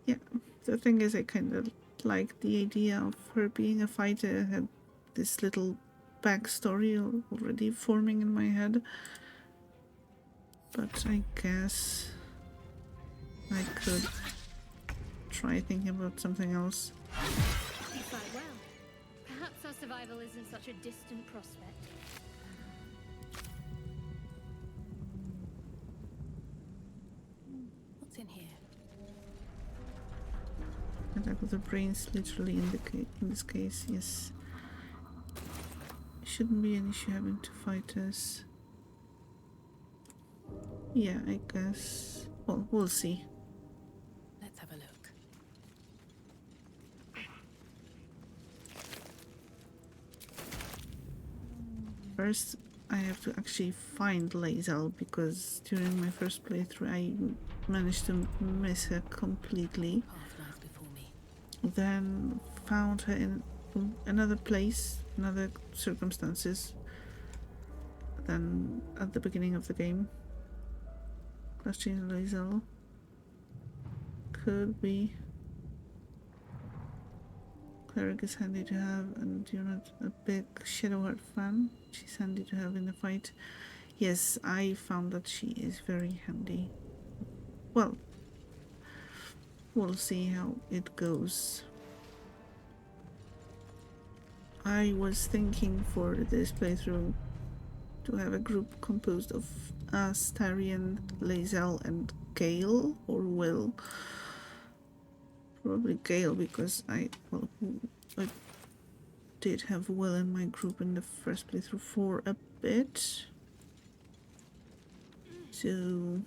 Yeah, the thing is, I kind of like the idea of her being a fighter. I had this little backstory already forming in my head. But I guess I could try thinking about something else. You fight well. Perhaps our survival isn't such a distant prospect. What's in here? Attack of the brains, literally in this case, yes. Shouldn't be an issue having to fight us. Yeah, I guess. Well, we'll see. Let's have a look. First, I have to actually find Lae'zel, because during my first playthrough I managed to miss her completely. Half lies before me. Then found her in another place, another circumstances than at the beginning of the game. Class change Lae'zel. Could be. Cleric is handy to have, and you're not a big Shadowheart fan. She's handy to have in a fight. Yes, I found that she is very handy. Well, we'll see how it goes. I was thinking for this playthrough to have a group composed of Astarion, Lae'zel, and Gale, or Will. Probably Gale, because I did have Will in my group in the first playthrough for a bit. So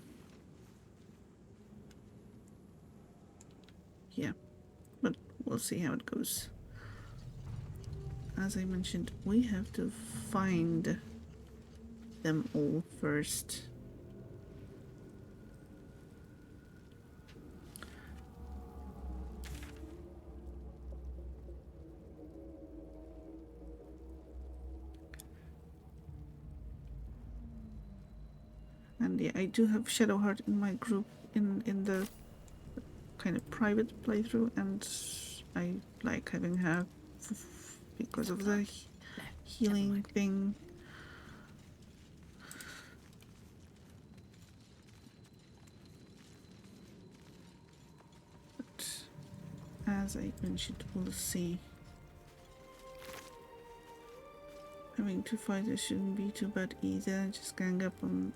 yeah, but we'll see how it goes. As I mentioned, we have to find them all first. And yeah, I do have Shadowheart in my group in the kind of private playthrough, and I like having her because of the healing thing. But as I mentioned, we'll see. Having two fighters shouldn't be too bad either. Just gang up on,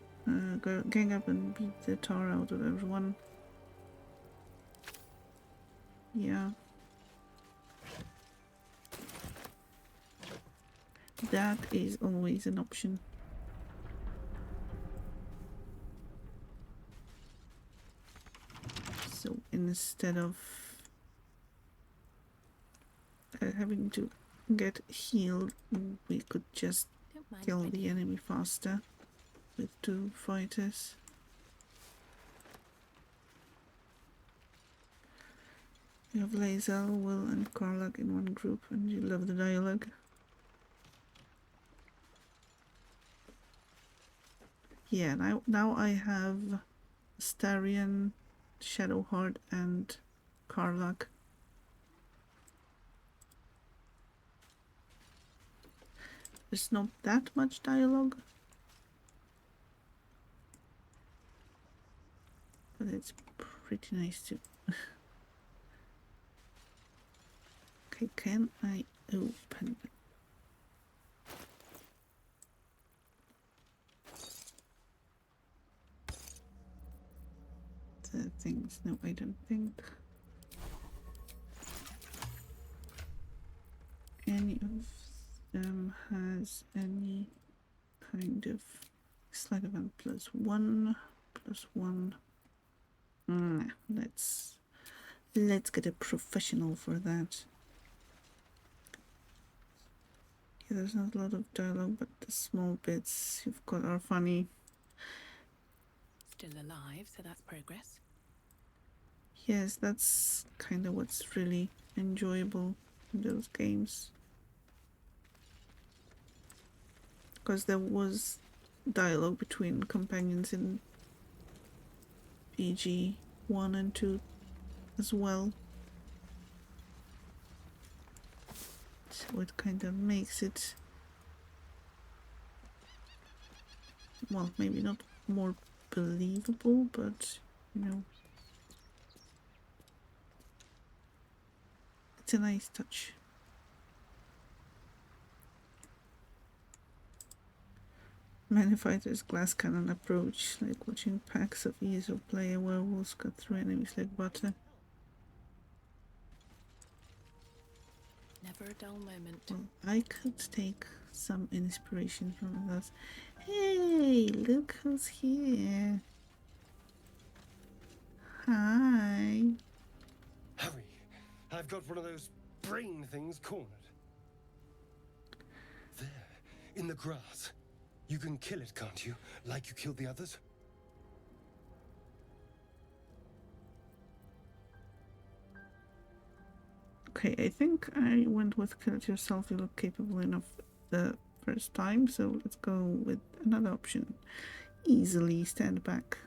gang up and beat the tar out of everyone. Yeah. That is always an option. So instead of having to get healed, we could just kill the enemy faster with two fighters. You have Lae'zel, Will, and Karlach in one group, and you love the dialogue. Yeah, now I have Astarion, Shadowheart, and Karlach. There's not that much dialogue, but it's pretty nice too. Okay, can I open it? The things? No, I don't think any of them has any kind of sleight of hand +1, +1. Let's get a professional for that. Yeah, there's not a lot of dialogue, but the small bits you've got are funny. Still alive, so that's progress. Yes, that's kind of what's really enjoyable in those games. Because there was dialogue between companions in BG 1 and 2 as well. So it kind of makes it, well, maybe not more believable, but, you know, it's a nice touch. Many fighters glass cannon approach, like watching packs of ESO player werewolves cut through enemies like butter. Never a dull moment. Well, I could take some inspiration from this. Hey, look who's here. Hi. Hurry! I've got one of those brain things cornered. There, in the grass. You can kill it, can't you? Like you killed the others? Okay, I think I went with kill it yourself. You look capable enough the first time, so let's go with another option. Easily stand back.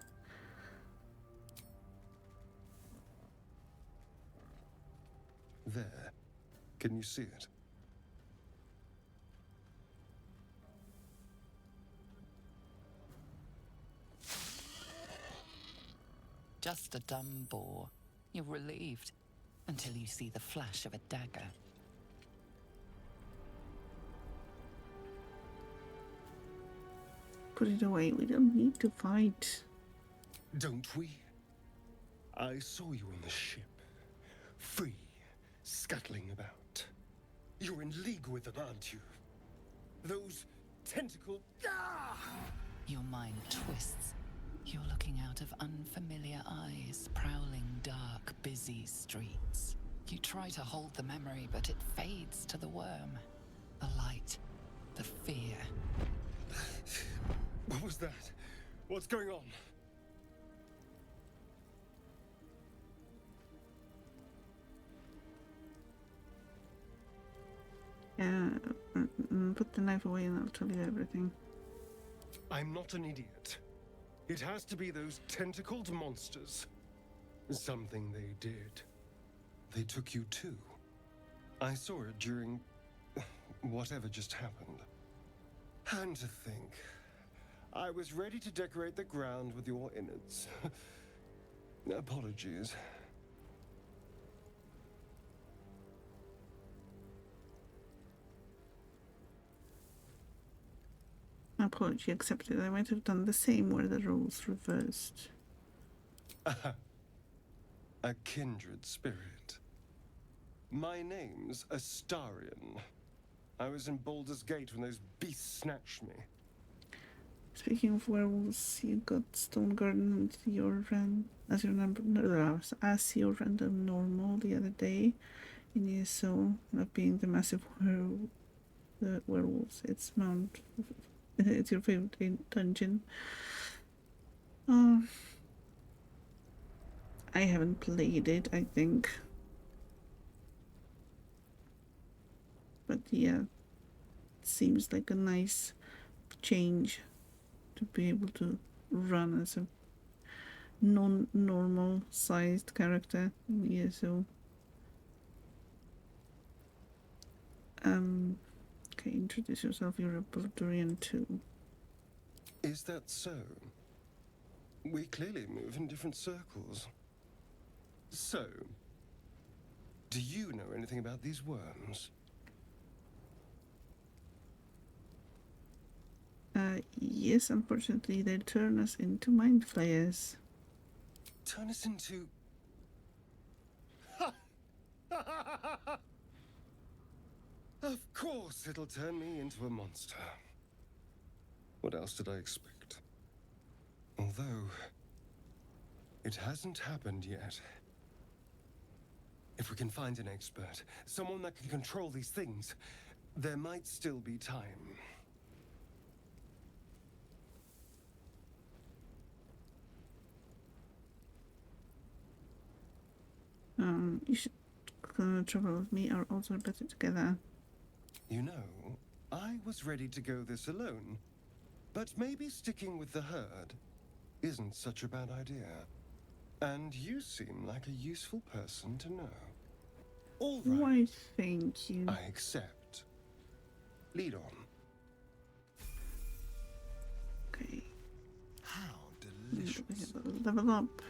There. Can you see it? Just a dumb bore. You're relieved until you see the flash of a dagger. Put it away. We don't need to fight. Don't we? I saw you on the ship. Free, scuttling about. You're in league with them, aren't you? Those tentacle... Ah! Your mind twists. You're looking out of unfamiliar eyes, prowling dark, busy streets. You try to hold the memory, but it fades to the worm. The light, the fear. What was that? What's going on? Put the knife away and I'll tell you everything. I'm not an idiot. It has to be those tentacled monsters. Something they did. They took you too. I saw it during whatever just happened. And to think, I was ready to decorate the ground with your innards. Apologies. Apology accepted. I might have done the same were the roles reversed. A kindred spirit. My name's Astarion. I was in Baldur's Gate when those beasts snatched me. Speaking of werewolves, you got Stone Garden into your as your random normal the other day in ESO, not being the massive werewolves. It's it's your favorite dungeon. I haven't played it, I think. But yeah, it seems like a nice change to be able to run as a non-normal sized character in ESO. Okay, introduce yourself. You're a Baldurian too. Is that so? We clearly move in different circles. So, do you know anything about these worms? Yes, unfortunately, they turn us into mind flayers. Turn us into... Of course it'll turn me into a monster. What else did I expect? Although, it hasn't happened yet. If we can find an expert, someone that can control these things, there might still be time. You should travel with me or also better together. You know, I was ready to go this alone, but maybe sticking with the herd isn't such a bad idea. And you seem like a useful person to know. All right. Why, thank you. I accept. Lead on. Okay. How delicious. Level up.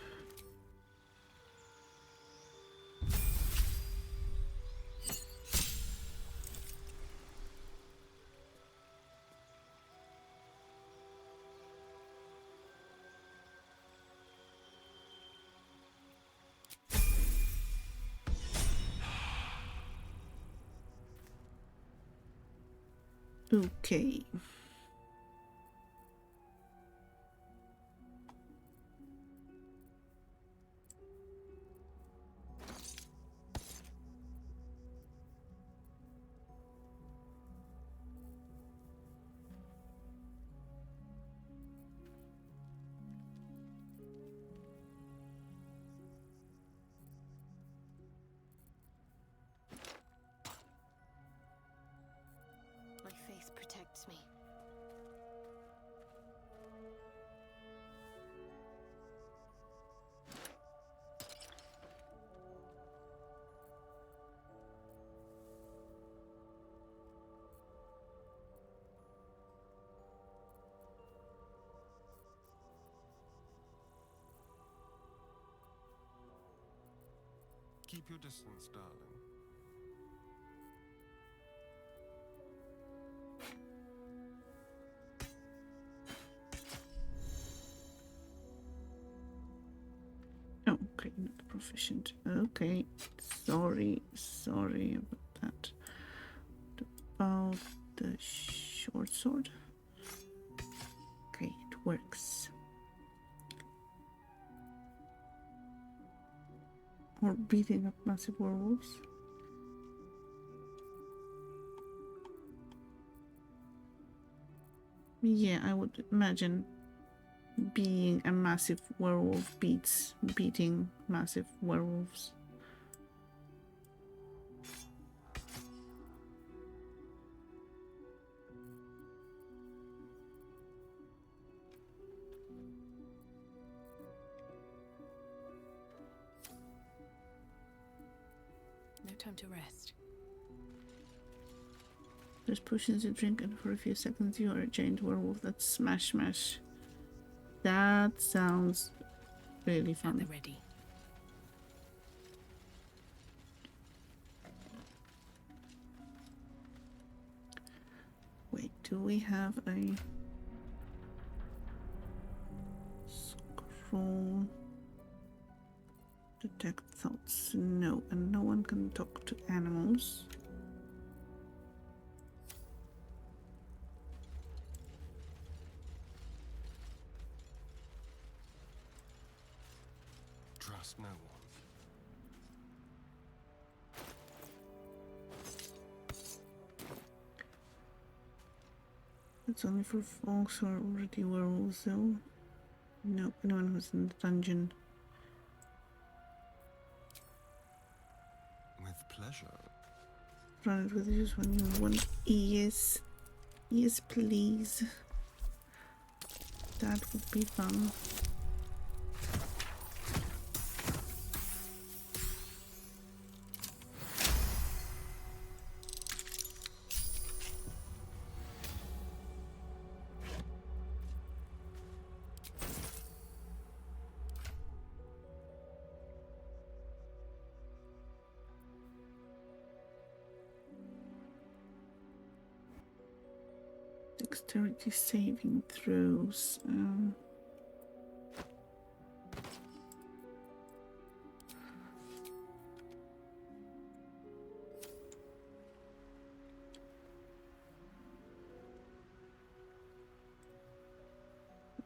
Okay. My faith protects me. Keep your distance, darling. Oh, okay, not proficient. Okay, sorry about that. About the short sword. Okay, it works. Or beating up massive werewolves. Yeah, I would imagine being a massive werewolf beating massive werewolves. time to rest. There's potions you drink, and for a few seconds you are a giant werewolf. That's smash smash. That sounds really At fun. the ready. Wait, do we have a scroll? Detect thoughts. No, and no one can talk to animals. Trust no one. It's only for folks who are already werewolves, though. No, anyone who's in the dungeon. With pleasure. Run it with you when you want. Yes. Yes, please. That would be fun. Dexterity saving throws.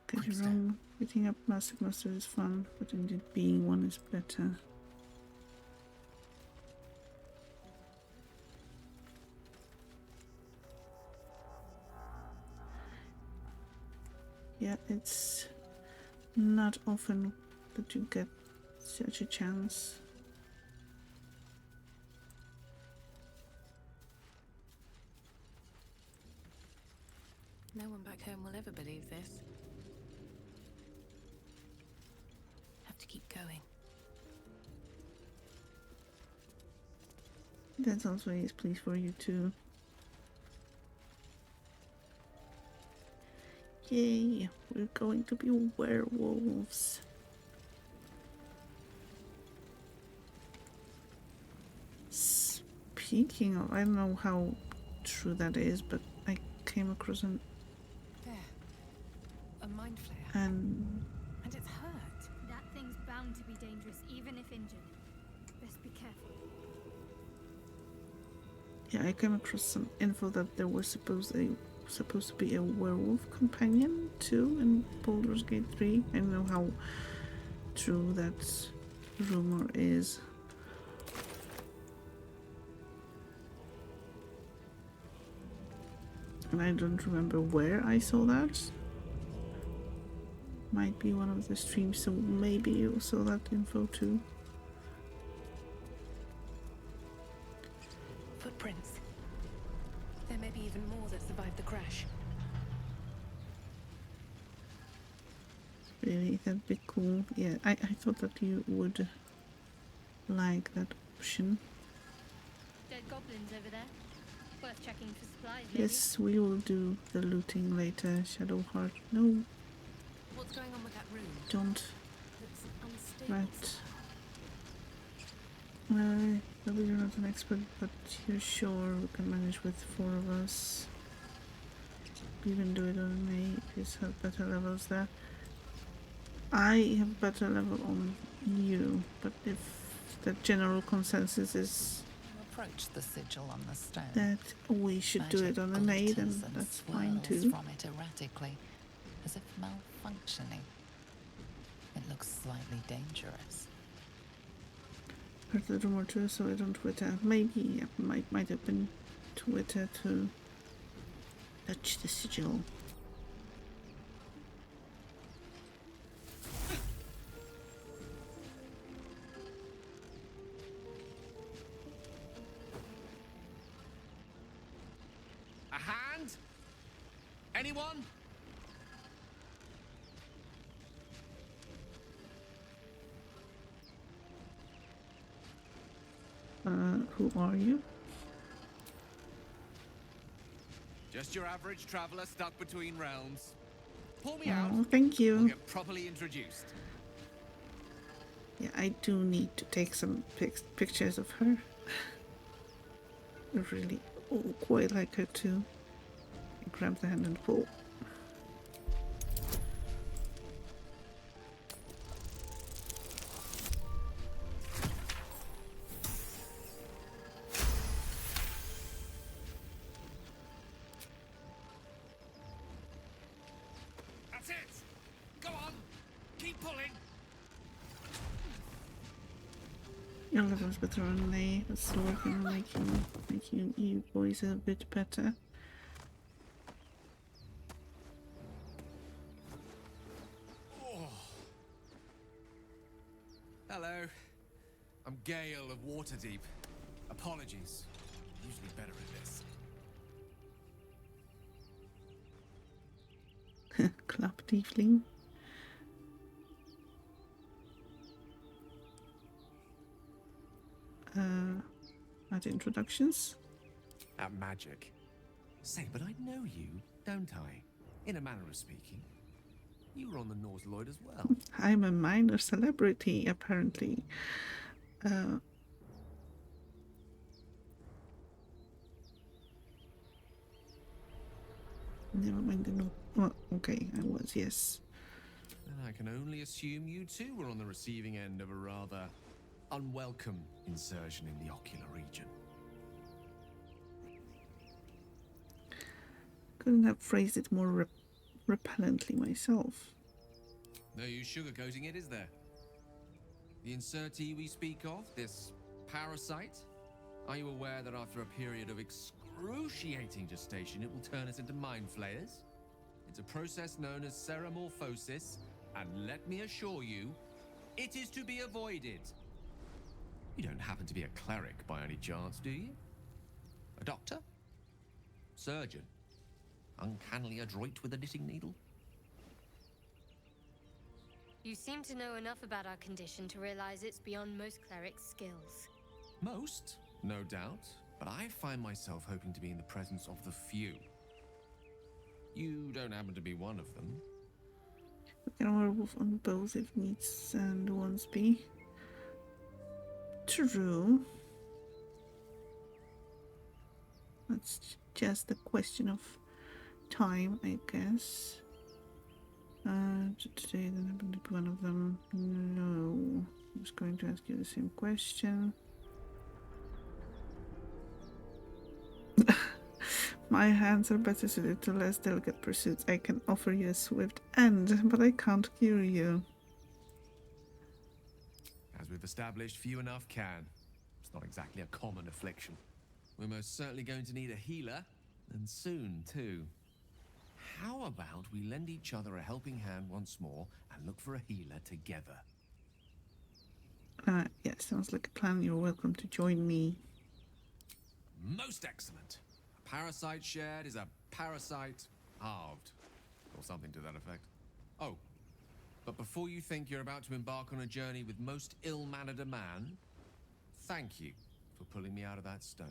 Get it wrong. Beating up Massive Monster is fun, but indeed being one is better. Yeah, it's not often that you get such a chance. No one back home will ever believe this. Have to keep going. That's also a place for you too. Yay, we're going to be werewolves. Speaking of, I don't know how true that is, but I came across an There. A mind flare. And it's hurt. That thing's bound to be dangerous, even if injured. Best be careful. yeah, I came across some info that there was supposed to be a werewolf companion too in Baldur's Gate 3. I don't know how true that rumor is. And I don't remember where I saw that. Might be one of the streams, so maybe you saw that info too. Footprints. There may be even more that survived the crash. Really, that'd be cool. Yeah, I thought that you would like that option. Dead goblins over there. Worth checking for supplies, maybe. Yes, we will do the looting later, Shadowheart. No, What's going on with that room? don't. It's unstable. Right. Maybe you're not an expert, but you're sure we can manage with 4 of us. We even do it on me if you have better levels there. I have better level on you, but if the general consensus is Approach the sigil on the stone. that we should do it on a maid, and that's fine swirls too. from it erratically, as if malfunctioning. It looks slightly dangerous. Heard the rumor too, so I don't Twitter. Maybe might have been Twitter to touch the sigil. A hand? Anyone? Who are you? Just your average traveler stuck between realms. Pull me Oh, out. thank We'll you. get properly introduced. Yeah, I do need to take some pictures of her. I really quite like her too. Grab the hand and pull. That's it. Go on. Keep pulling. Your level's better on me. It's still working on making you boys a bit better. Hello. I'm Gale of Waterdeep. Apologies. I'm usually better at this. Club tiefling. At introductions. At magic. Say, but I know you, don't I? In a manner of speaking. You were on the Norse Lloyd as well. I'm a minor celebrity, apparently. Never mind the no. Well, okay, I was, yes. And I can only assume you too were on the receiving end of a rather unwelcome insertion in the ocular region. Couldn't have phrased it more repellently myself. No use sugarcoating it, is there? The insertee we speak of, this parasite, are you aware that after a period of excruciating gestation, it will turn us into mind flayers? It's a process known as ceramorphosis, and let me assure you, it is to be avoided. You don't happen to be a cleric by any chance, do you? A doctor? Surgeon? Uncannily adroit with a knitting needle? You seem to know enough about our condition to realize it's beyond most clerics' skills. Most, no doubt, but I find myself hoping to be in the presence of the few. You don't happen to be one of them. We can werewolf on both if needs and wants be. True. That's just a question of time, I guess. Today then happened to be one of them. No. I was going to ask you the same question. My hands are better suited to less delicate pursuits. I can offer you a swift end, but I can't cure you. As we've established, few enough can. It's not exactly a common affliction. We're most certainly going to need a healer, and soon, too. How about we lend each other a helping hand once more and look for a healer together? Yeah, sounds like a plan. You're welcome to join me. Most excellent. A parasite shared is a parasite halved. Or something to that effect. Oh, but before you think you're about to embark on a journey with most ill-mannered a man, thank you for pulling me out of that stone.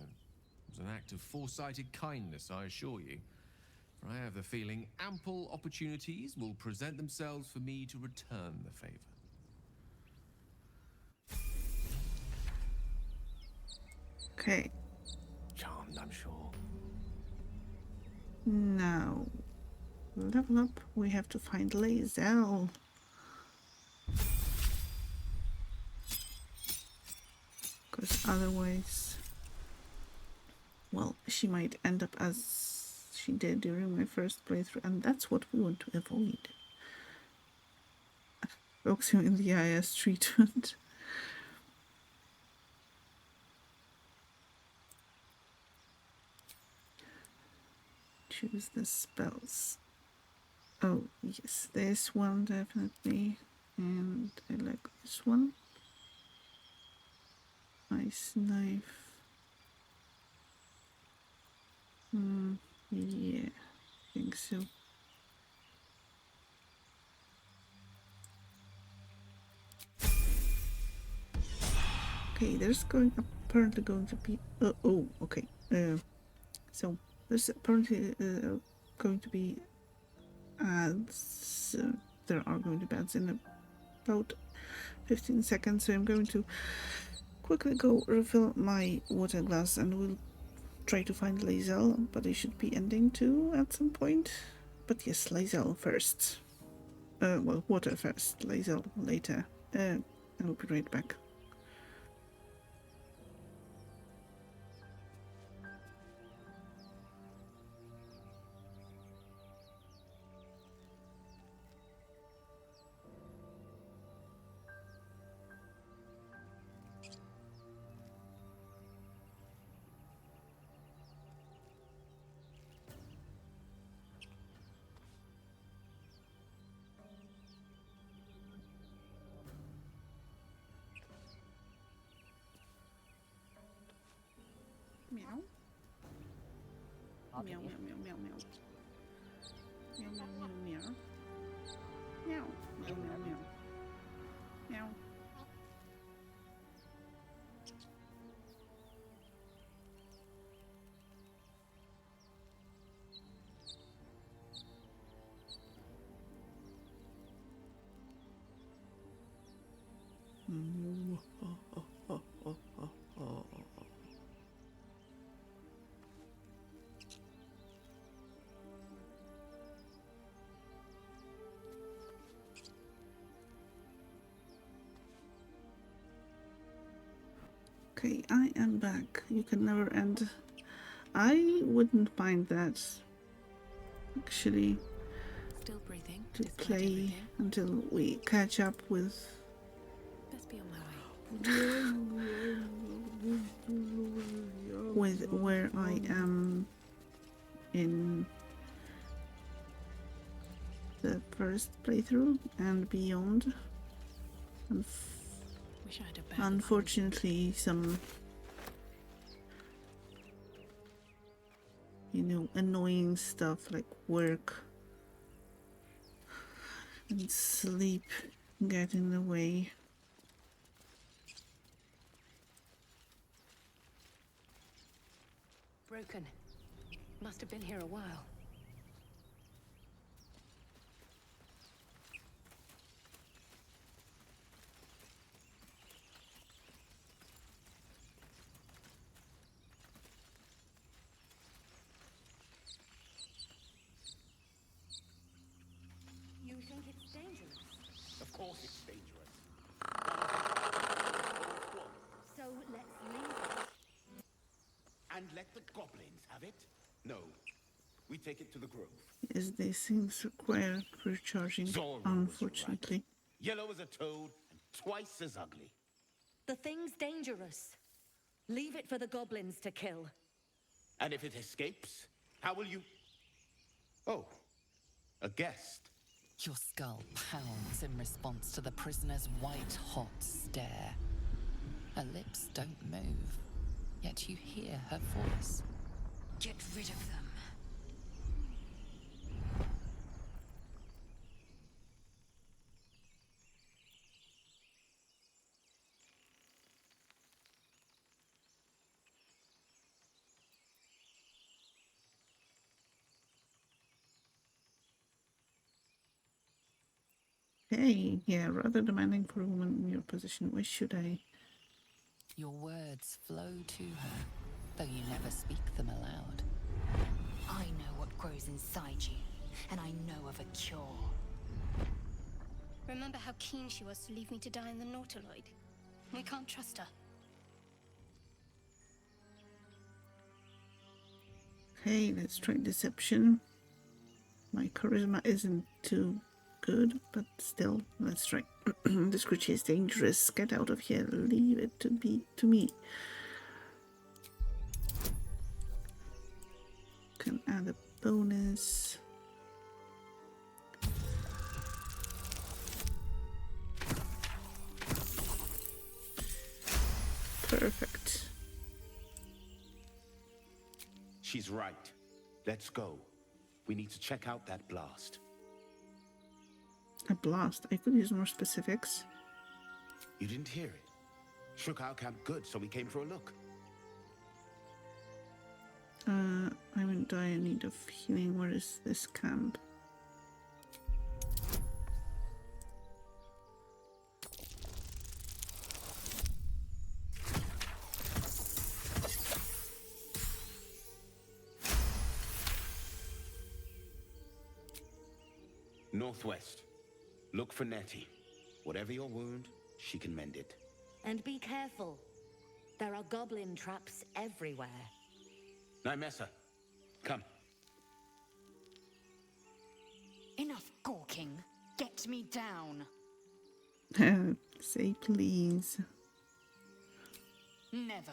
It was an act of foresighted kindness, I assure you. For I have the feeling ample opportunities will present themselves for me to return the favor. Okay. Charmed, I'm sure. Now, level up. We have to find Lae'zel. Because otherwise, well, she might end up as she did during my first playthrough, and that's what we want to avoid. Focusing in the IS treatment. Choose the spells. Oh, yes, this one definitely. And I like this one. Ice knife. Yeah, I think so. Okay, there's apparently going to be. Okay. So there's apparently going to be ads. There are going to be ads in about 15 seconds, so I'm going to quickly go refill my water glass and we'll try to find Lae'zel, but I should be ending too at some point. But yes, Lae'zel first. Well, water first, Lae'zel later. I'll be right back. Meow. Meow, meow, meow, meow, meow. Meow, meow, meow, meow. Meow, meow, meow, meow. Meow. Okay, I am back. You can never end. I wouldn't mind that, actually, Still breathing. to despite play everything. until we catch up with Best be on my way. where I am in the first playthrough and beyond. Wish I had a better Unfortunately, some annoying stuff like work and sleep get in the way. Broken. Must have been here a while. You think it's dangerous? Of course it's dangerous. So let's leave it. And let the goblins have it? No. We take it to the grove. As these things require recharging, Zora was unfortunately. right. Yellow as a toad and twice as ugly. The thing's dangerous. Leave it for the goblins to kill. And if it escapes, how will you... Oh, a guest. Your skull pounds in response to the prisoner's white-hot stare. Her lips don't move, yet you hear her voice. Get rid of them. Hey, yeah, rather demanding for a woman in your position. Why should I? Your words flow to her, though you never speak them aloud. I know what grows inside you, and I know of a cure. Remember how keen she was to leave me to die in the Nautiloid? We can't trust her. Okay, let's try deception. My charisma isn't too good, but still, let's try. This creature is dangerous. Get out of here. Leave it to me. Can add a bonus. Perfect. She's right. Let's go. We need to check out that blast. A blast. I could use more specifics. You didn't hear it? Shook our camp good, so we came for a look. I'm in dire need of healing. Where is this camp? Northwest. Look for Nettie. Whatever your wound, she can mend it. And be careful. There are goblin traps everywhere. Nymessa, come. Enough gawking. Get me down. Say please. Never.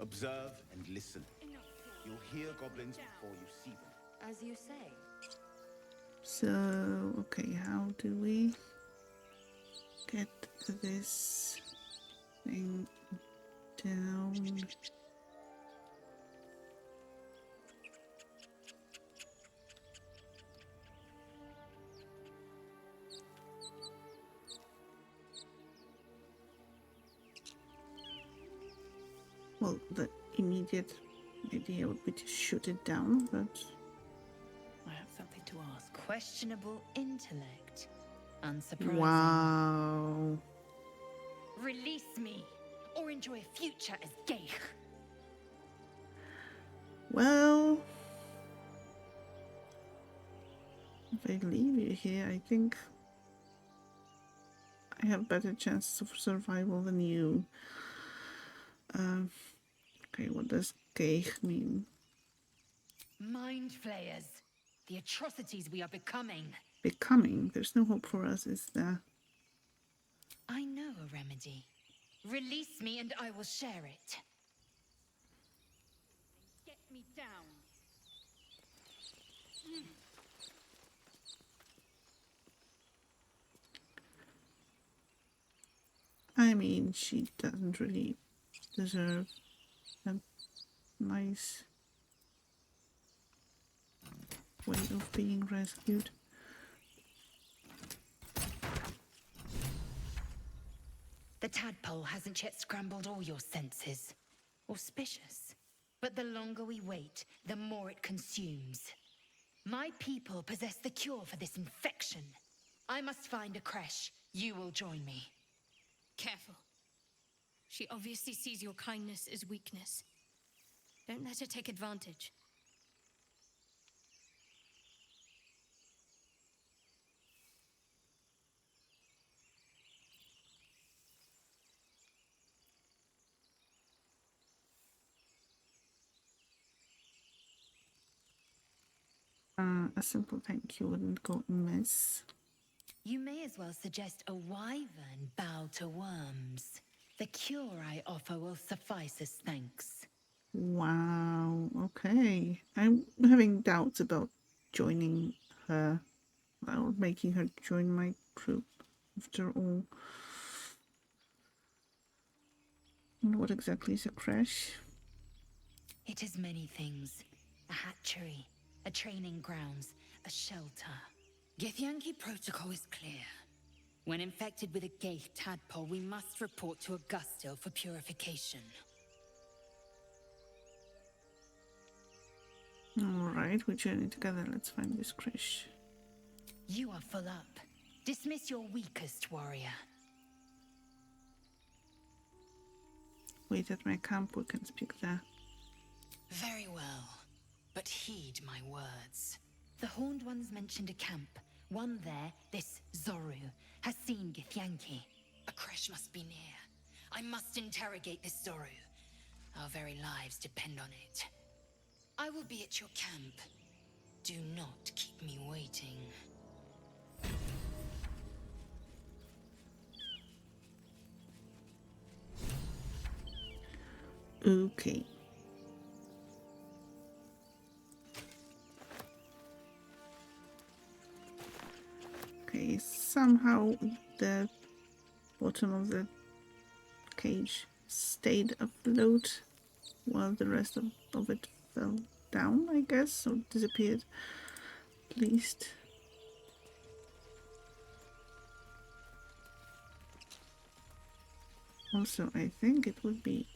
Observe and listen. You'll hear goblins before you see them. As you say. So, okay, how do we get this thing down? Well, the immediate idea would be to shoot it down, but... I have something to ask. Questionable intellect. Unsurprising. Wow. Release me, or enjoy a future as Geich. Well... if I leave you here, I think I have better chances of survival than you. Okay, what does Geich mean? Mind flayers. The atrocities we are becoming. Becoming? There's no hope for us, is there? I know a remedy. Release me and I will share it. Get me down. I mean, she doesn't really deserve a nice way of being rescued. The tadpole hasn't yet scrambled all your senses. Auspicious. But the longer we wait, the more it consumes. My people possess the cure for this infection. I must find a creche. You will join me. Careful. She obviously sees your kindness as weakness. Don't let her take advantage. A simple thank you wouldn't go amiss. You may as well suggest a wyvern bow to worms. The cure I offer will suffice as thanks. Wow, okay. I'm having doubts about joining her, or making her join my group, after all. And what exactly is a creche? It is many things. A hatchery, a training grounds, a shelter. Githyanki protocol is clear. When infected with a Geich tadpole, we must report to Augustil for purification. Alright, we journey together. Let's find this creche. You are full up. Dismiss your weakest warrior. Wait at my camp, we can speak there. Very well, but heed my words. The Horned Ones mentioned a camp. One there, this Zoru, has seen Githyanki. A creche must be near. I must interrogate this Zoru. Our very lives depend on it. I will be at your camp. Do not keep me waiting. Okay. Okay, somehow the bottom of the cage stayed afloat while the rest of it fell down, I guess, or disappeared. At least Also, I think it would be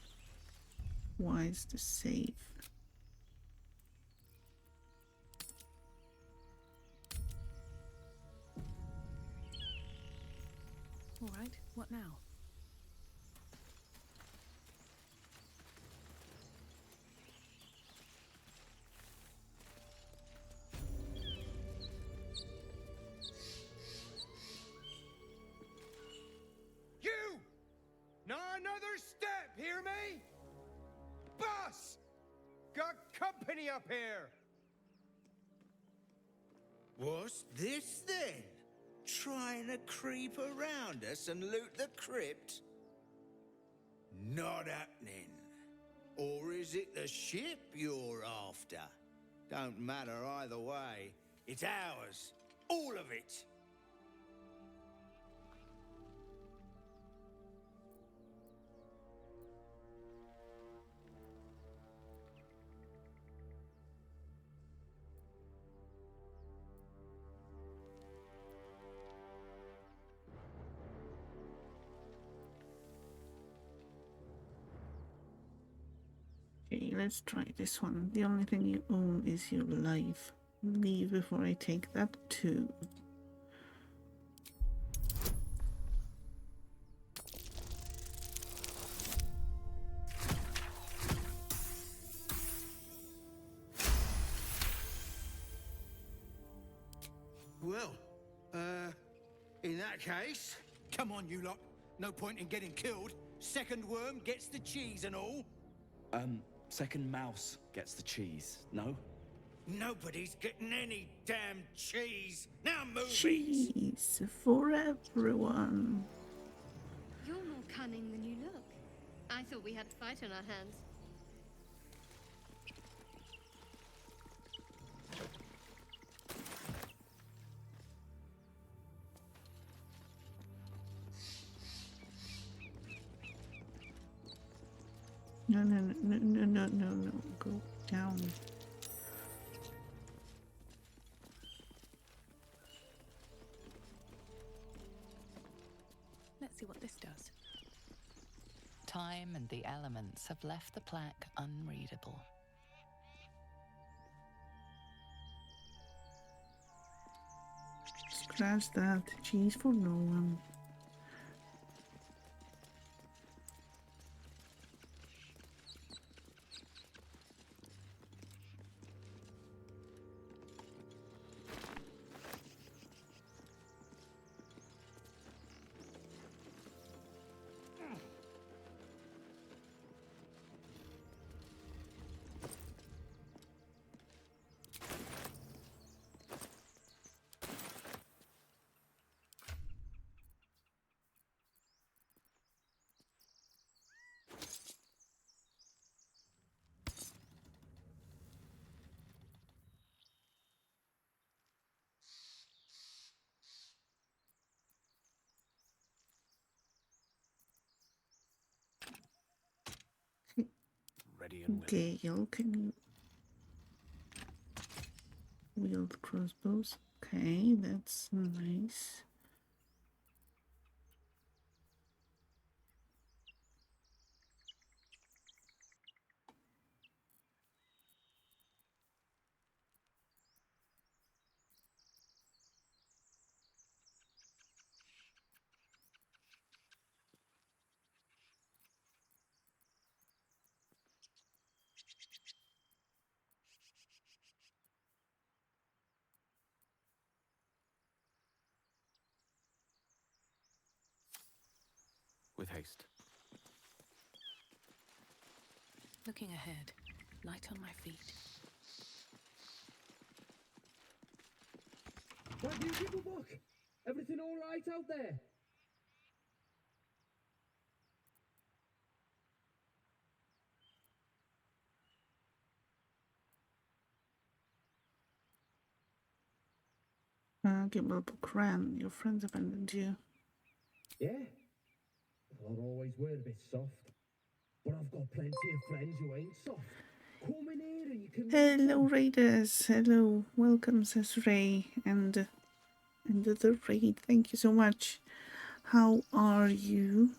wise to save. All right, what now? You! Not another step, hear me? Boss! Got company up here! What's this then? Trying to creep around us and loot the crypt? Not happening. Or is it the ship you're after? Don't matter either way. It's ours. All of it. Okay, let's try this one. The only thing you own is your life. Leave before I take that too. Well, in that case, come on, you lot. No point in getting killed. Second worm gets the cheese and all. Second mouse gets the cheese, no? Nobody's getting any damn cheese. Now move it. Cheese for everyone. You're more cunning than you look. I thought we had a fight on our hands. No. Go down. Let's see what this does. Time and the elements have left the plaque unreadable. Scratch that. Cheese for no one. Ready and willing. Gale, can you wield crossbows? Okay, that's nice. with haste. Looking ahead, light on my feet. Why do you give a fuck? Everything all right out there? Cran, your friends abandoned you. Yeah? Well, I always were a bit soft. But I've got plenty of friends who ain't soft. Come in here and you can... Hello, Raiders. Hello. Welcome, says Ray. And the raid. Thank you so much. How are you?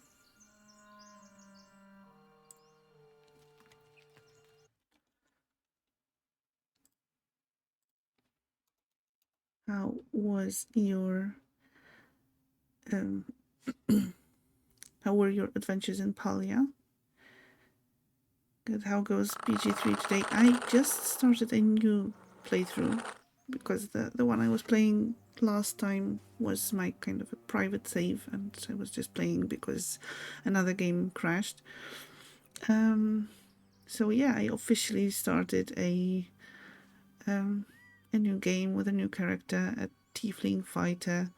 how was your how were your adventures in Palia? Good. How goes PG3 today? I just started a new playthrough because the one I was playing last time was my kind of a private save, and I was just playing because another game crashed. So yeah, I officially started a new game with a new character, a tiefling fighter,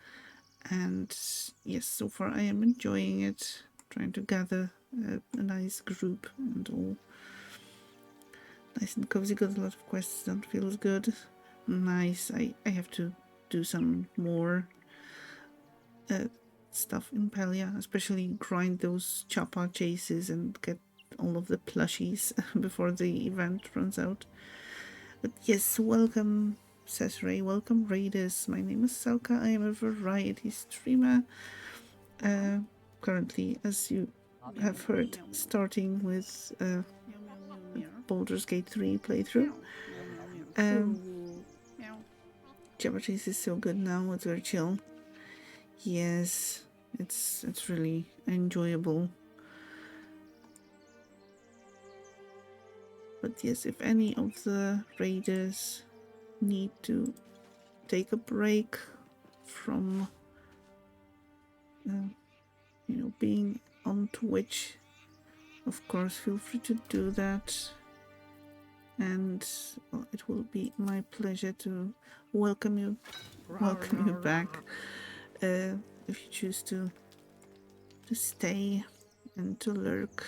and yes, so far I am enjoying it. Trying to gather a nice group and all. Nice and cozy, got a lot of quests, that feels good. Nice, I have to do some more stuff in Palia, especially grind those chopper chases and get all of the plushies before the event runs out. But yes, welcome Cesare, welcome Raiders. My name is Selka, I am a variety streamer. Currently, as you have heard, starting with Baldur's Gate 3 playthrough. Chopper chase is so good now, it's very chill. Yes, it's really enjoyable. But yes, if any of the raiders need to take a break from being on Twitch, of course feel free to do that, and well, it will be my pleasure to welcome you back if you choose to stay and to lurk.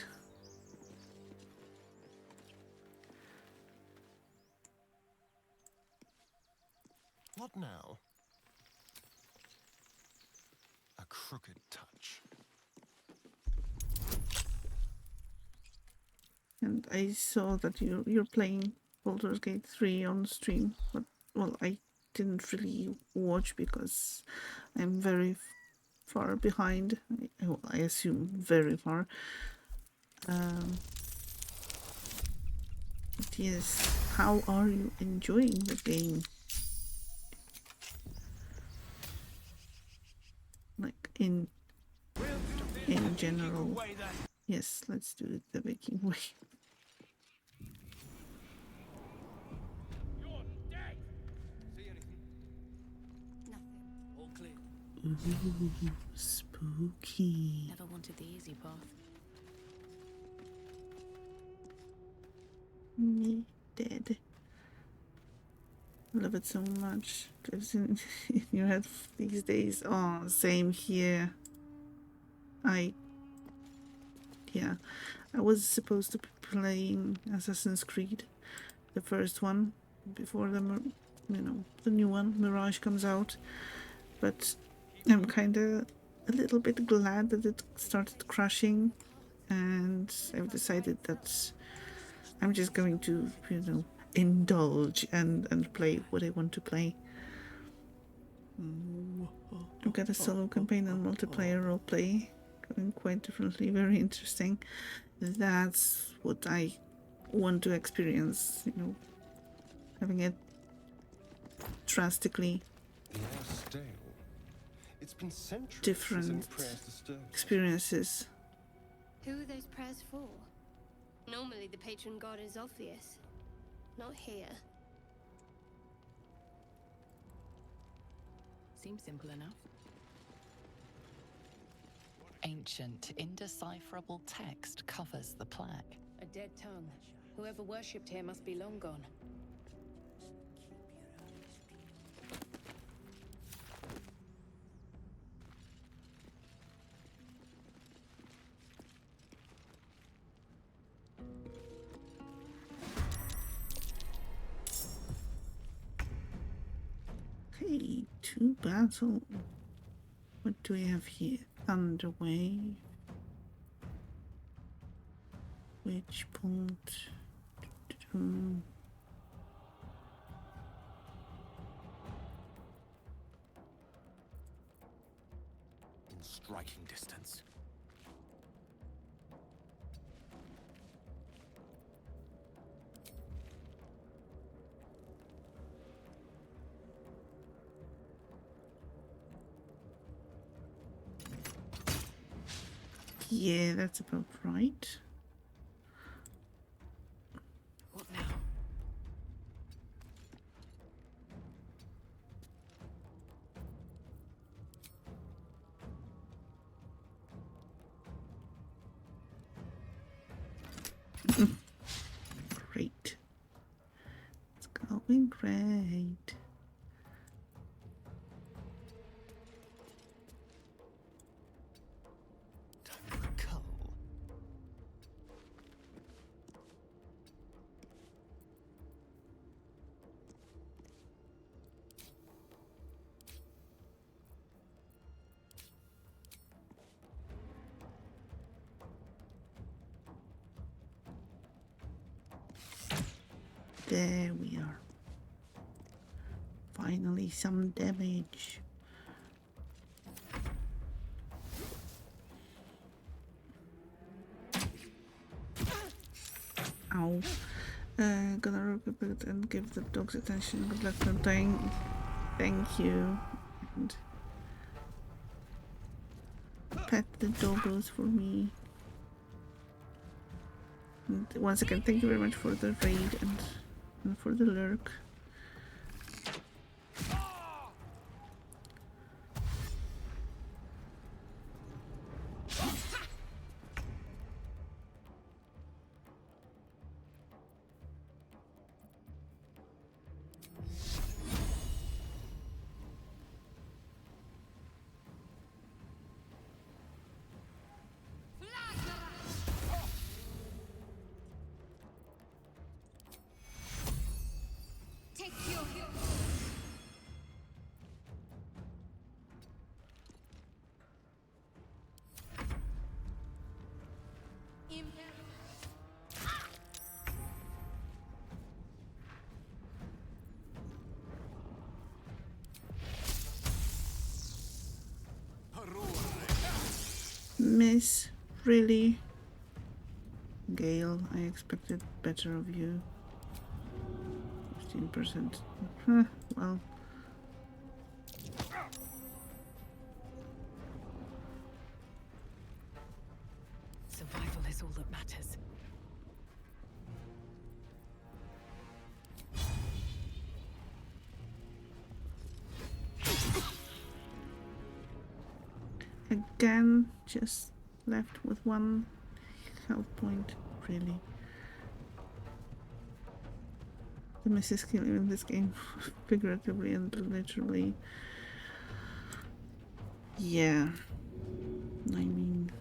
What now? A crooked touch. And I saw that you're playing Baldur's Gate 3 on stream, but well, I didn't really watch because I'm very far behind. I assume very far. But yes, how are you enjoying the game? Like in general. Yes, let's do it the Viking way. Ooh, spooky. Never wanted the easy path. Me dead. Love it so much. Lives in your head these days. Oh, same here. I was supposed to be playing Assassin's Creed, the first one, before the new one, Mirage, comes out. But I'm kind of a little bit glad that it started crashing, and I've decided that I'm just going to, indulge and play what I want to play. I've got a solo campaign and multiplayer roleplay going quite differently, very interesting. That's what I want to experience, having it drastically It's been centuries different experiences. Who are those prayers for? Normally the patron god is obvious. Not here. Seems simple enough. Ancient, indecipherable text covers the plaque. A dead tongue. Whoever worshipped here must be long gone. Okay, to battle. What do we have here? Thunderwave. Witch Bolt. In striking distance. Yeah, that's about right. What now? Great. It's going great. Time for a cull. There we are. Finally, some damage. Ow. Gonna recuperate it and give the dogs attention. Good luck for dying. Thank you. And pet the doggos for me. And once again, thank you very much for the raid and for the lurk. Take your Miss, really? Gale, I expected better of you. 15%. Huh, well. Survival is all that matters. Again, just left with one health point, really. The misses kill in this game, figuratively and literally. Yeah. I mean...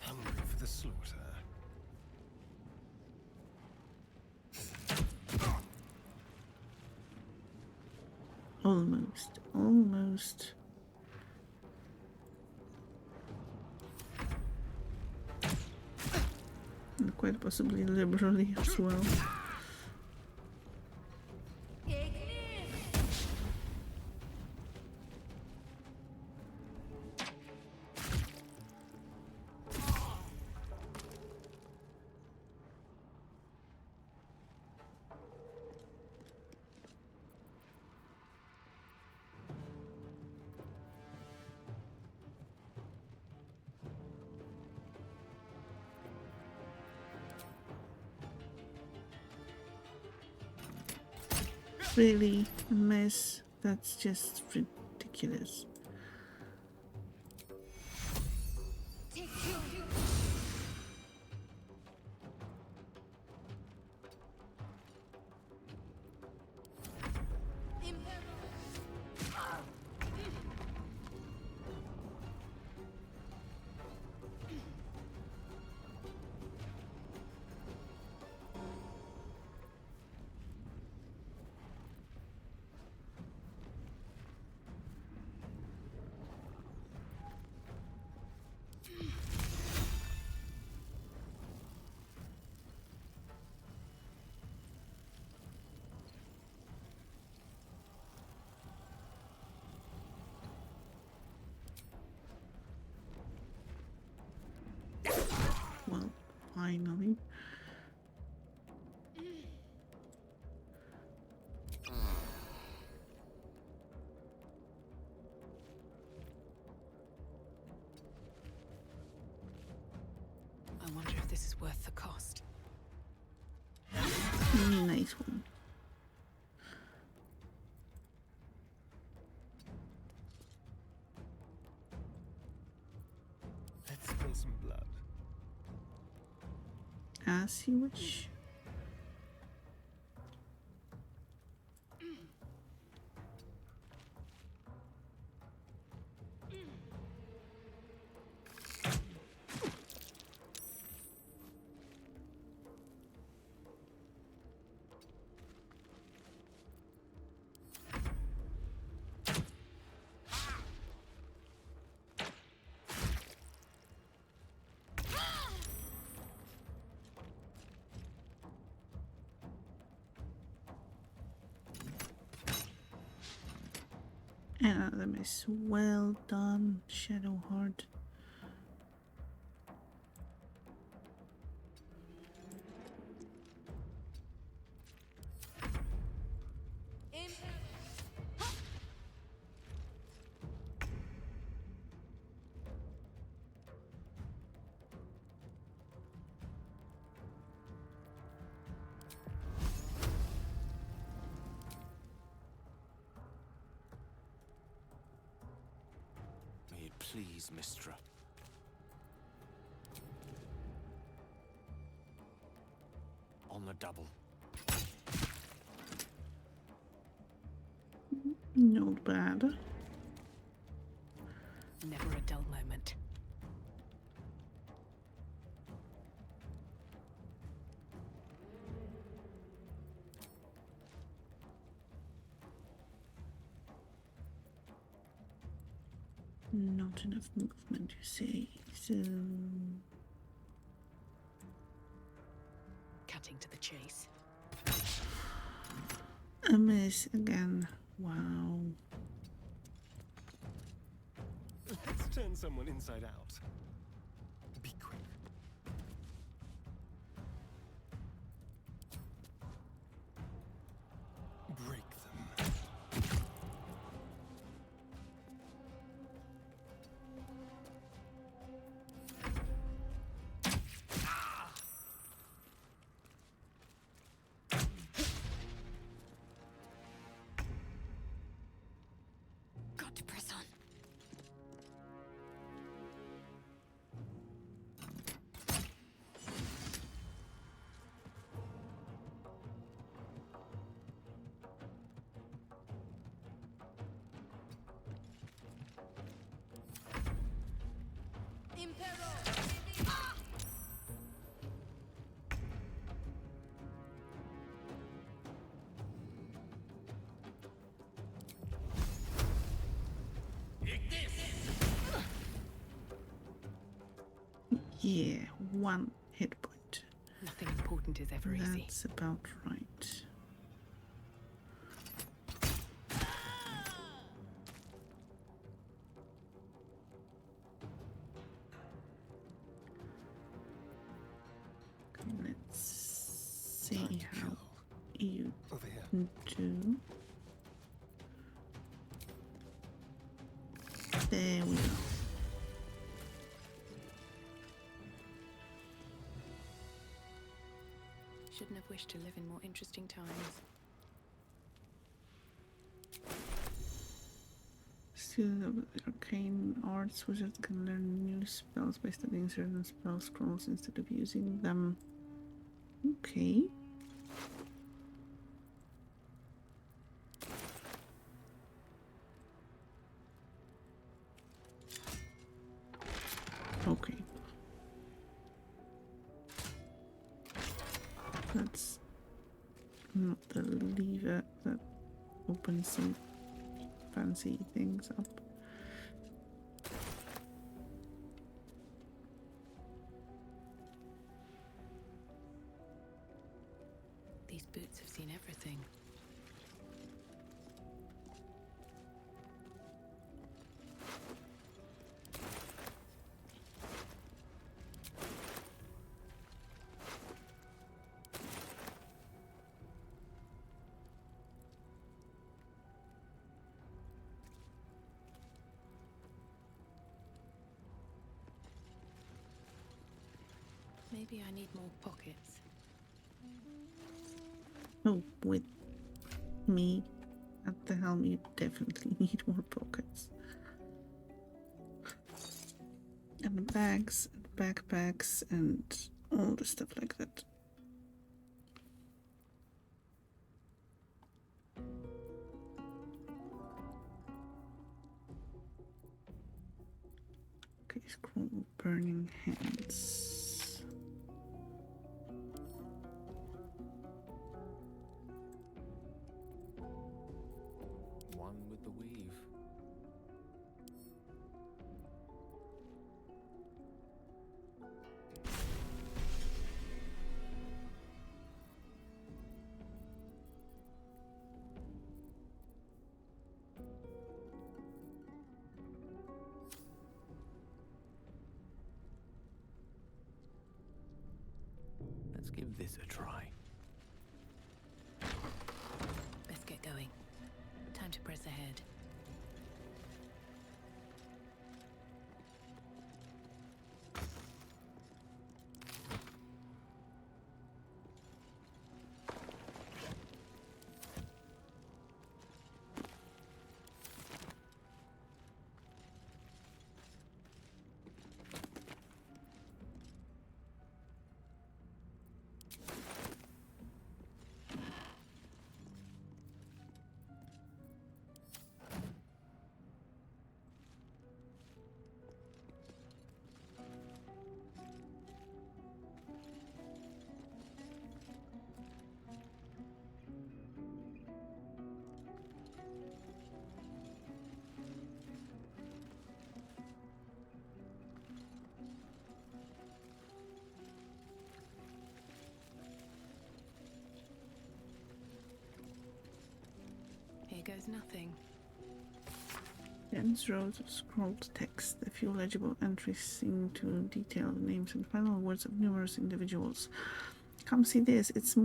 Hungry for the slaughter. Almost. And quite possibly liberally as well. Really, a mess. That's just ridiculous. finally. I wonder if this is worth the cost. Nice one. Let's spill some blood. As you wish. Another miss. Well done, Shadowheart. May it please, Mistra. On the double. Not bad. Never a dull moment. Not enough movement, you say. So Cutting to the chase. a miss again. Wow. Let's turn someone inside out. Be quick. Break them. Got to press on. Yeah, 1 hit point. Nothing important is ever easy. That's about right. Let's see how you do. There we go. Shouldn't have wished to live in more interesting times. Student of the arcane arts wizards can learn new spells by studying certain spell scrolls instead of using them. Okay. Okay. That's not the lever that opens some fancy things up. These boots have seen everything. Maybe I need more pockets. Oh, with me at the helm, you definitely need more pockets. And bags, and backpacks, and all the stuff like that. Okay, scroll burning hands. One with the weave. Let's give this a try. Let's get going. Time to press ahead. Here goes nothing. Dense rows of scrolled text. A few legible entries seem to detail the names and final words of numerous individuals. Come see this. It's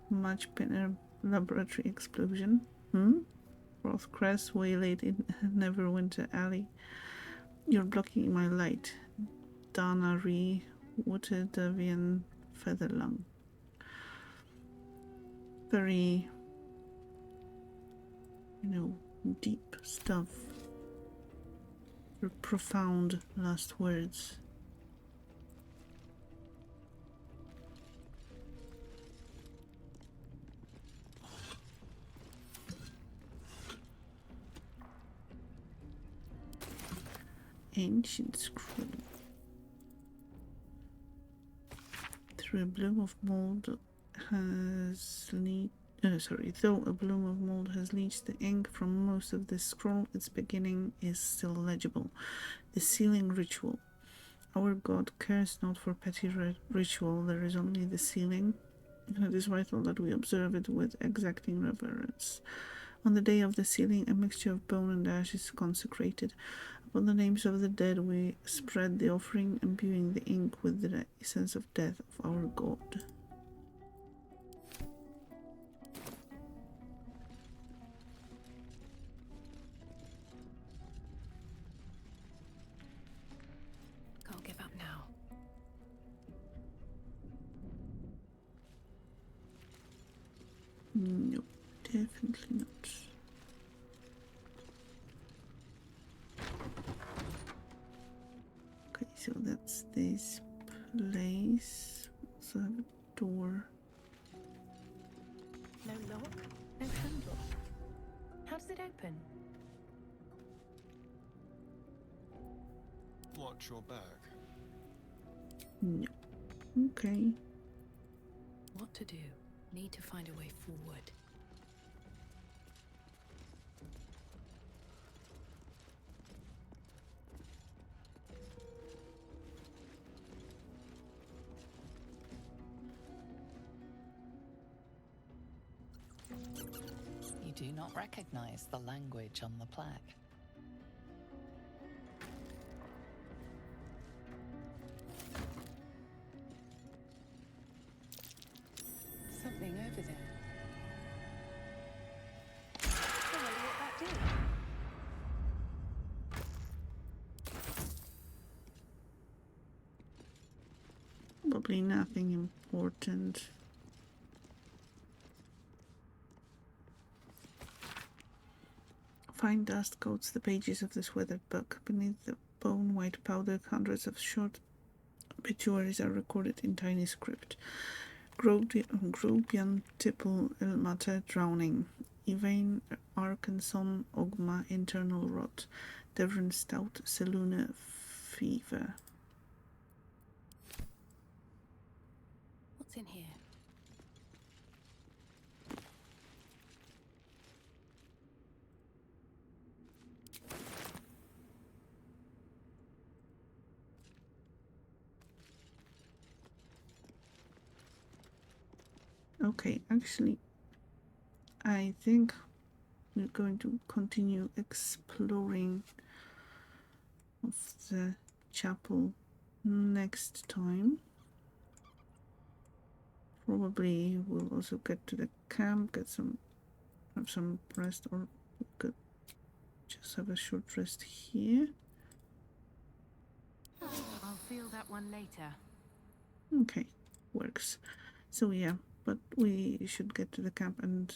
much better laboratory explosion. Rothcrest waylaid in Neverwinter Alley. You're blocking my light. Danari Waterdavian Featherlung. Very, deep stuff. Very profound last words. Ancient scroll. Through a bloom of mold though a bloom of mold has leached the ink from most of this scroll, its beginning is still legible. The sealing ritual. Our god cares not for petty ritual, there is only the sealing, and it is vital that we observe it with exacting reverence. On the day of the sealing, a mixture of bone and ash is consecrated. Upon the names of the dead, we spread the offering, imbuing the ink with the essence of death of our god. Can't give up now. No, definitely not. Okay, so that's this place. Also have a door. No lock, no handle. How does it open? Watch your back. No. Okay. What to do? Need to find a way forward. You do not recognize the language on the plaque. Something over there. I wonder what that did. Probably nothing important. Fine dust coats the pages of this weathered book. Beneath the bone-white powder, hundreds of short obituaries are recorded in tiny script. Grobian tipple ilmata drowning. Yvain Arkanson ogma internal rot. Devon stout seluna fever. What's in here? Okay, actually, I think we're going to continue exploring of the chapel next time. Probably we'll also get to the camp, have some rest, or we could just have a short rest here. I'll feel that one later. Okay, works. So yeah, but we should get to the camp and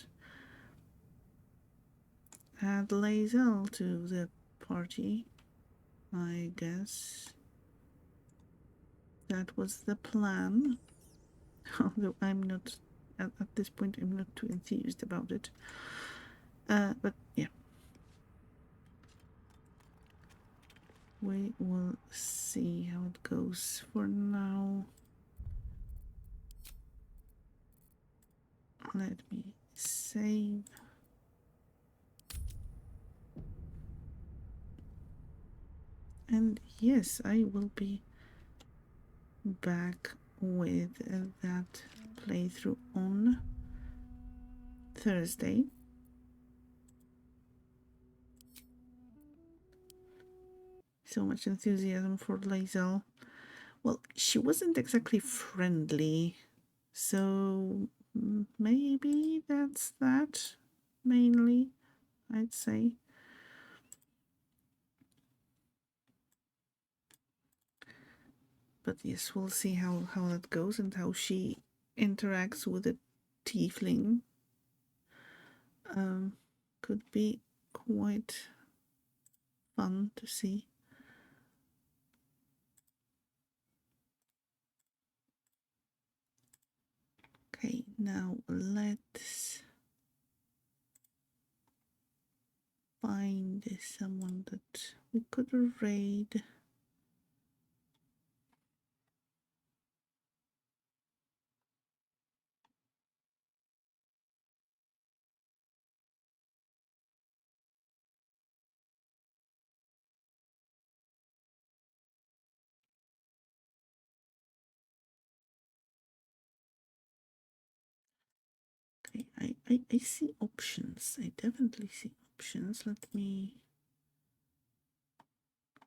add Lae'zel to the party, I guess. That was the plan. Although I'm not, at this point, I'm not too enthused about it. But yeah. We will see how it goes. For now, let me save. And yes, I will be back with that playthrough on Thursday. So much enthusiasm for Lae'zel. Well, she wasn't exactly friendly, so maybe that's that, mainly, I'd say. But yes, we'll see how that goes and how she interacts with the tiefling. Could be quite fun to see. Okay, now let's find someone that we could raid. Okay, I see options. I definitely see options. Let me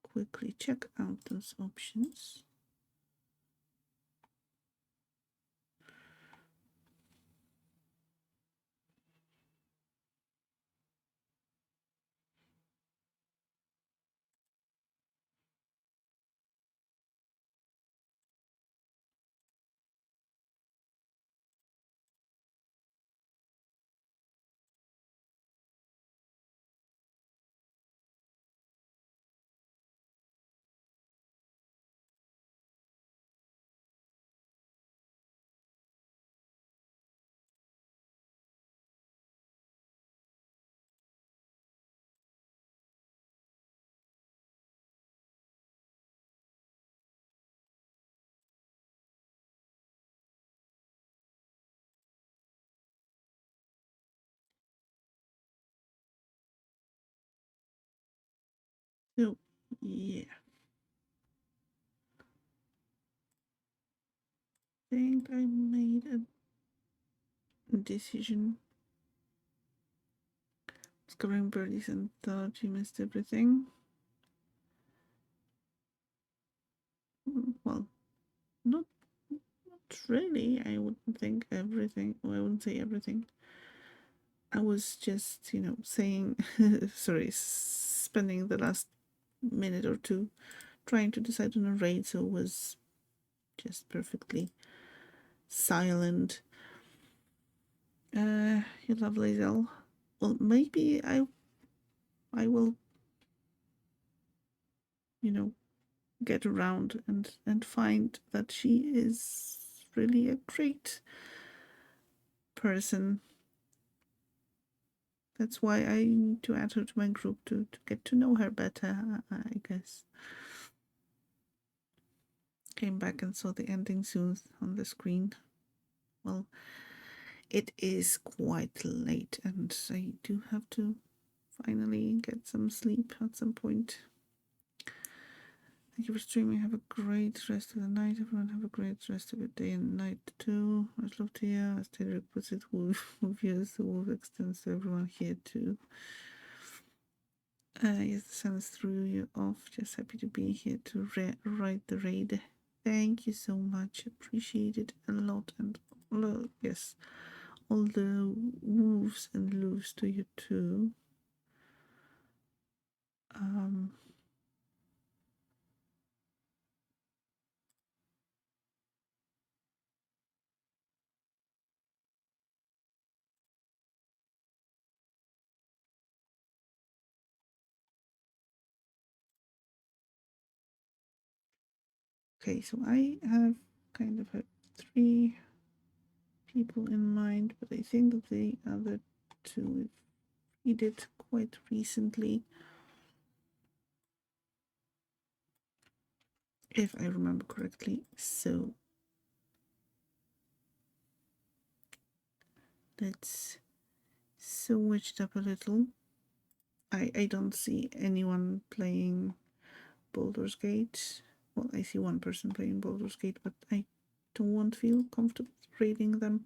quickly check out those options. So, yeah. I think I made a decision. Discovering birdies and thought you missed everything. Well, not really. I wouldn't think everything. Well, I wouldn't say everything. I was just, saying, sorry, spending the last minute or two trying to decide on a raid, so was just perfectly silent. You love Lae'zel. Well, maybe I will, you know, get around and find that she is really a great person. That's why I need to add her to my group to get to know her better, I guess. Came back and saw the ending soon on the screen. Well, it is quite late and I do have to finally get some sleep at some point. Thank you for streaming. Have a great rest of the night, everyone. Have a great rest of your day and night too. Much love to you. As Taylor puts it, wolf views the wolf extends to everyone here too. Yes, the sun is through you off. Just happy to be here to write the raid. Thank you so much. Appreciate it a lot. And yes, all the wolves and loofs to you too. Okay, so I have kind of 3 people in mind, but I think that the other 2 we did quite recently, if I remember correctly. So let's switch it up a little. I don't see anyone playing Baldur's Gate. Well, I see one person playing Baldur's Gate, but I don't feel comfortable rating them.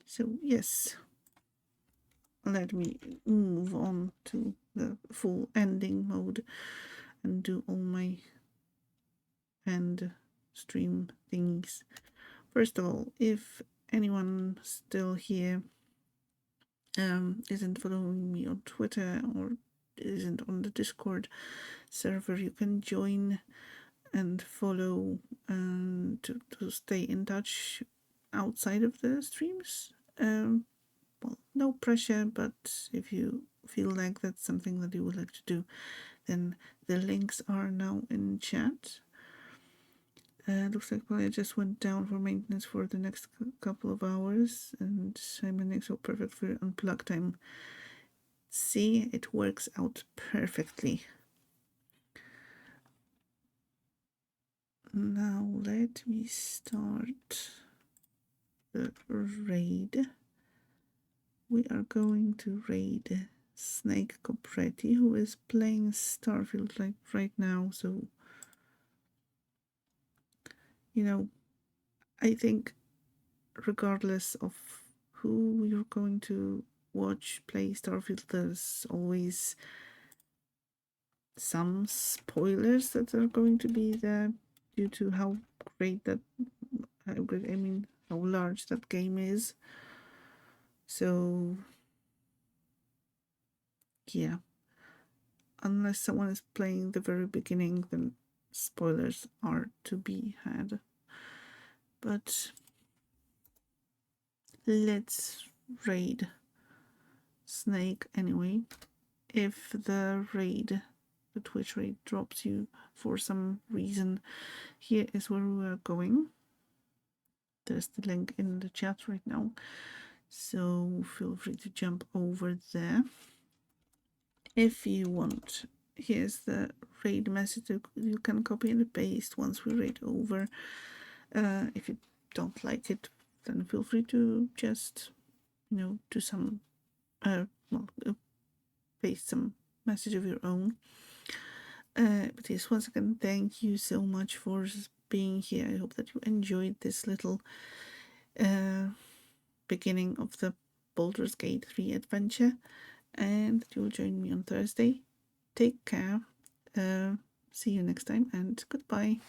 So yes, let me move on to the full ending mode and do all my end stream things. First of all, if anyone still here isn't following me on Twitter or isn't on the Discord server, you can join and follow to stay in touch outside of the streams. Well, no pressure, but if you feel like that's something that you would like to do, then the links are now in chat. Looks like I just went down for maintenance for the next couple of hours, and I'm running so perfect for unplug time. See, it works out perfectly. Now let me start the raid. We are going to raid Snake Copretti, who is playing Starfield like right now, so you know, I think regardless of who you're going to watch play Starfield, there's always some spoilers that are going to be there due to how great that, how large that game is. So, yeah. Unless someone is playing the very beginning, then spoilers are to be had. But let's raid Snake anyway. If the Twitch raid drops you for some reason, here is where we are going. There's the link in the chat right now, so feel free to jump over there. If you want, here's the raid message you can copy and paste once we raid over. If you don't like it, then feel free to just, do some, paste some message of your own. But yes, once again, thank you so much for being here. I hope that you enjoyed this little beginning of the Baldur's Gate 3 adventure, and that you will join me on Thursday. Take care. See you next time, and goodbye.